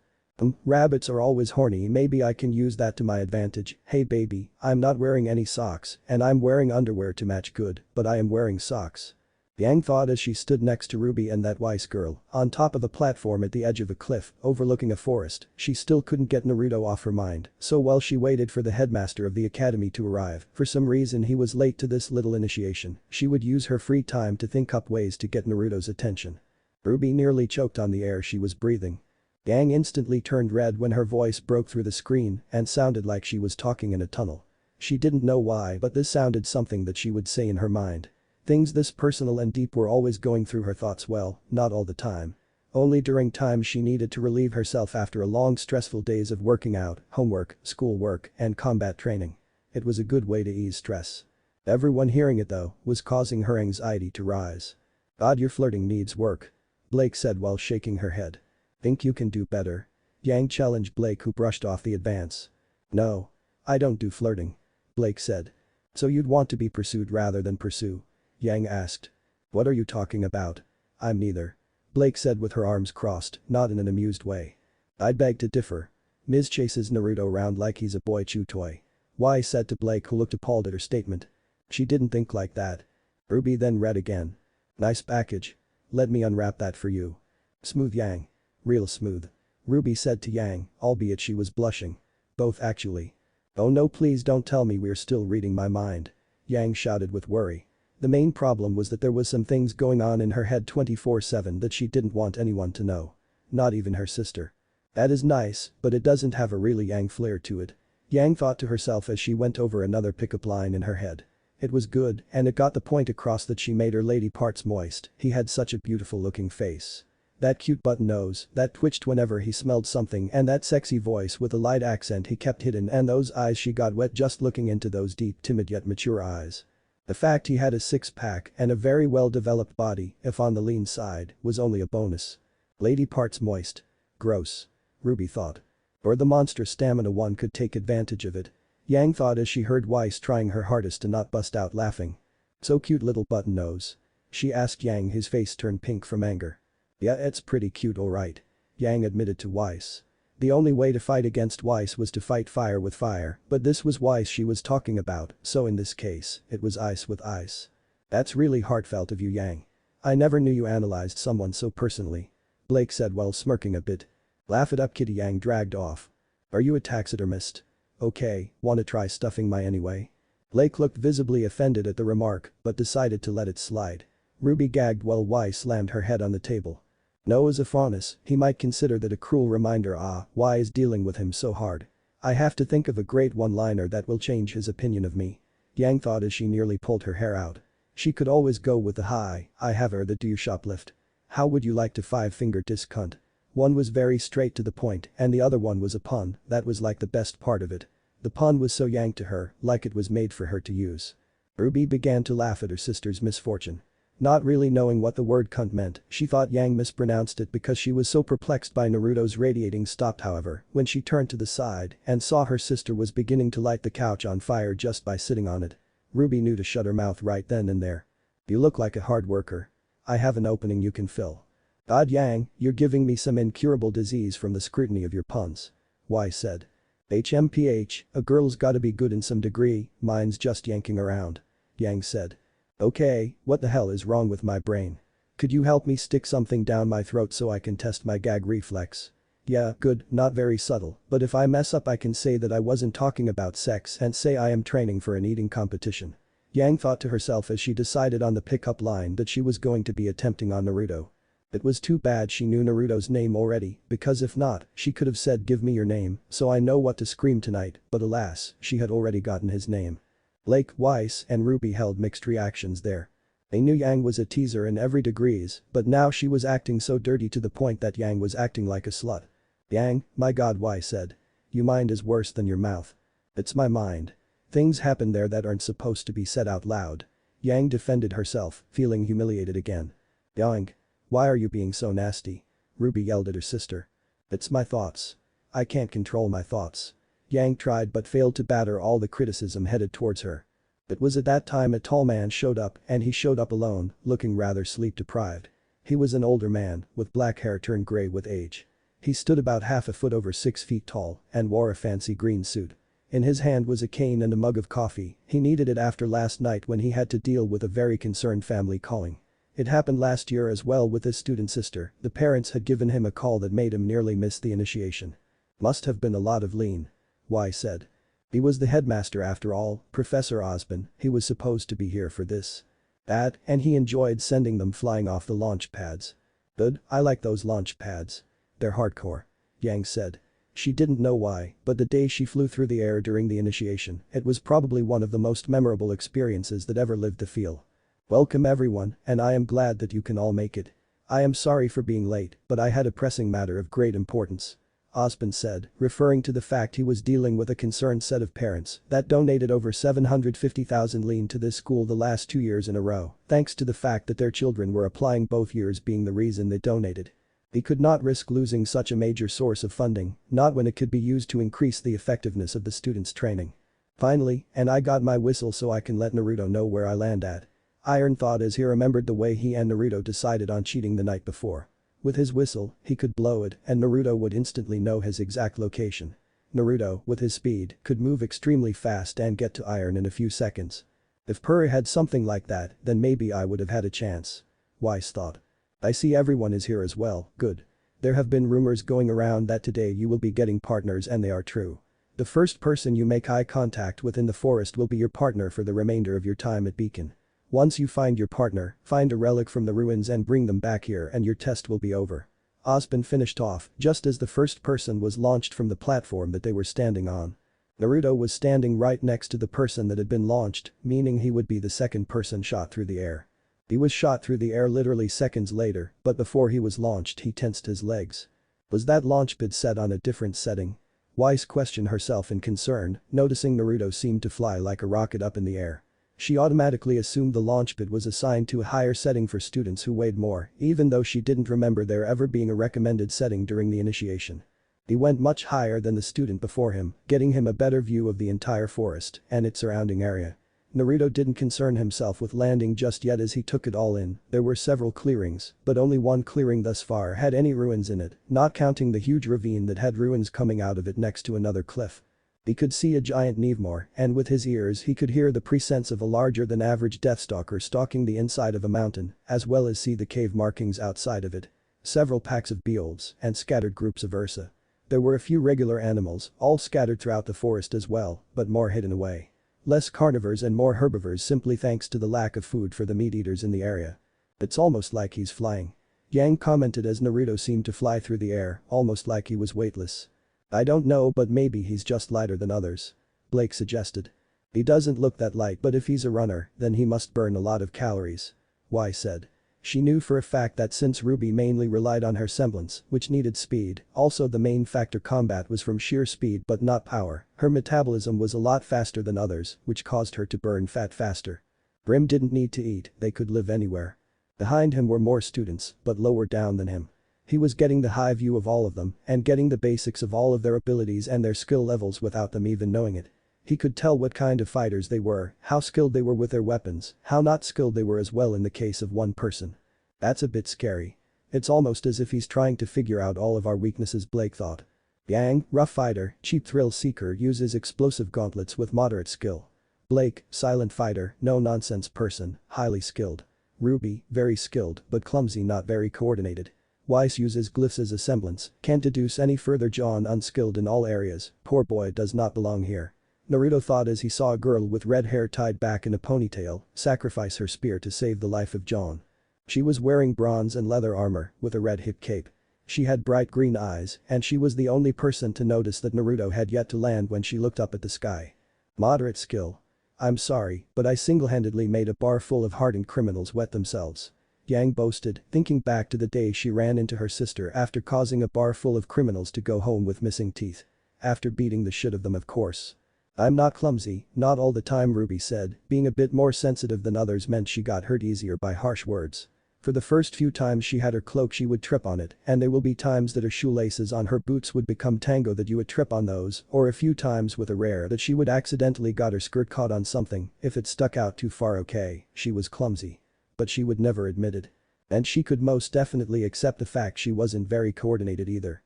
Rabbits are always horny, maybe I can use that to my advantage. Hey baby, I'm not wearing any socks and I'm wearing underwear to match good, but I am wearing socks. Yang thought as she stood next to Ruby and that Weiss girl, on top of a platform at the edge of a cliff, overlooking a forest. She still couldn't get Naruto off her mind, so while she waited for the headmaster of the academy to arrive, for some reason he was late to this little initiation, she would use her free time to think up ways to get Naruto's attention. Ruby nearly choked on the air she was breathing. Yang instantly turned red when her voice broke through the screen and sounded like she was talking in a tunnel. She didn't know why, but this sounded something that she would say in her mind. Things this personal and deep were always going through her thoughts, well, not all the time. Only during times she needed to relieve herself after a long stressful days of working out, homework, schoolwork, and combat training. It was a good way to ease stress. Everyone hearing it though, was causing her anxiety to rise. "God, your flirting needs work," Blake said while shaking her head. "Think you can do better?" Yang challenged Blake, who brushed off the advance. "No. I don't do flirting," Blake said. "So you'd want to be pursued rather than pursue?" Yang asked. "What are you talking about? I'm neither," Blake said with her arms crossed, not in an amused way. "I beg to differ. Ms. chases Naruto around like he's a boy chew toy," Y said to Blake, who looked appalled at her statement. "She didn't think like that." Ruby then read again. "Nice package. Let me unwrap that for you." "Smooth, Yang. Real smooth," Ruby said to Yang, albeit she was blushing. "Both actually." "Oh no, please don't tell me we're still reading my mind," Yang shouted with worry. The main problem was that there was some things going on in her head 24/7 that she didn't want anyone to know. Not even her sister. "That is nice, but it doesn't have a really Yang flair to it," Yang thought to herself as she went over another pickup line in her head. It was good, and it got the point across that she made her lady parts moist. He had such a beautiful looking face. That cute button nose that twitched whenever he smelled something, and that sexy voice with a light accent he kept hidden, and those eyes she got wet just looking into those deep, timid yet mature eyes. The fact he had a six-pack and a very well-developed body, if on the lean side, was only a bonus. Lady parts moist. Gross. Ruby thought. Or the monstrous stamina one could take advantage of it. Yang thought as she heard Weiss trying her hardest to not bust out laughing. "So cute little button nose?" she asked Yang, his face turned pink from anger. "Yeah, it's pretty cute alright," Yang admitted to Weiss. The only way to fight against Weiss was to fight fire with fire, but this was Weiss she was talking about, so in this case, it was ice with ice. "That's really heartfelt of you, Yang. I never knew you analyzed someone so personally," Blake said while smirking a bit. "Laugh it up, kitty," Yang dragged off. "Are you a taxidermist? Okay, wanna try stuffing my anyway?" Blake looked visibly offended at the remark, but decided to let it slide. Ruby gagged while Weiss slammed her head on the table. "No, as a faunus, he might consider that a cruel reminder. Why is dealing with him so hard? I have to think of a great one-liner that will change his opinion of me." Yang thought as she nearly pulled her hair out. She could always go with the "Hi, I have her that do you shoplift? How would you like to five-finger disc cunt?" One was very straight to the point and the other one was a pun that was like the best part of it. The pun was so Yang to her, like it was made for her to use. Ruby began to laugh at her sister's misfortune. Not really knowing what the word cunt meant, she thought Yang mispronounced it because she was so perplexed by Naruto's radiating stopped, however, when she turned to the side and saw her sister was beginning to light the couch on fire just by sitting on it. Ruby knew to shut her mouth right then and there. "You look like a hard worker. I have an opening you can fill." "God, Yang, you're giving me some incurable disease from the scrutiny of your puns," Y said. "HMPH, a girl's gotta be good in some degree, mine's just yanking around," Yang said. "Okay, what the hell is wrong with my brain? Could you help me stick something down my throat so I can test my gag reflex?" "Yeah, good, not very subtle, but if I mess up I can say that I wasn't talking about sex and say I am training for an eating competition." Yang thought to herself as she decided on the pickup line that she was going to be attempting on Naruto. It was too bad she knew Naruto's name already, because if not, she could have said "Give me your name so I know what to scream tonight," but alas, she had already gotten his name. Blake, Weiss, and Ruby held mixed reactions there. They knew Yang was a teaser in every degrees, but now she was acting so dirty to the point that Yang was acting like a slut. "Yang, my god," Weiss said. "Your mind is worse than your mouth." "It's my mind. Things happen there that aren't supposed to be said out loud." Yang defended herself, feeling humiliated again. "Yang. Why are you being so nasty?" Ruby yelled at her sister. "It's my thoughts. I can't control my thoughts." Yang tried but failed to batter all the criticism headed towards her. It was at that time a tall man showed up, and he showed up alone, looking rather sleep-deprived. He was an older man, with black hair turned gray with age. He stood about half a foot over 6 feet tall and wore a fancy green suit. In his hand was a cane and a mug of coffee. He needed it after last night when he had to deal with a very concerned family calling. It happened last year as well with his student sister. The parents had given him a call that made him nearly miss the initiation. Must have been a lot of lean. Y said. He was the headmaster after all, Professor Osborne, he was supposed to be here for this. That, and he enjoyed sending them flying off the launch pads. Good, I like those launch pads. They're hardcore. Yang said. She didn't know why, but the day she flew through the air during the initiation, it was probably one of the most memorable experiences that ever lived to feel. Welcome everyone, and I am glad that you can all make it. I am sorry for being late, but I had a pressing matter of great importance. Osborne said, referring to the fact he was dealing with a concerned set of parents that donated over 750,000 lean to this school the last 2 years in a row, thanks to the fact that their children were applying, both years being the reason they donated. He could not risk losing such a major source of funding, not when it could be used to increase the effectiveness of the students' training. Finally, and I got my whistle so I can let Naruto know where I land at. Iron thought as he remembered the way he and Naruto decided on cheating the night before. With his whistle, he could blow it and Naruto would instantly know his exact location. Naruto, with his speed, could move extremely fast and get to Iron in a few seconds. If Purr had something like that, then maybe I would have had a chance. Wise thought. I see everyone is here as well, good. There have been rumors going around that today you will be getting partners and they are true. The first person you make eye contact with in the forest will be your partner for the remainder of your time at Beacon. Once you find your partner, find a relic from the ruins and bring them back here and your test will be over. Osborne finished off just as the first person was launched from the platform that they were standing on. Naruto was standing right next to the person that had been launched, meaning he would be the second person shot through the air. He was shot through the air literally seconds later, but before he was launched he tensed his legs. Was that launch pad set on a different setting? Weiss questioned herself in concern, noticing Naruto seemed to fly like a rocket up in the air. She automatically assumed the launch pad was assigned to a higher setting for students who weighed more, even though she didn't remember there ever being a recommended setting during the initiation. He went much higher than the student before him, getting him a better view of the entire forest and its surrounding area. Naruto didn't concern himself with landing just yet as he took it all in. There were several clearings, but only one clearing thus far had any ruins in it, not counting the huge ravine that had ruins coming out of it next to another cliff. He could see a giant Nevemore, and with his ears he could hear the presence of a larger than average deathstalker stalking the inside of a mountain, as well as see the cave markings outside of it. Several packs of beetles and scattered groups of Ursa. There were a few regular animals, all scattered throughout the forest as well, but more hidden away. Less carnivores and more herbivores simply thanks to the lack of food for the meat eaters in the area. It's almost like he's flying. Yang commented as Naruto seemed to fly through the air, almost like he was weightless. I don't know, but maybe he's just lighter than others. Blake suggested. He doesn't look that light, but if he's a runner, then he must burn a lot of calories. Y said. She knew for a fact that since Ruby mainly relied on her semblance, which needed speed, also the main factor combat was from sheer speed but not power, her metabolism was a lot faster than others, which caused her to burn fat faster. Brim didn't need to eat, they could live anywhere. Behind him were more students, but lower down than him. He was getting the high view of all of them and getting the basics of all of their abilities and their skill levels without them even knowing it. He could tell what kind of fighters they were, how skilled they were with their weapons, how not skilled they were as well in the case of one person. That's a bit scary. It's almost as if he's trying to figure out all of our weaknesses, Blake thought. Yang, rough fighter, cheap thrill seeker, uses explosive gauntlets with moderate skill. Blake, silent fighter, no nonsense person, highly skilled. Ruby, very skilled but clumsy, not very coordinated. Weiss uses glyphs as a semblance, can't deduce any further. John unskilled in all areas, poor boy does not belong here. Naruto thought as he saw a girl with red hair tied back in a ponytail sacrifice her spear to save the life of John. She was wearing bronze and leather armor with a red hip cape. She had bright green eyes and she was the only person to notice that Naruto had yet to land when she looked up at the sky. Moderate skill. I'm sorry, but I single-handedly made a bar full of hardened criminals wet themselves. Yang boasted, thinking back to the day she ran into her sister after causing a bar full of criminals to go home with missing teeth. After beating the shit of them, of course. I'm not clumsy, not all the time, Ruby said. Being a bit more sensitive than others meant she got hurt easier by harsh words. For the first few times she had her cloak she would trip on it, and there will be times that her shoelaces on her boots would become tango that you would trip on those, or a few times with a rare that she would accidentally got her skirt caught on something, if it stuck out too far. Okay, she was clumsy. But she would never admit it. And she could most definitely accept the fact she wasn't very coordinated either.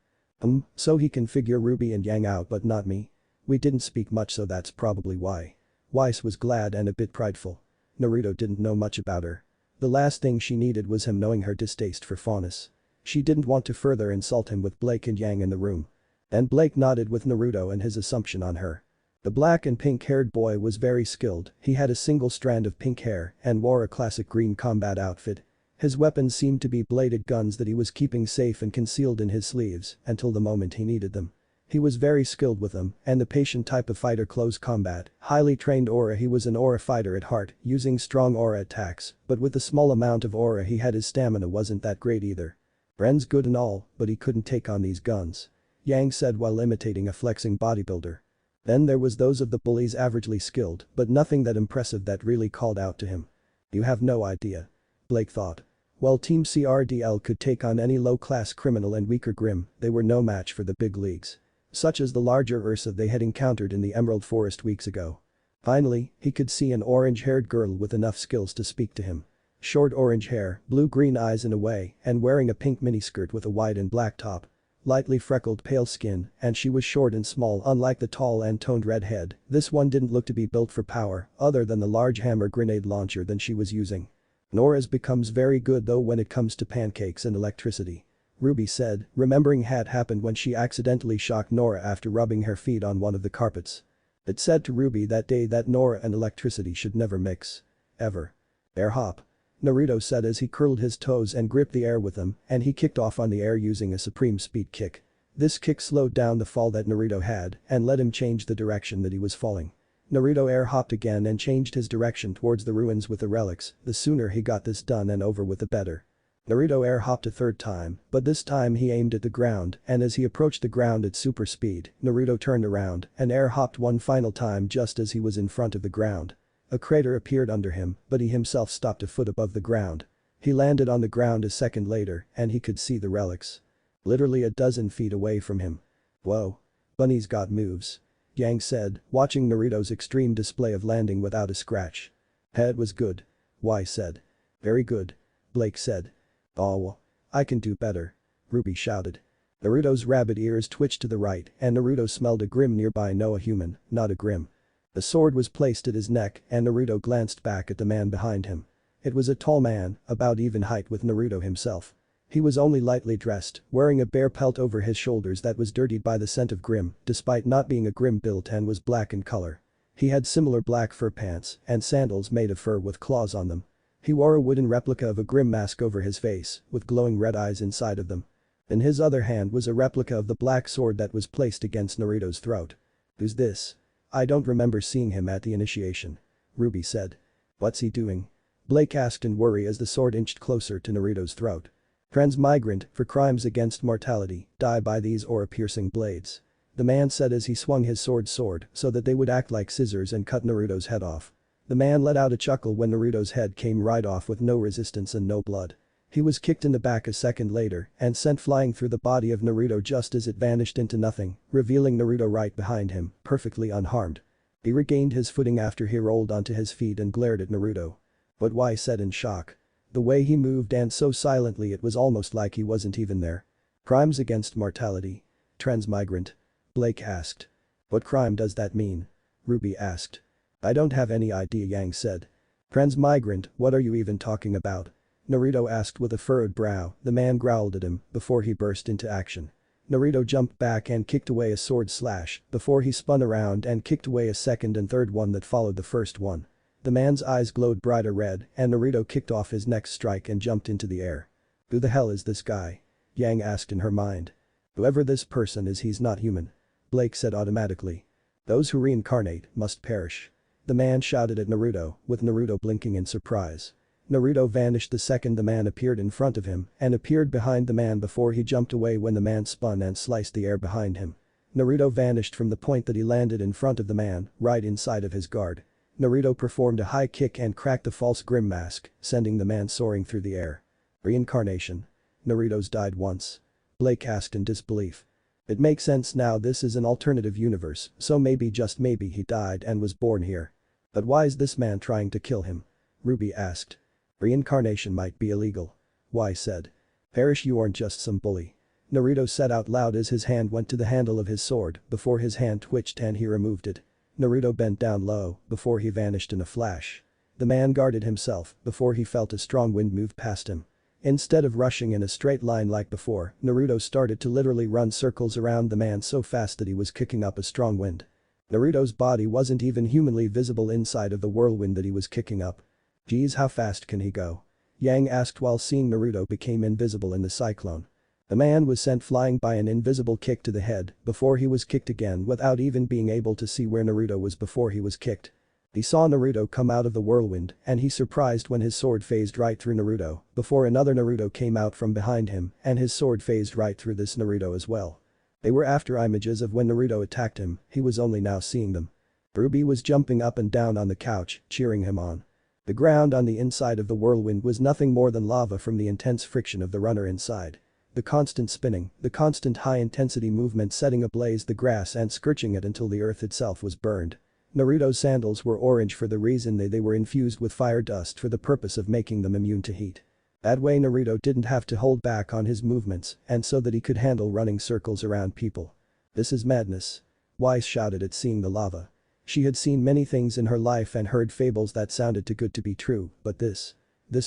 So he can figure Ruby and Yang out but not me? We didn't speak much so that's probably why. Weiss was glad and a bit prideful. Naruto didn't know much about her. The last thing she needed was him knowing her distaste for faunus. She didn't want to further insult him with Blake and Yang in the room. And Blake nodded with Naruto and his assumption on her. The black and pink-haired boy was very skilled, he had a single strand of pink hair and wore a classic green combat outfit. His weapons seemed to be bladed guns that he was keeping safe and concealed in his sleeves until the moment he needed them. He was very skilled with them and the patient type of fighter close combat, highly trained aura he was an aura fighter at heart, using strong aura attacks, but with the small amount of aura he had his stamina wasn't that great either. Ren's good and all, but he couldn't take on these guns. Yang said while imitating a flexing bodybuilder. Then there was those of the bullies averagely skilled, but nothing that impressive that really called out to him. You have no idea. Blake thought. While Team CRDL could take on any low-class criminal and weaker Grim, they were no match for the big leagues. Such as the larger Ursa they had encountered in the Emerald Forest weeks ago. Finally, he could see an orange-haired girl with enough skills to speak to him. Short orange hair, blue-green eyes in a way, and wearing a pink miniskirt with a white and black top. Lightly freckled pale skin, and she was short and small unlike the tall and toned redhead, this one didn't look to be built for power other than the large hammer grenade launcher that she was using. Nora's becomes very good though when it comes to pancakes and electricity. Ruby said, remembering had happened when she accidentally shocked Nora after rubbing her feet on one of the carpets. It said to Ruby that day that Nora and electricity should never mix. Ever. Air hop. Naruto said as he curled his toes and gripped the air with them and he kicked off on the air using a supreme speed kick. This kick slowed down the fall that Naruto had and let him change the direction that he was falling. Naruto air hopped again and changed his direction towards the ruins with the relics, the sooner he got this done and over with the better. Naruto air hopped a third time, but this time he aimed at the ground and as he approached the ground at super speed, Naruto turned around and air hopped one final time just as he was in front of the ground. A crater appeared under him, but he himself stopped a foot above the ground. He landed on the ground a second later and he could see the relics. Literally a dozen feet away from him. Whoa. Bunny's got moves. Yang said, watching Naruto's extreme display of landing without a scratch. Head was good. Y said. Very good. Blake said. Oh. I can do better. Ruby shouted. Naruto's rabbit ears twitched to the right and Naruto smelled a Grim nearby. No, a human, not a Grim. The sword was placed at his neck and Naruto glanced back at the man behind him. It was a tall man, about even height with Naruto himself. He was only lightly dressed, wearing a bear pelt over his shoulders that was dirtied by the scent of Grim, despite not being a Grim built and was black in color. He had similar black fur pants and sandals made of fur with claws on them. He wore a wooden replica of a Grim mask over his face, with glowing red eyes inside of them. In his other hand was a replica of the black sword that was placed against Naruto's throat. Who's this? I don't remember seeing him at the initiation. Ruby said. What's he doing? Blake asked in worry as the sword inched closer to Naruto's throat. Transmigrant, for crimes against mortality, die by these aura-piercing blades. The man said as he swung his sword so that they would act like scissors and cut Naruto's head off. The man let out a chuckle when Naruto's head came right off with no resistance and no blood. He was kicked in the back a second later and sent flying through the body of Naruto just as it vanished into nothing, revealing Naruto right behind him, perfectly unharmed. He regained his footing after he rolled onto his feet and glared at Naruto. But why said in shock. The way he moved and so silently it was almost like he wasn't even there. Crimes against mortality. Transmigrant. Blake asked. What crime does that mean? Ruby asked. I don't have any idea, Yang said. Transmigrant, what are you even talking about? Naruto asked with a furrowed brow. The man growled at him before he burst into action. Naruto jumped back and kicked away a sword slash before he spun around and kicked away a second and third one that followed the first one. The man's eyes glowed brighter red and Naruto kicked off his next strike and jumped into the air. Who the hell is this guy? Yang asked in her mind. Whoever this person is, he's not human. Blake said automatically. Those who reincarnate must perish. The man shouted at Naruto, with Naruto blinking in surprise. Naruto vanished the second the man appeared in front of him and appeared behind the man before he jumped away when the man spun and sliced the air behind him. Naruto vanished from the point that he landed in front of the man, right inside of his guard. Naruto performed a high kick and cracked the false Grim mask, sending the man soaring through the air. Reincarnation. Naruto's died once. Blake asked in disbelief. It makes sense now, this is an alternative universe, so maybe just maybe he died and was born here. But why is this man trying to kill him? Ruby asked. Reincarnation might be illegal. Y said. Perish, you aren't just some bully. Naruto said out loud as his hand went to the handle of his sword before his hand twitched and he removed it. Naruto bent down low before he vanished in a flash. The man guarded himself before he felt a strong wind move past him. Instead of rushing in a straight line like before, Naruto started to literally run circles around the man so fast that he was kicking up a strong wind. Naruto's body wasn't even humanly visible inside of the whirlwind that he was kicking up. Geez, how fast can he go? Yang asked while seeing Naruto became invisible in the cyclone. The man was sent flying by an invisible kick to the head before he was kicked again without even being able to see where Naruto was before he was kicked. He saw Naruto come out of the whirlwind and he surprised when his sword phased right through Naruto before another Naruto came out from behind him and his sword phased right through this Naruto as well. They were after images of when Naruto attacked him, he was only now seeing them. Ruby was jumping up and down on the couch, cheering him on. The ground on the inside of the whirlwind was nothing more than lava from the intense friction of the runner inside. The constant spinning, the constant high-intensity movement setting ablaze the grass and scorching it until the earth itself was burned. Naruto's sandals were orange for the reason they were infused with fire dust for the purpose of making them immune to heat. That way Naruto didn't have to hold back on his movements and so that he could handle running circles around people. This is madness. Weiss shouted at seeing the lava. She had seen many things in her life and heard fables that sounded too good to be true, but this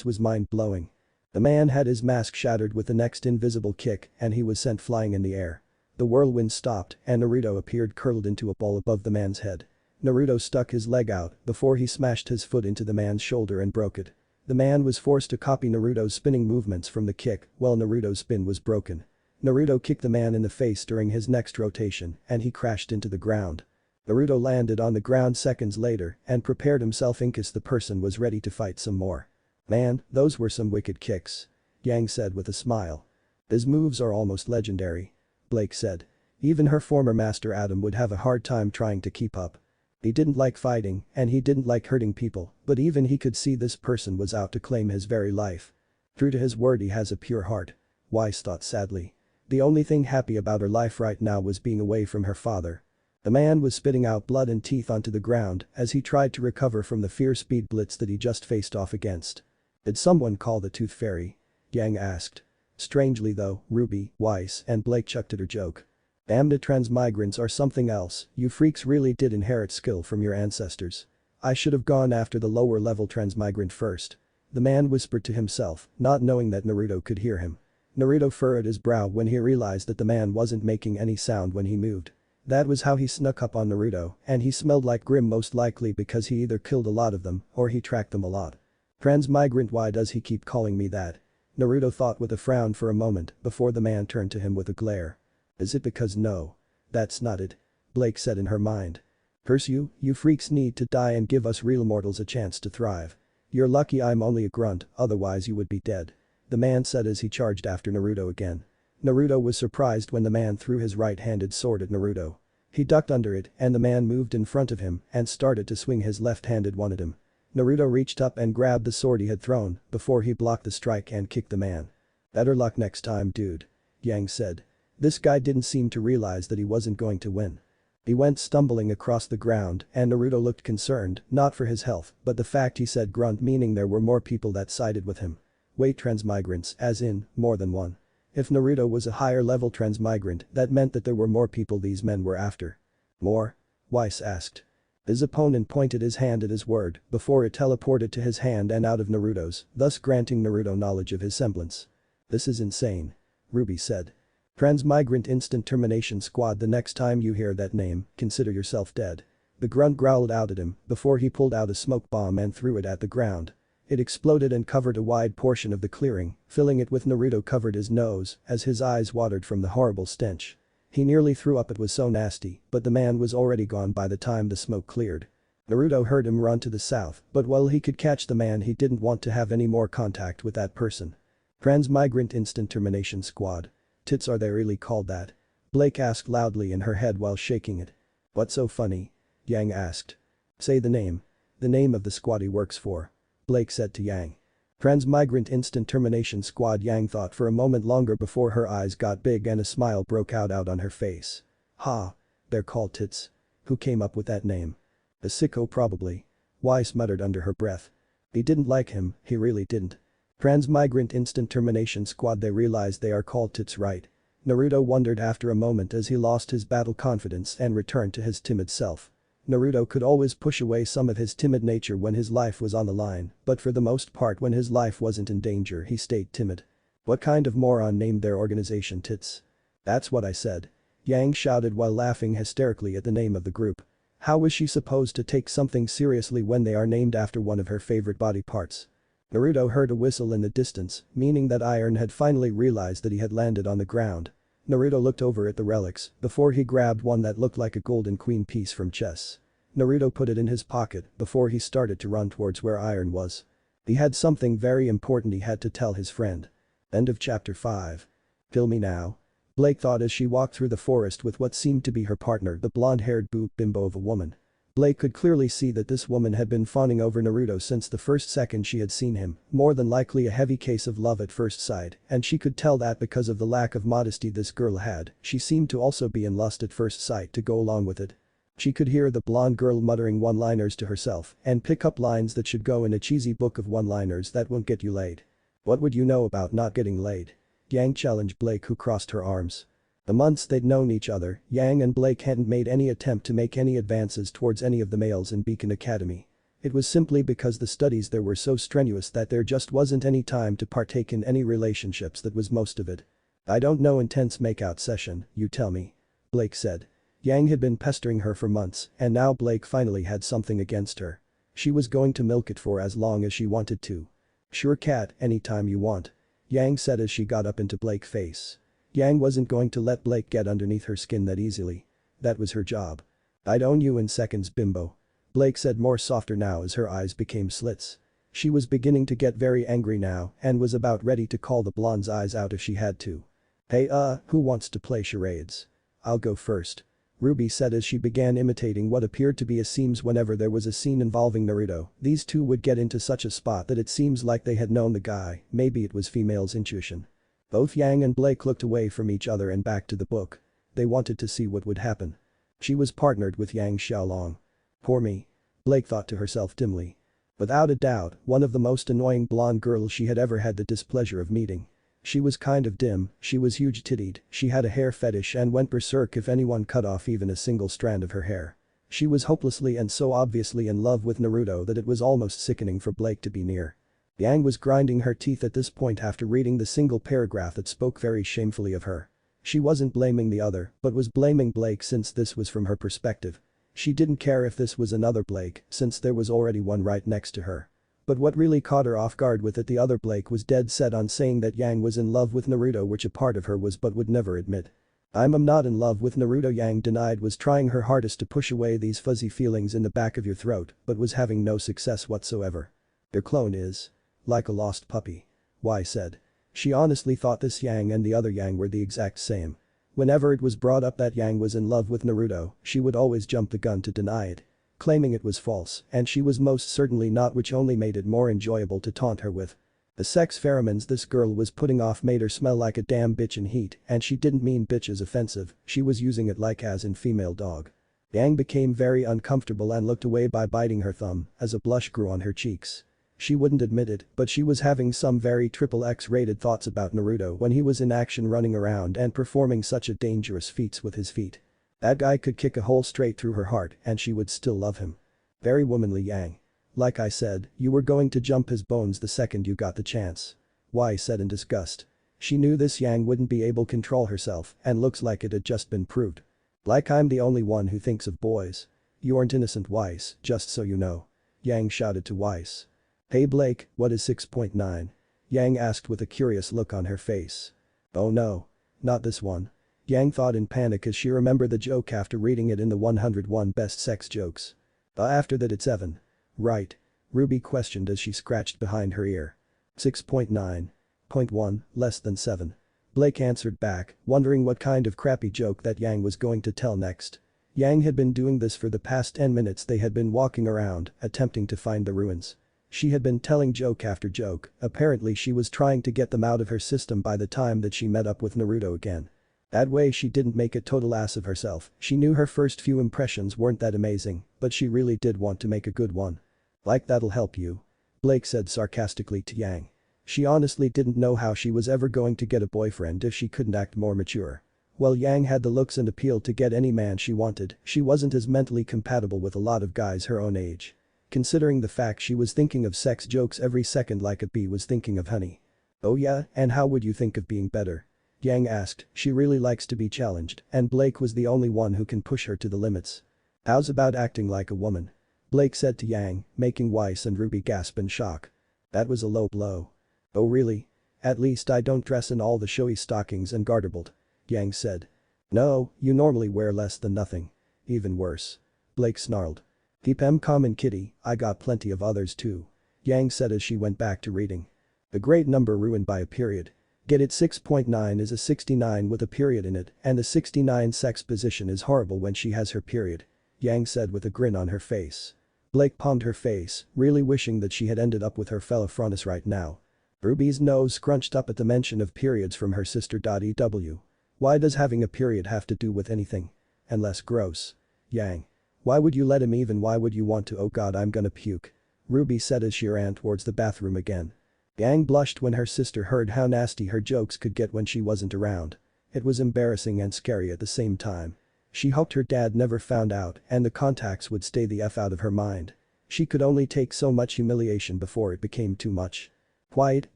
was mind-blowing. The man had his mask shattered with the next invisible kick and he was sent flying in the air. The whirlwind stopped and Naruto appeared curled into a ball above the man's head. Naruto stuck his leg out before he smashed his foot into the man's shoulder and broke it. The man was forced to copy Naruto's spinning movements from the kick while Naruto's spin was broken. Naruto kicked the man in the face during his next rotation and he crashed into the ground. Naruto landed on the ground seconds later and prepared himself in case the person was ready to fight some more. Man, those were some wicked kicks. Yang said with a smile. His moves are almost legendary. Blake said. Even her former master Adam would have a hard time trying to keep up. He didn't like fighting and he didn't like hurting people, but even he could see this person was out to claim his very life. True to his word, he has a pure heart. Weiss thought sadly. The only thing happy about her life right now was being away from her father. The man was spitting out blood and teeth onto the ground as he tried to recover from the fierce speed blitz that he just faced off against. Did someone call the Tooth Fairy? Yang asked. Strangely though, Ruby, Weiss and Blake chucked at her joke. Damn, the transmigrants are something else, you freaks really did inherit skill from your ancestors. I should have gone after the lower level transmigrant first. The man whispered to himself, not knowing that Naruto could hear him. Naruto furrowed his brow when he realized that the man wasn't making any sound when he moved. That was how he snuck up on Naruto and he smelled like Grim, most likely because he either killed a lot of them or he tracked them a lot. Transmigrant, why does he keep calling me that? Naruto thought with a frown for a moment before the man turned to him with a glare. Is it because no? That's not it. Blake said in her mind. Curse you, you freaks need to die and give us real mortals a chance to thrive. You're lucky I'm only a grunt, otherwise you would be dead. The man said as he charged after Naruto again. Naruto was surprised when the man threw his right-handed sword at Naruto. He ducked under it and the man moved in front of him and started to swing his left-handed one at him. Naruto reached up and grabbed the sword he had thrown before he blocked the strike and kicked the man. Better luck next time, dude. Yang said. This guy didn't seem to realize that he wasn't going to win. He went stumbling across the ground and Naruto looked concerned, not for his health, but the fact he said grunt meaning there were more people that sided with him. Wait, transmigrants, as in, more than one. If Naruto was a higher level transmigrant, that meant that there were more people these men were after. More? Weiss asked. His opponent pointed his hand at his word before it teleported to his hand and out of Naruto's, thus granting Naruto knowledge of his semblance. This is insane. Ruby said. Transmigrant Instant Termination Squad, the next time you hear that name, consider yourself dead. The grunt growled out at him before he pulled out a smoke bomb and threw it at the ground. It exploded and covered a wide portion of the clearing, filling it with Naruto covered his nose as his eyes watered from the horrible stench. He nearly threw up, it was so nasty, but the man was already gone by the time the smoke cleared. Naruto heard him run to the south, but while he could catch the man he didn't want to have any more contact with that person. Transmigrant Instant Termination Squad. Tits, are they really called that? Blake asked loudly in her head while shaking it. What's so funny? Yang asked. Say the name. The name of the squad he works for. Blake said to Yang. Transmigrant Instant Termination Squad. Yang thought for a moment longer before her eyes got big and a smile broke out on her face. Ha. They're called tits. Who came up with that name? A sicko probably. Weiss muttered under her breath. He didn't like him, he really didn't. Transmigrant Instant Termination Squad, they realized they are called tits, right? Naruto wondered after a moment as he lost his battle confidence and returned to his timid self. Naruto could always push away some of his timid nature when his life was on the line, but for the most part when his life wasn't in danger he stayed timid. What kind of moron named their organization Tits? That's what I said. Yang shouted while laughing hysterically at the name of the group. How was she supposed to take something seriously when they are named after one of her favorite body parts? Naruto heard a whistle in the distance, meaning that Iron had finally realized that he had landed on the ground. Naruto looked over at the relics before he grabbed one that looked like a golden queen piece from chess. Naruto put it in his pocket before he started to run towards where Iron was. He had something very important he had to tell his friend. End of chapter 5. Kill me now. Blake thought as she walked through the forest with what seemed to be her partner, the blonde-haired bimbo of a woman. Blake could clearly see that this woman had been fawning over Naruto since the first second she had seen him, more than likely a heavy case of love at first sight, and she could tell that because of the lack of modesty this girl had, she seemed to also be in lust at first sight to go along with it. She could hear the blonde girl muttering one-liners to herself and pick up lines that should go in a cheesy book of one-liners that won't get you laid. What would you know about not getting laid? Yang challenged Blake, who crossed her arms. The months they'd known each other, Yang and Blake hadn't made any attempt to make any advances towards any of the males in Beacon Academy. It was simply because the studies there were so strenuous that there just wasn't any time to partake in any relationships. That was most of it. I don't know. Intense makeout session, you tell me. Blake said. Yang had been pestering her for months, and now Blake finally had something against her. She was going to milk it for as long as she wanted to. Sure cat, anytime you want. Yang said as she got up into Blake's face. Yang wasn't going to let Blake get underneath her skin that easily. That was her job. I'd own you in seconds, bimbo. Blake said, more softer now as her eyes became slits. She was beginning to get very angry now and was about ready to call the blonde's eyes out if she had to. Hey who wants to play charades? I'll go first. Ruby said as she began imitating what appeared to be a seams whenever there was a scene involving Naruto. These two would get into such a spot that it seems like they had known the guy, maybe it was female's intuition. Both Yang and Blake looked away from each other and back to the book. They wanted to see what would happen. She was partnered with Yang Xiaolong. Poor me. Blake thought to herself dimly. Without a doubt, one of the most annoying blonde girls she had ever had the displeasure of meeting. She was kind of dim, she was huge-tittied, she had a hair fetish and went berserk if anyone cut off even a single strand of her hair. She was hopelessly and so obviously in love with Naruto that it was almost sickening for Blake to be near. Yang was grinding her teeth at this point after reading the single paragraph that spoke very shamefully of her. She wasn't blaming the other, but was blaming Blake since this was from her perspective. She didn't care if this was another Blake, since there was already one right next to her. But what really caught her off guard with it, the other Blake was dead set on saying that Yang was in love with Naruto, which a part of her was but would never admit. I'm not in love with Naruto, Yang denied, was trying her hardest to push away these fuzzy feelings in the back of your throat, but was having no success whatsoever. Your clone is like a lost puppy. Y said. She honestly thought this Yang and the other Yang were the exact same. Whenever it was brought up that Yang was in love with Naruto, she would always jump the gun to deny it, claiming it was false, and she was most certainly not, which only made it more enjoyable to taunt her with. The sex pheromones this girl was putting off made her smell like a damn bitch in heat, and she didn't mean bitch as offensive, she was using it like as in female dog. Yang became very uncomfortable and looked away by biting her thumb as a blush grew on her cheeks. She wouldn't admit it, but she was having some very XXX-rated thoughts about Naruto when he was in action, running around and performing such a dangerous feats with his feet. That guy could kick a hole straight through her heart and she would still love him. Very womanly Yang. Like I said, you were going to jump his bones the second you got the chance. Y said in disgust. She knew this Yang wouldn't be able to control herself and looks like it had just been proved. Like I'm the only one who thinks of boys. You aren't innocent, Weiss, just so you know. Yang shouted to Weiss. Hey Blake, what is 6.9? Yang asked with a curious look on her face. Oh no. Not this one. Yang thought in panic as she remembered the joke after reading it in the 101 best sex jokes. After that it's Evan. Right. Ruby questioned as she scratched behind her ear. 6.9.1, less than 7. Blake answered back, wondering what kind of crappy joke that Yang was going to tell next. Yang had been doing this for the past 10 minutes. They had been walking around, attempting to find the ruins. She had been telling joke after joke, apparently she was trying to get them out of her system by the time that she met up with Naruto again. That way she didn't make a total ass of herself. She knew her first few impressions weren't that amazing, but she really did want to make a good one. Like that'll help you. Blake said sarcastically to Yang. She honestly didn't know how she was ever going to get a boyfriend if she couldn't act more mature. While Yang had the looks and appeal to get any man she wanted, she wasn't as mentally compatible with a lot of guys her own age. Considering the fact she was thinking of sex jokes every second like a bee was thinking of honey. "Oh yeah, and how would you think of being better?" Yang asked. She really likes to be challenged, and Blake was the only one who can push her to the limits. "How's about acting like a woman?" Blake said to Yang, making Weiss and Ruby gasp in shock. That was a low blow. "Oh really? At least I don't dress in all the showy stockings and garterbelt," Yang said. "No, you normally wear less than nothing. Even worse." Blake snarled. "Keep 'em common kitty, I got plenty of others too," Yang said as she went back to reading. A great number ruined by a period. Get it? 6.9 is a 69 with a period in it, and the 69 sex position is horrible when she has her period, Yang said with a grin on her face. Blake palmed her face, really wishing that she had ended up with her fellow Frontis right now. Ruby's nose scrunched up at the mention of periods from her sister. EW. Why does having a period have to do with anything? Unless gross. Yang. Why would you let him? Even why would you want to? Oh god, I'm gonna puke. Ruby said as she ran towards the bathroom again. Yang blushed when her sister heard how nasty her jokes could get when she wasn't around. It was embarrassing and scary at the same time. She hoped her dad never found out and the contacts would stay the F out of her mind. She could only take so much humiliation before it became too much. Quiet,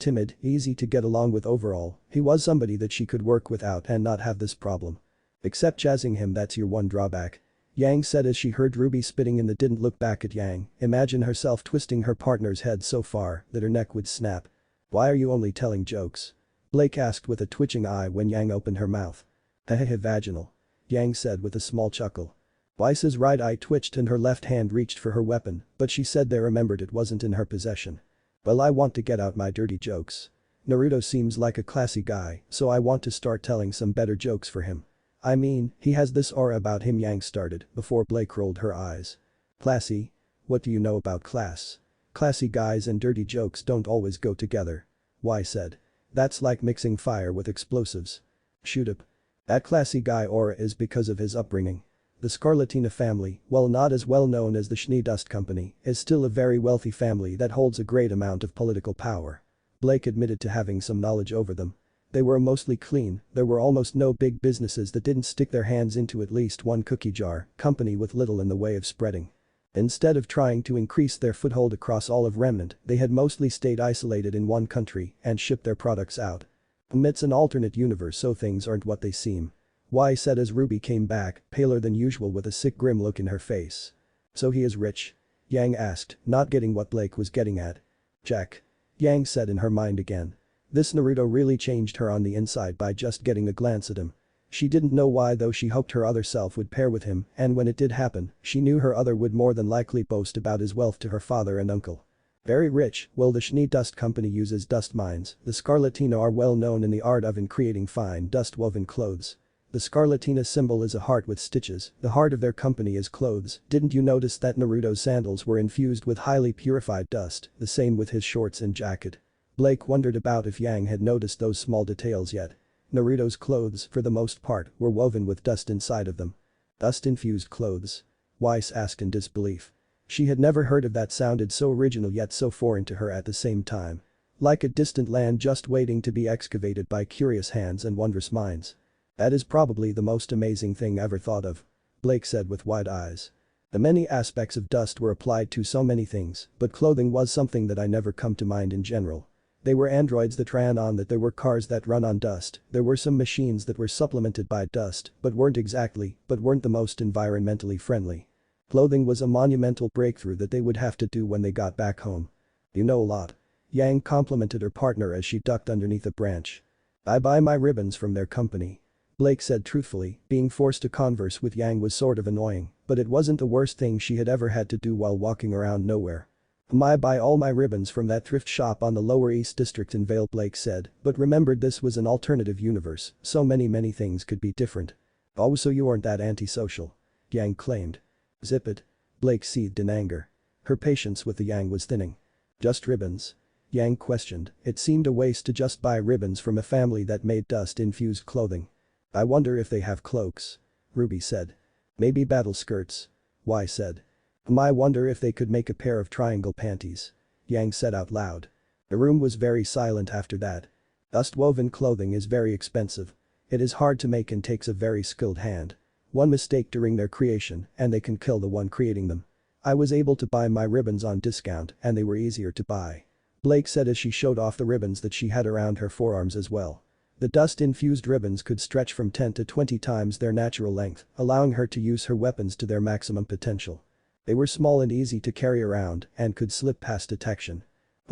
timid, easy to get along with overall, he was somebody that she could work without and not have this problem. Except jazzing him, that's your one drawback, Yang said as she heard Ruby spitting in the didn't look back at Yang, imagine herself twisting her partner's head so far that her neck would snap. Why are you only telling jokes? Blake asked with a twitching eye when Yang opened her mouth. Hehehe, vaginal, Yang said with a small chuckle. Weiss's right eye twitched and her left hand reached for her weapon, but she said they remembered it wasn't in her possession. Well, I want to get out my dirty jokes. Naruto seems like a classy guy, so I want to start telling some better jokes for him. I mean, he has this aura about him, Yang started before Blake rolled her eyes. Classy? What do you know about class? Classy guys and dirty jokes don't always go together. Weiss said. That's like mixing fire with explosives. Shoot up. That classy guy aura is because of his upbringing. The Scarlatina family, while not as well known as the Schnee Dust Company, is still a very wealthy family that holds a great amount of political power. Blake admitted to having some knowledge over them. They were mostly clean, there were almost no big businesses that didn't stick their hands into at least one cookie jar, company with little in the way of spreading. Instead of trying to increase their foothold across all of Remnant, they had mostly stayed isolated in one country and shipped their products out. It's an alternate universe, so things aren't what they seem. Weiss said as Ruby came back, paler than usual with a sick grim look in her face. So he is rich? Yang asked, not getting what Blake was getting at. Check. Yang said in her mind again. This Naruto really changed her on the inside by just getting a glance at him. She didn't know why, though she hoped her other self would pair with him, and when it did happen, she knew her other would more than likely boast about his wealth to her father and uncle. Very rich. Well, the Schnee Dust Company uses dust mines. The Scarlatina are well known in the art of creating fine dust-woven clothes. The Scarlatina symbol is a heart with stitches, the heart of their company is clothes. Didn't you notice that Naruto's sandals were infused with highly purified dust, the same with his shorts and jacket? Blake wondered about if Yang had noticed those small details yet. Naruto's clothes, for the most part, were woven with dust inside of them. Dust-infused clothes? Weiss asked in disbelief. She had never heard of that, sounded so original yet so foreign to her at the same time. Like a distant land just waiting to be excavated by curious hands and wondrous minds. That is probably the most amazing thing ever thought of, Blake said with wide eyes. The many aspects of dust were applied to so many things, but clothing was something that I never come to mind in general. They were androids that ran on that, there were cars that run on dust, there were some machines that were supplemented by dust but weren't the most environmentally friendly. Clothing was a monumental breakthrough that they would have to do when they got back home. You know a lot. Yang complimented her partner as she ducked underneath a branch. I buy my ribbons from their company. Blake said truthfully, being forced to converse with Yang was sort of annoying, but it wasn't the worst thing she had ever had to do while walking around nowhere. I buy all my ribbons from that thrift shop on the Lower East District in Vale, Blake said, but remembered this was an alternative universe, so many things could be different. Oh, so you aren't that antisocial, Yang claimed. Zip it. Blake seethed in anger. Her patience with the Yang was thinning. Just ribbons? Yang questioned, it seemed a waste to just buy ribbons from a family that made dust-infused clothing. I wonder if they have cloaks, Ruby said. Maybe battle skirts, Weiss said. I wonder if they could make a pair of triangle panties, Yang said out loud. The room was very silent after that. Dust-woven clothing is very expensive. It is hard to make and takes a very skilled hand. One mistake during their creation and they can kill the one creating them. I was able to buy my ribbons on discount and they were easier to buy. Blake said as she showed off the ribbons that she had around her forearms as well. The dust-infused ribbons could stretch from 10 to 20 times their natural length, allowing her to use her weapons to their maximum potential. They were small and easy to carry around and could slip past detection.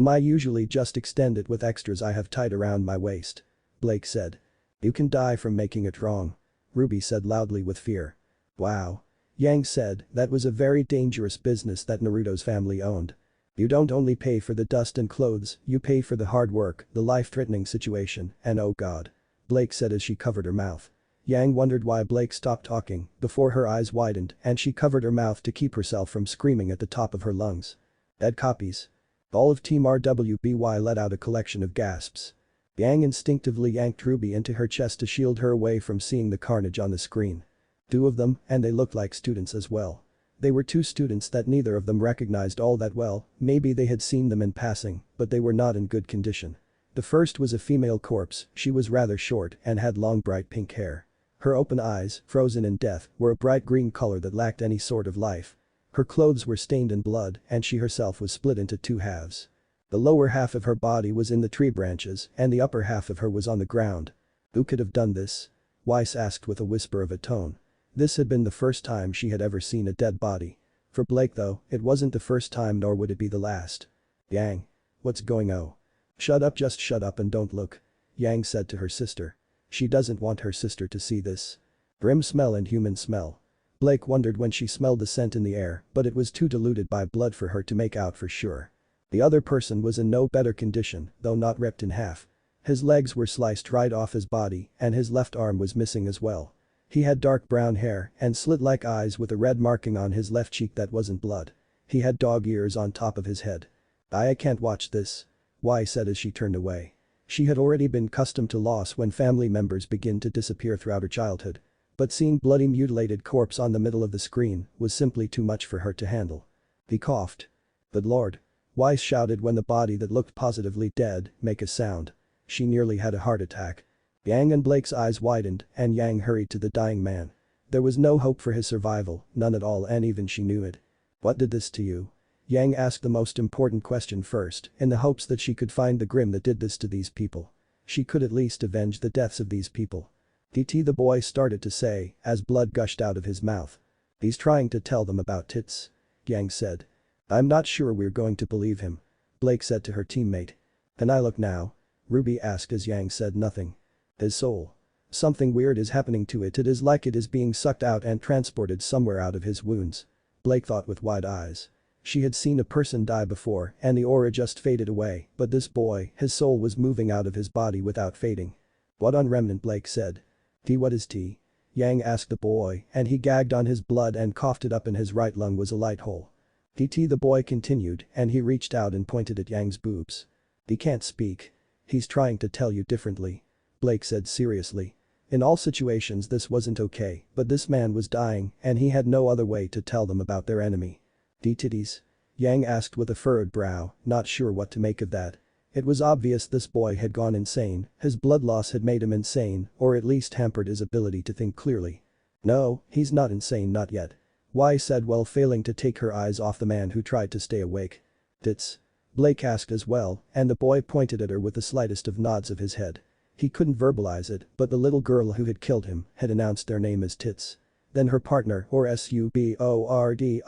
I usually just extend it with extras I have tied around my waist. Blake said. You can die from making it wrong. Ruby said loudly with fear. Wow. Yang said, that was a very dangerous business that Naruto's family owned. You don't only pay for the dust and clothes, you pay for the hard work, the life-threatening situation, and oh god. Blake said as she covered her mouth. Yang wondered why Blake stopped talking before her eyes widened and she covered her mouth to keep herself from screaming at the top of her lungs. Dead copies. All of Team RWBY let out a collection of gasps. Yang instinctively yanked Ruby into her chest to shield her away from seeing the carnage on the screen. Two of them, and they looked like students as well. They were two students that neither of them recognized all that well, maybe they had seen them in passing, but they were not in good condition. The first was a female corpse, she was rather short and had long bright pink hair. Her open eyes, frozen in death, were a bright green color that lacked any sort of life. Her clothes were stained in blood and she herself was split into two halves. The lower half of her body was in the tree branches and the upper half of her was on the ground. Who could have done this? Weiss asked with a whisper of a tone. This had been the first time she had ever seen a dead body. For Blake though, it wasn't the first time nor would it be the last. Yang. What's going on? Shut up, just shut up and don't look. Yang said to her sister. She doesn't want her sister to see this. Grim smell and human smell. Blake wondered when she smelled the scent in the air, but it was too diluted by blood for her to make out for sure. The other person was in no better condition, though not ripped in half. His legs were sliced right off his body and his left arm was missing as well. He had dark brown hair and slit-like eyes with a red marking on his left cheek that wasn't blood. He had dog ears on top of his head. I can't watch this. Wai said as she turned away. She had already been accustomed to loss when family members begin to disappear throughout her childhood. But seeing bloody mutilated corpse on the middle of the screen was simply too much for her to handle. He coughed. Good lord. Weiss shouted when the body that looked positively dead make a sound. She nearly had a heart attack. Yang and Blake's eyes widened and Yang hurried to the dying man. There was no hope for his survival, none at all and even she knew it. What did this to you? Yang asked the most important question first in the hopes that she could find the grim that did this to these people. She could at least avenge the deaths of these people. DT the boy started to say as blood gushed out of his mouth. He's trying to tell them about tits. Yang said. I'm not sure we're going to believe him. Blake said to her teammate. Can I look now? Ruby asked as Yang said nothing. His soul. Something weird is happening to it, it is like it is being sucked out and transported somewhere out of his wounds. Blake thought with wide eyes. She had seen a person die before and the aura just faded away, but this boy, his soul was moving out of his body without fading. What on remnant? Blake said. T, what is T? Yang asked the boy and he gagged on his blood and coughed it up in his right lung was a light hole. DT the boy continued and he reached out and pointed at Yang's boobs. He can't speak. He's trying to tell you differently. Blake said seriously. In all situations this wasn't okay, but this man was dying and he had no other way to tell them about their enemy. D titties? Yang asked with a furrowed brow, not sure what to make of that. It was obvious this boy had gone insane, his blood loss had made him insane or at least hampered his ability to think clearly. No, he's not insane, not yet. Wai said while failing to take her eyes off the man who tried to stay awake. Tits? Blake asked as well and the boy pointed at her with the slightest of nods of his head. He couldn't verbalize it, but the little girl who had killed him had announced their name as Tits. Then her partner or subordinate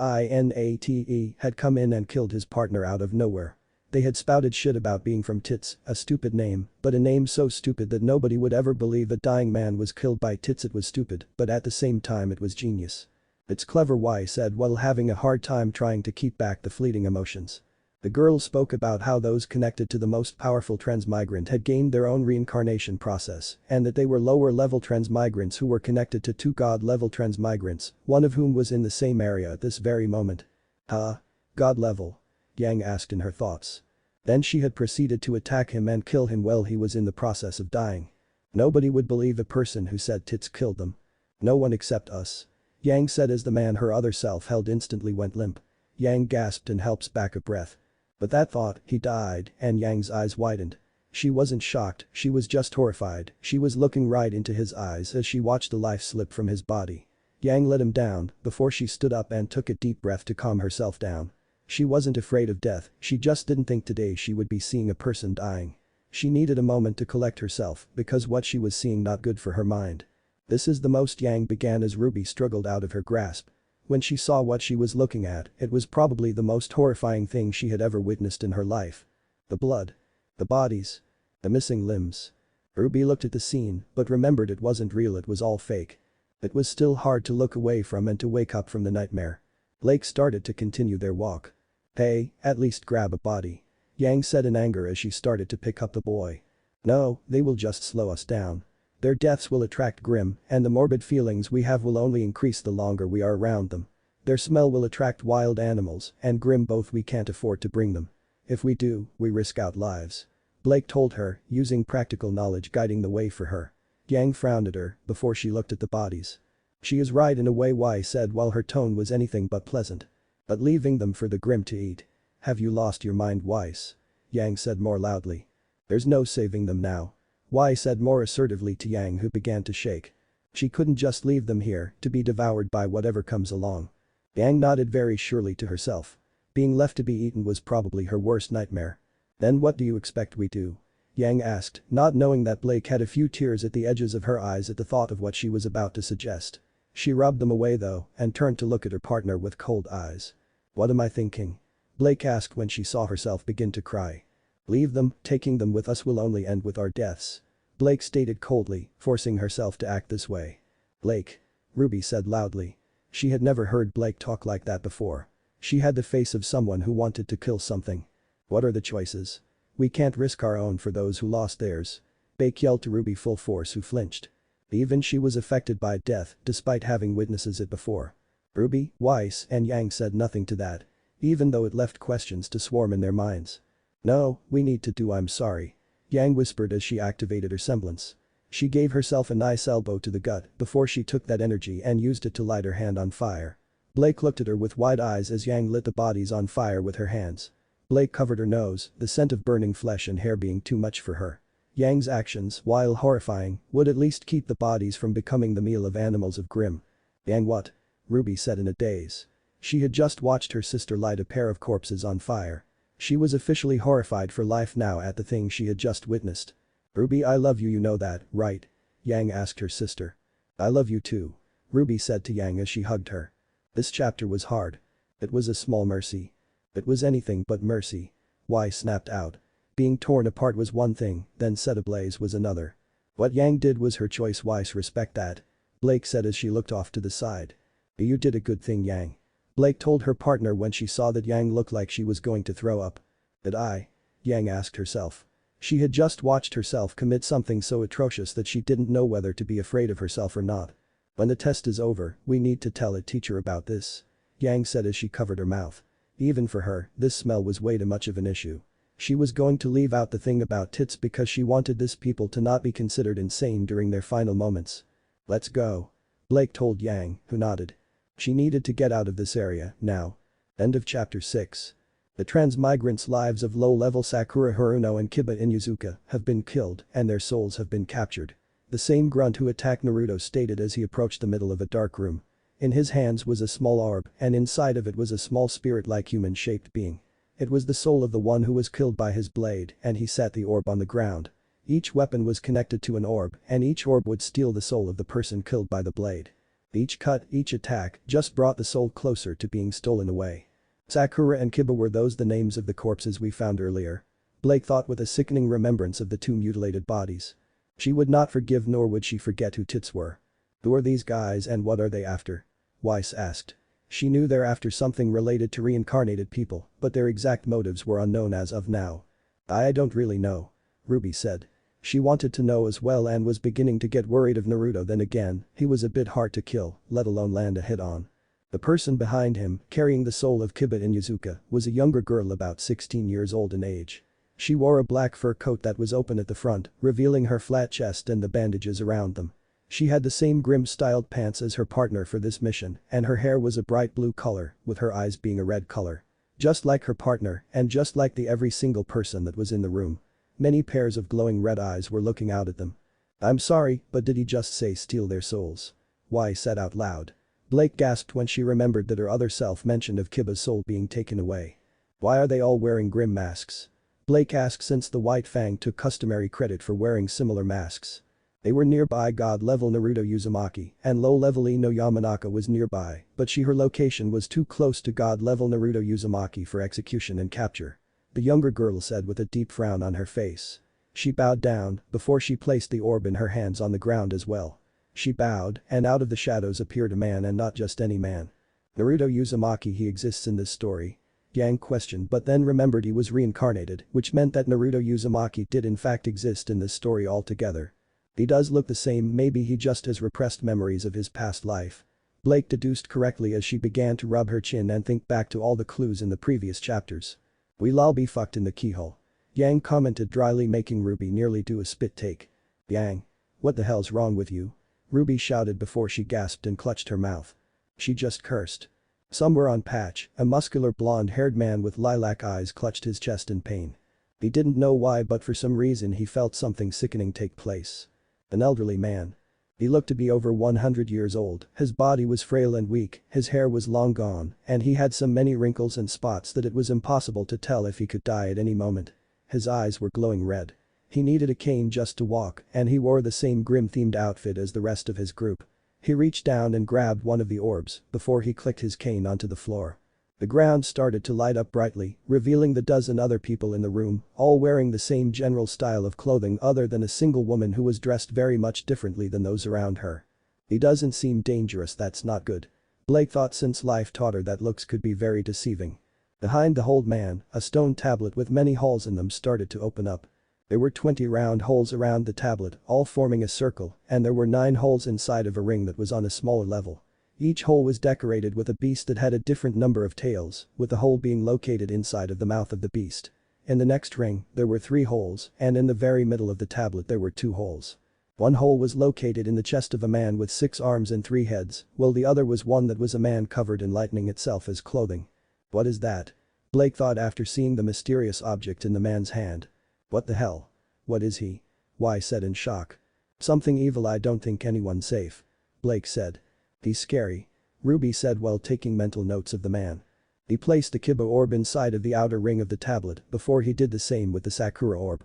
had come in and killed his partner out of nowhere. They had spouted shit about being from Tits, a stupid name, but a name so stupid that nobody would ever believe a dying man was killed by Tits. It was stupid, but at the same time it was genius. It's clever, Wai said while having a hard time trying to keep back the fleeting emotions. The girl spoke about how those connected to the most powerful transmigrant had gained their own reincarnation process and that they were lower-level transmigrants who were connected to two god-level transmigrants, one of whom was in the same area at this very moment. Huh? God level? Yang asked in her thoughts. Then she had proceeded to attack him and kill him while he was in the process of dying. Nobody would believe a person who said Tits killed them. No one except us. Yang said as the man her other self held instantly went limp. Yang gasped and helped back a breath. But that thought, he died, and Yang's eyes widened. She wasn't shocked, she was just horrified, she was looking right into his eyes as she watched the life slip from his body. Yang let him down before she stood up and took a deep breath to calm herself down. She wasn't afraid of death, she just didn't think today she would be seeing a person dying. She needed a moment to collect herself because what she was seeing not good for her mind. This is the most Yang began as Ruby struggled out of her grasp. When she saw what she was looking at, it was probably the most horrifying thing she had ever witnessed in her life. The blood. The bodies. The missing limbs. Ruby looked at the scene but remembered it wasn't real, it was all fake. It was still hard to look away from and to wake up from the nightmare. Blake started to continue their walk. "Hey, at least grab a body," Yang said in anger as she started to pick up the boy. "No, they will just slow us down. Their deaths will attract Grim, and the morbid feelings we have will only increase the longer we are around them. Their smell will attract wild animals, and Grim both we can't afford to bring them. If we do, we risk our lives," Blake told her, using practical knowledge guiding the way for her. Yang frowned at her before she looked at the bodies. "She is right in a way," Y said while her tone was anything but pleasant. "But leaving them for the Grim to eat. Have you lost your mind, Weiss?" Yang said more loudly. "There's no saving them now," Y said more assertively to Yang, who began to shake. She couldn't just leave them here to be devoured by whatever comes along. Yang nodded very surely to herself. Being left to be eaten was probably her worst nightmare. "Then what do you expect we do?" Yang asked, not knowing that Blake had a few tears at the edges of her eyes at the thought of what she was about to suggest. She rubbed them away though and turned to look at her partner with cold eyes. "What am I thinking?" Blake asked when she saw herself begin to cry. "Leave them, taking them with us will only end with our deaths," Blake stated coldly, forcing herself to act this way. "Blake," Ruby said loudly. She had never heard Blake talk like that before. She had the face of someone who wanted to kill something. "What are the choices? We can't risk our own for those who lost theirs," Blake yelled to Ruby full force, who flinched. Even she was affected by death despite having witnessed it before. Ruby, Weiss and Yang said nothing to that, even though it left questions to swarm in their minds. "No, we need to do, I'm sorry," Yang whispered as she activated her semblance. She gave herself a nice elbow to the gut before she took that energy and used it to light her hand on fire. Blake looked at her with wide eyes as Yang lit the bodies on fire with her hands. Blake covered her nose, the scent of burning flesh and hair being too much for her. Yang's actions, while horrifying, would at least keep the bodies from becoming the meal of animals of Grim. "Yang, what?" Ruby said in a daze. She had just watched her sister light a pair of corpses on fire. She was officially horrified for life now at the thing she had just witnessed. "Ruby, I love you know that, right?" Yang asked her sister. "I love you too," Ruby said to Yang as she hugged her. This chapter was hard. It was a small mercy. It was anything but mercy. Y snapped out. Being torn apart was one thing, then set ablaze was another. What Yang did was her choice, Weiss respect that, Blake said as she looked off to the side. "You did a good thing, Yang," Blake told her partner when she saw that Yang looked like she was going to throw up. "Did I?" Yang asked herself. She had just watched herself commit something so atrocious that she didn't know whether to be afraid of herself or not. "When the test is over, we need to tell a teacher about this," Yang said as she covered her mouth. Even for her, this smell was way too much of an issue. She was going to leave out the thing about tits because she wanted this people to not be considered insane during their final moments. "Let's go," Blake told Yang, who nodded. She needed to get out of this area, now. End of chapter 6. The transmigrants' lives of low-level Sakura Haruno and Kiba Inuzuka have been killed and their souls have been captured. The same grunt who attacked Naruto stated as he approached the middle of a dark room. In his hands was a small orb and inside of it was a small spirit-like human-shaped being. It was the soul of the one who was killed by his blade and he set the orb on the ground. Each weapon was connected to an orb and each orb would steal the soul of the person killed by the blade. Each cut, each attack just brought the soul closer to being stolen away. Sakura and Kiba, were those the names of the corpses we found earlier? Blake thought with a sickening remembrance of the two mutilated bodies. She would not forgive nor would she forget who tits were. "Who are these guys and what are they after?" Weiss asked. She knew they're after something related to reincarnated people, but their exact motives were unknown as of now. I don't really know," Ruby said. She wanted to know as well and was beginning to get worried of Naruto. Then again, he was a bit hard to kill, let alone land a hit on. The person behind him, carrying the soul of Kiba Inuzuka, was a younger girl about 16 years old in age. She wore a black fur coat that was open at the front, revealing her flat chest and the bandages around them. She had the same grim-styled pants as her partner for this mission, and her hair was a bright blue color, with her eyes being a red color. Just like her partner and just like the every single person that was in the room. Many pairs of glowing red eyes were looking out at them. I'm sorry, but did he just say steal their souls? Y said out loud. Blake gasped when she remembered that her other self mentioned of Kiba's soul being taken away. Why are they all wearing grim masks? Blake asked since the White Fang took customary credit for wearing similar masks. They were nearby god-level Naruto Uzumaki and low-level Ino Yamanaka was nearby, but her location was too close to god-level Naruto Uzumaki for execution and capture. The younger girl said with a deep frown on her face. She bowed down before she placed the orb in her hands on the ground as well. She bowed and out of the shadows appeared a man and not just any man. Naruto Uzumaki he exists in this story. Yang questioned but then remembered he was reincarnated, which meant that Naruto Uzumaki did in fact exist in this story altogether. He does look the same, maybe he just has repressed memories of his past life. Blake deduced correctly as she began to rub her chin and think back to all the clues in the previous chapters. We'll all be fucked in the keyhole. Yang commented dryly making Ruby nearly do a spit take. Yang. What the hell's wrong with you? Ruby shouted before she gasped and clutched her mouth. She just cursed. Somewhere on Patch, a muscular blonde-haired man with lilac eyes clutched his chest in pain. He didn't know why but for some reason he felt something sickening take place. An elderly man. He looked to be over 100 years old, his body was frail and weak, his hair was long gone, and he had so many wrinkles and spots that it was impossible to tell if he could die at any moment. His eyes were glowing red. He needed a cane just to walk, and he wore the same grim-themed outfit as the rest of his group. He reached down and grabbed one of the orbs before he clicked his cane onto the floor. The ground started to light up brightly, revealing the dozen other people in the room, all wearing the same general style of clothing other than a single woman who was dressed very much differently than those around her. He doesn't seem dangerous, that's not good. Blake thought since life taught her that looks could be very deceiving. Behind the old man, a stone tablet with many holes in them started to open up. There were 20 round holes around the tablet, all forming a circle, and there were 9 holes inside of a ring that was on a smaller level. Each hole was decorated with a beast that had a different number of tails, with the hole being located inside of the mouth of the beast. In the next ring, there were 3 holes, and in the very middle of the tablet there were 2 holes. One hole was located in the chest of a man with 6 arms and 3 heads, while the other was one that was a man covered in lightning itself as clothing. What is that? Blake thought after seeing the mysterious object in the man's hand. What the hell? What is he? Y said in shock. Something evil, I don't think anyone's safe. Blake said. He's scary. Ruby said while taking mental notes of the man. He placed the Kiba orb inside of the outer ring of the tablet before he did the same with the Sakura orb.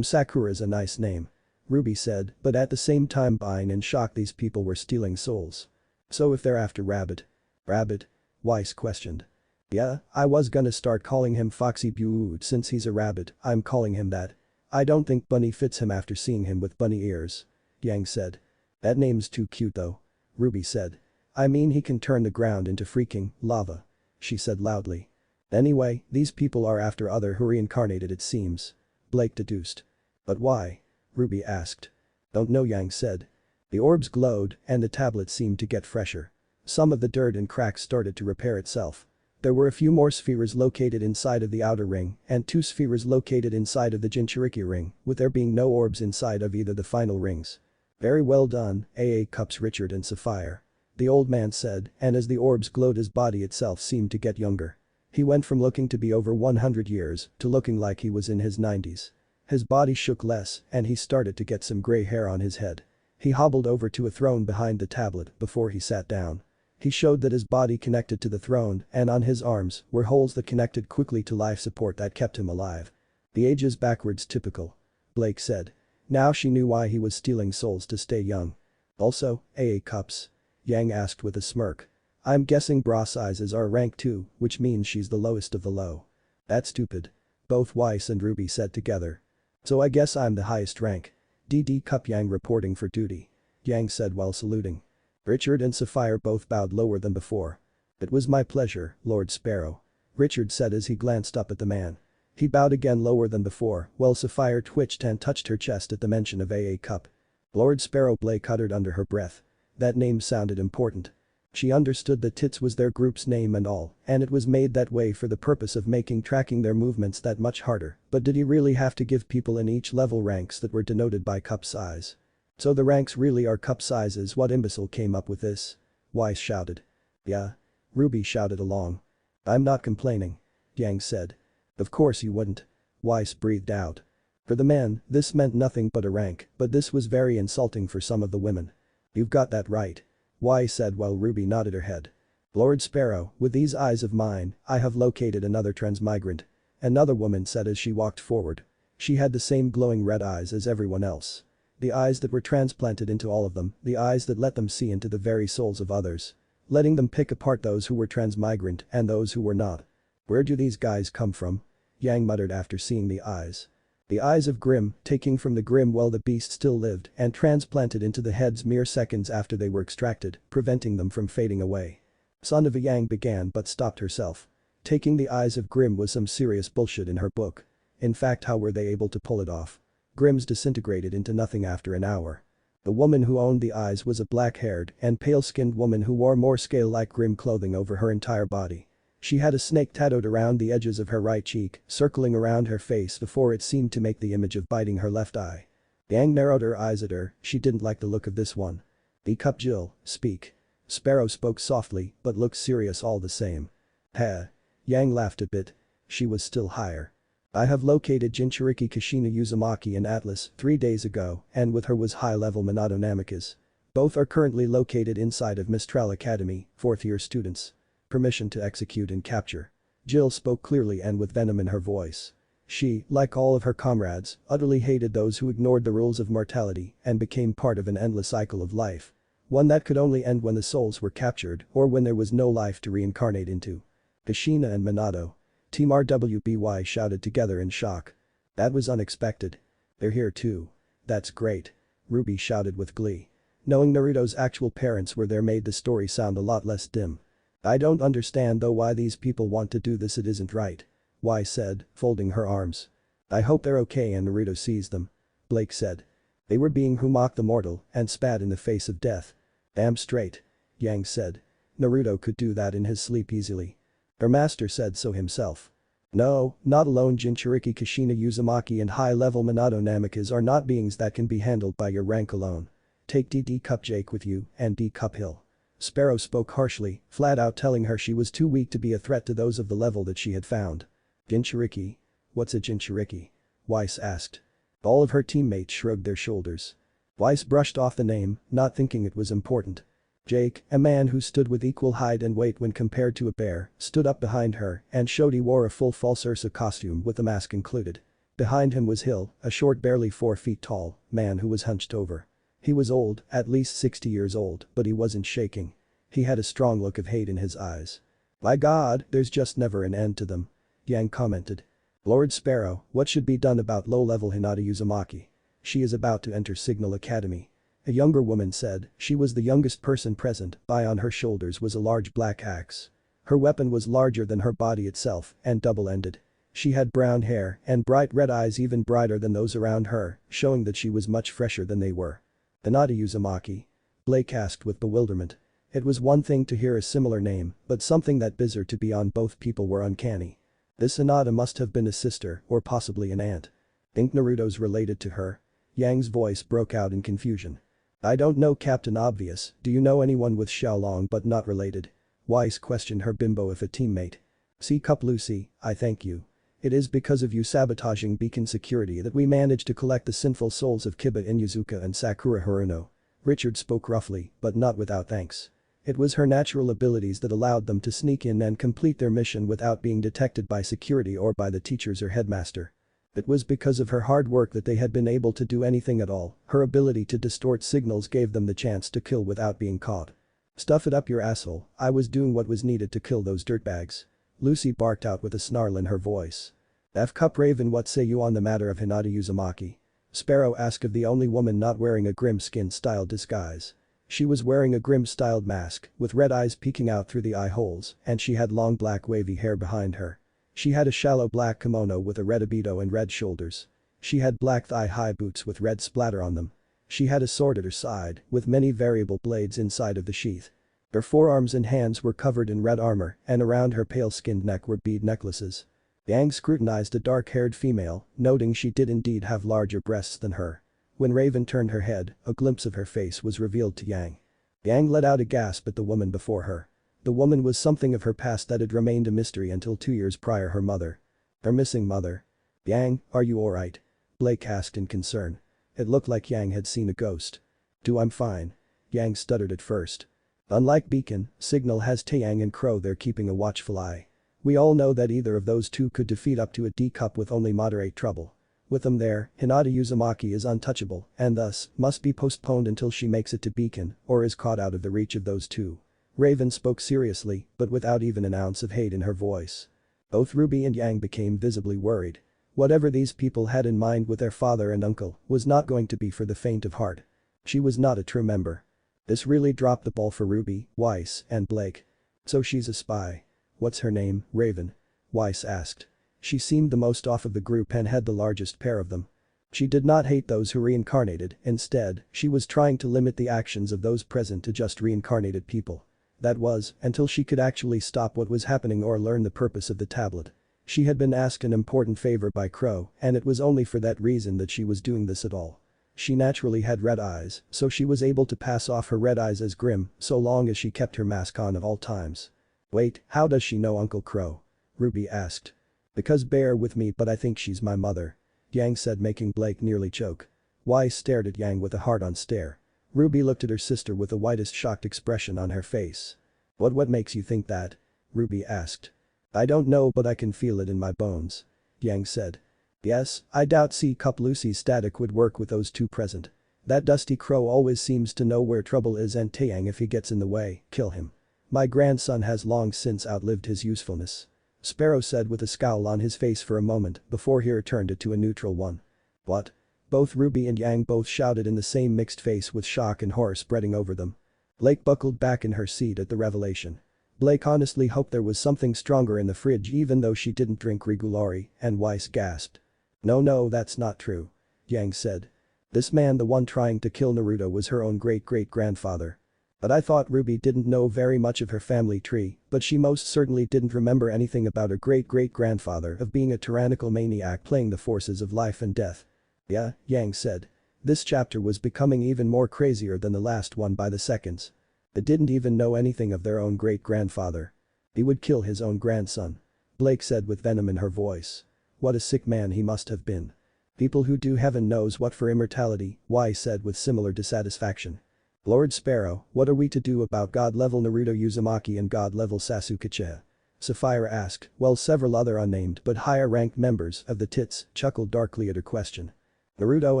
Sakura's a nice name. Ruby said, but at the same time being in shock these people were stealing souls. So if they're after Rabbit. Rabbit? Weiss questioned. Yeah, I was gonna start calling him Foxy Buood since he's a rabbit, I'm calling him that. I don't think Bunny fits him after seeing him with bunny ears. Yang said. That name's too cute though. Ruby said. I mean he can turn the ground into freaking lava. She said loudly. Anyway, these people are after other who reincarnated it seems. Blake deduced. But why? Ruby asked. Don't know, Yang said. The orbs glowed and the tablet seemed to get fresher. Some of the dirt and cracks started to repair itself. There were a few more spheres located inside of the outer ring and 2 spheres located inside of the Jinchuriki ring, with there being no orbs inside of either the final rings. Very well done, AA Cups Richard and Sapphire. The old man said, and as the orbs glowed his body itself seemed to get younger. He went from looking to be over 100 years to looking like he was in his 90s. His body shook less and he started to get some gray hair on his head. He hobbled over to a throne behind the tablet before he sat down. He showed that his body connected to the throne and on his arms were holes that connected quickly to life support that kept him alive. The ages backwards typical. Blake said. Now she knew why he was stealing souls to stay young. Also, AA Cups? Yang asked with a smirk. I'm guessing bra sizes are rank 2, which means she's the lowest of the low. That's stupid. Both Weiss and Ruby said together. So I guess I'm the highest rank. DD Cup Yang reporting for duty. Yang said while saluting. Richard and Sapphire both bowed lower than before. It was my pleasure, Lord Sparrow. Richard said as he glanced up at the man. He bowed again lower than before, while Sapphire twitched and touched her chest at the mention of AA Cup. Lord Sparrow, Blake uttered under her breath. That name sounded important. She understood that Tits was their group's name and all, and it was made that way for the purpose of making tracking their movements that much harder, but did he really have to give people in each level ranks that were denoted by cup size? So the ranks really are cup sizes, what imbecile came up with this? Weiss shouted. Yeah. Ruby shouted along. I'm not complaining. Yang said. Of course you wouldn't. Weiss breathed out. For the men, this meant nothing but a rank, but this was very insulting for some of the women. You've got that right. Weiss said while Ruby nodded her head. Lord Sparrow, with these eyes of mine, I have located another transmigrant. Another woman said as she walked forward. She had the same glowing red eyes as everyone else. The eyes that were transplanted into all of them, the eyes that let them see into the very souls of others. Letting them pick apart those who were transmigrant and those who were not. Where do these guys come from? Yang muttered after seeing the eyes. The eyes of Grimm, taking from the Grimm while the beast still lived and transplanted into the heads mere seconds after they were extracted, preventing them from fading away. Son of a Yang began but stopped herself. Taking the eyes of Grimm was some serious bullshit in her book. In fact, how were they able to pull it off? Grimm's disintegrated into nothing after an hour. The woman who owned the eyes was a black-haired and pale-skinned woman who wore more scale-like Grimm clothing over her entire body. She had a snake tattooed around the edges of her right cheek, circling around her face before it seemed to make the image of biting her left eye. Yang narrowed her eyes at her, she didn't like the look of this one. Teacup Jill, speak. Sparrow spoke softly but looked serious all the same. Heh. Yang laughed a bit. She was still higher. I have located Jinchuriki Kashina Uzumaki in Atlas 3 days ago and with her was high-level Minato Namikaze. Both are currently located inside of Mistral Academy, 4th-year students. Permission to execute and capture. Jill spoke clearly and with venom in her voice. She, like all of her comrades, utterly hated those who ignored the rules of mortality and became part of an endless cycle of life. One that could only end when the souls were captured or when there was no life to reincarnate into. Kashina and Minato. Team rwby shouted together in shock. That was unexpected. They're here too. That's great. Ruby shouted with glee. Knowing Naruto's actual parents were there made the story sound a lot less dim. I don't understand though why these people want to do this, it isn't right. Weiss said, folding her arms. I hope they're okay and Naruto sees them. Blake said. They were being who mocked the mortal and spat in the face of death. Damn straight. Yang said. Naruto could do that in his sleep easily. Her master said so himself. No, not alone. Jinchuriki Kashina Uzumaki and high-level Minato Namikaze are not beings that can be handled by your rank alone. Take Teacup Jake with you and Teacup Hill. Sparrow spoke harshly, flat out telling her she was too weak to be a threat to those of the level that she had found. Jinchuriki? What's a Jinchuriki? Weiss asked. All of her teammates shrugged their shoulders. Weiss brushed off the name, not thinking it was important. Jake, a man who stood with equal height and weight when compared to a bear, stood up behind her and showed he wore a full false Ursa costume with the mask included. Behind him was Hill, a short barely 4 feet tall man who was hunched over. He was old, at least 60 years old, but he wasn't shaking. He had a strong look of hate in his eyes. By God, there's just never an end to them. Yang commented. Lord Sparrow, what should be done about low-level Hinata Uzumaki? She is about to enter Signal Academy. A younger woman said, she was the youngest person present, on her shoulders was a large black axe. Her weapon was larger than her body itself and double-ended. She had brown hair and bright red eyes, even brighter than those around her, showing that she was much fresher than they were. Hinata Uzumaki? Blake asked with bewilderment. It was one thing to hear a similar name, but something that bizarre to be on both people were uncanny. This Hinata must have been a sister or possibly an aunt. Think Naruto's related to her? Yang's voice broke out in confusion. I don't know, Captain Obvious, do you know anyone with Xiaolong but not related? Weiss questioned her bimbo if a teammate. Teacup Lucy, I thank you. It is because of you sabotaging beacon security that we managed to collect the sinful souls of Kiba Inuzuka and Sakura Haruno. Richard spoke roughly, but not without thanks. It was her natural abilities that allowed them to sneak in and complete their mission without being detected by security or by the teachers or headmaster. It was because of her hard work that they had been able to do anything at all. Her ability to distort signals gave them the chance to kill without being caught. Stuff it up your asshole, I was doing what was needed to kill those dirtbags. Lucy barked out with a snarl in her voice. F-Cup Raven, what say you on the matter of Hinata Uzumaki? Sparrow asked of the only woman not wearing a Grimm skin-styled disguise. She was wearing a Grimm-styled mask, with red eyes peeking out through the eye holes, and she had long black wavy hair behind her. She had a shallow black kimono with a red abito and red shoulders. She had black thigh-high boots with red splatter on them. She had a sword at her side, with many variable blades inside of the sheath. Her forearms and hands were covered in red armor, and around her pale-skinned neck were bead necklaces. Yang scrutinized the dark-haired female, noting she did indeed have larger breasts than her. When Raven turned her head, a glimpse of her face was revealed to Yang. Yang let out a gasp at the woman before her. The woman was something of her past that had remained a mystery until 2 years prior. Her mother. Her missing mother. Yang, are you alright? Blake asked in concern. It looked like Yang had seen a ghost. I'm fine. Yang stuttered at first. Unlike Beacon, Signal has Taeyang and Crow there keeping a watchful eye. We all know that either of those two could defeat up to a D-cup with only moderate trouble. With them there, Hinata Uzumaki is untouchable and thus must be postponed until she makes it to Beacon or is caught out of the reach of those two. Raven spoke seriously but without even an ounce of hate in her voice. Both Ruby and Yang became visibly worried. Whatever these people had in mind with their father and uncle was not going to be for the faint of heart. She was not a true member. This really dropped the ball for Ruby, Weiss, and Blake. So she's a spy. What's her name, Raven? Weiss asked. She seemed the most off of the group and had the largest pair of them. She did not hate those who reincarnated, instead, she was trying to limit the actions of those present to just reincarnated people. That was, until she could actually stop what was happening or learn the purpose of the tablet. She had been asked an important favor by Crow and it was only for that reason that she was doing this at all. She naturally had red eyes, so she was able to pass off her red eyes as grim so long as she kept her mask on at all times. Wait, how does she know Uncle Crow? Ruby asked. Because bear with me but I think she's my mother. Yang said making Blake nearly choke. Weiss stared at Yang with a hard-on stare. Ruby looked at her sister with the widest shocked expression on her face. What makes you think that? Ruby asked. I don't know but I can feel it in my bones. Yang said. Yes, I doubt C-Cup Lucy's static would work with those two present. That dusty crow always seems to know where trouble is and Taeyang if he gets in the way, kill him. My grandson has long since outlived his usefulness. Sparrow said with a scowl on his face for a moment before he returned it to a neutral one. What? Both Ruby and Yang both shouted in the same mixed face with shock and horror spreading over them. Blake buckled back in her seat at the revelation. Blake honestly hoped there was something stronger in the fridge even though she didn't drink regularly, and Weiss gasped. No, that's not true. Yang said. This man, the one trying to kill Naruto, was her own great-great-grandfather. But I thought Ruby didn't know very much of her family tree, but she most certainly didn't remember anything about her great-great-grandfather of being a tyrannical maniac playing the forces of life and death. Yeah, Yang said. This chapter was becoming even more crazier than the last one by the seconds. They didn't even know anything of their own great-grandfather. He would kill his own grandson. Blake said with venom in her voice. What a sick man he must have been. People who do heaven knows what for immortality, Weiss said with similar dissatisfaction. Lord Sparrow, what are we to do about God-level Naruto Uzumaki and God-level Sasuke Uchiha? Sapphire asked, while several other unnamed but higher-ranked members of the Tits chuckled darkly at her question. Naruto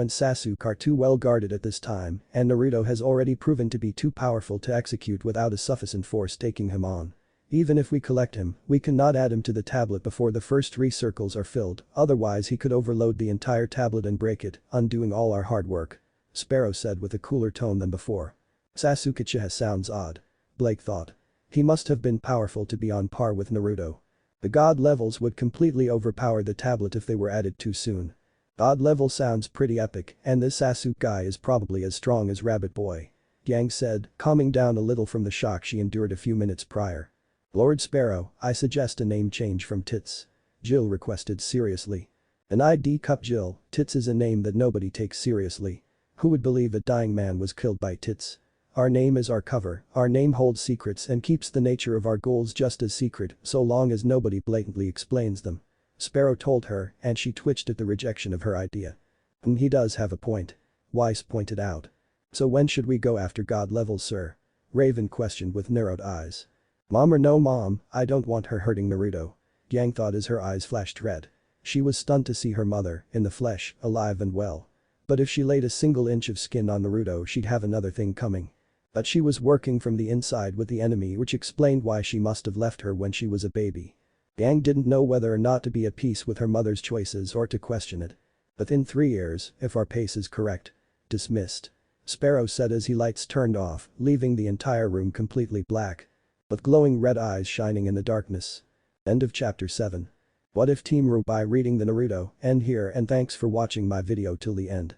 and Sasuke are too well guarded at this time and Naruto has already proven to be too powerful to execute without a sufficient force taking him on. Even if we collect him, we cannot add him to the tablet before the first 3 circles are filled, otherwise he could overload the entire tablet and break it, undoing all our hard work. Sparrow said with a cooler tone than before. Sasuke Uchiha sounds odd. Blake thought. He must have been powerful to be on par with Naruto. The god levels would completely overpower the tablet if they were added too soon. God level sounds pretty epic and this Sasuke guy is probably as strong as Rabbit Boy. Yang said, calming down a little from the shock she endured a few minutes prior. Lord Sparrow, I suggest a name change from Tits. Jill requested seriously. An ID cup Jill, Tits is a name that nobody takes seriously. Who would believe a dying man was killed by Tits? Our name is our cover, our name holds secrets and keeps the nature of our goals just as secret so long as nobody blatantly explains them. Sparrow told her and she twitched at the rejection of her idea. He does have a point. Weiss pointed out. So when should we go after god levels, sir? Raven questioned with narrowed eyes. Mom or no mom, I don't want her hurting Naruto. Yang thought as her eyes flashed red. She was stunned to see her mother, in the flesh, alive and well. But if she laid a single inch of skin on Naruto she'd have another thing coming. But she was working from the inside with the enemy which explained why she must have left her when she was a baby. Yang didn't know whether or not to be at peace with her mother's choices or to question it. Within 3 years, if our pace is correct. Dismissed. Sparrow said as he lights turned off, leaving the entire room completely black. With glowing red eyes shining in the darkness. End of chapter 7. What if Team rwby reading the Naruto end here and thanks for watching my video till the end.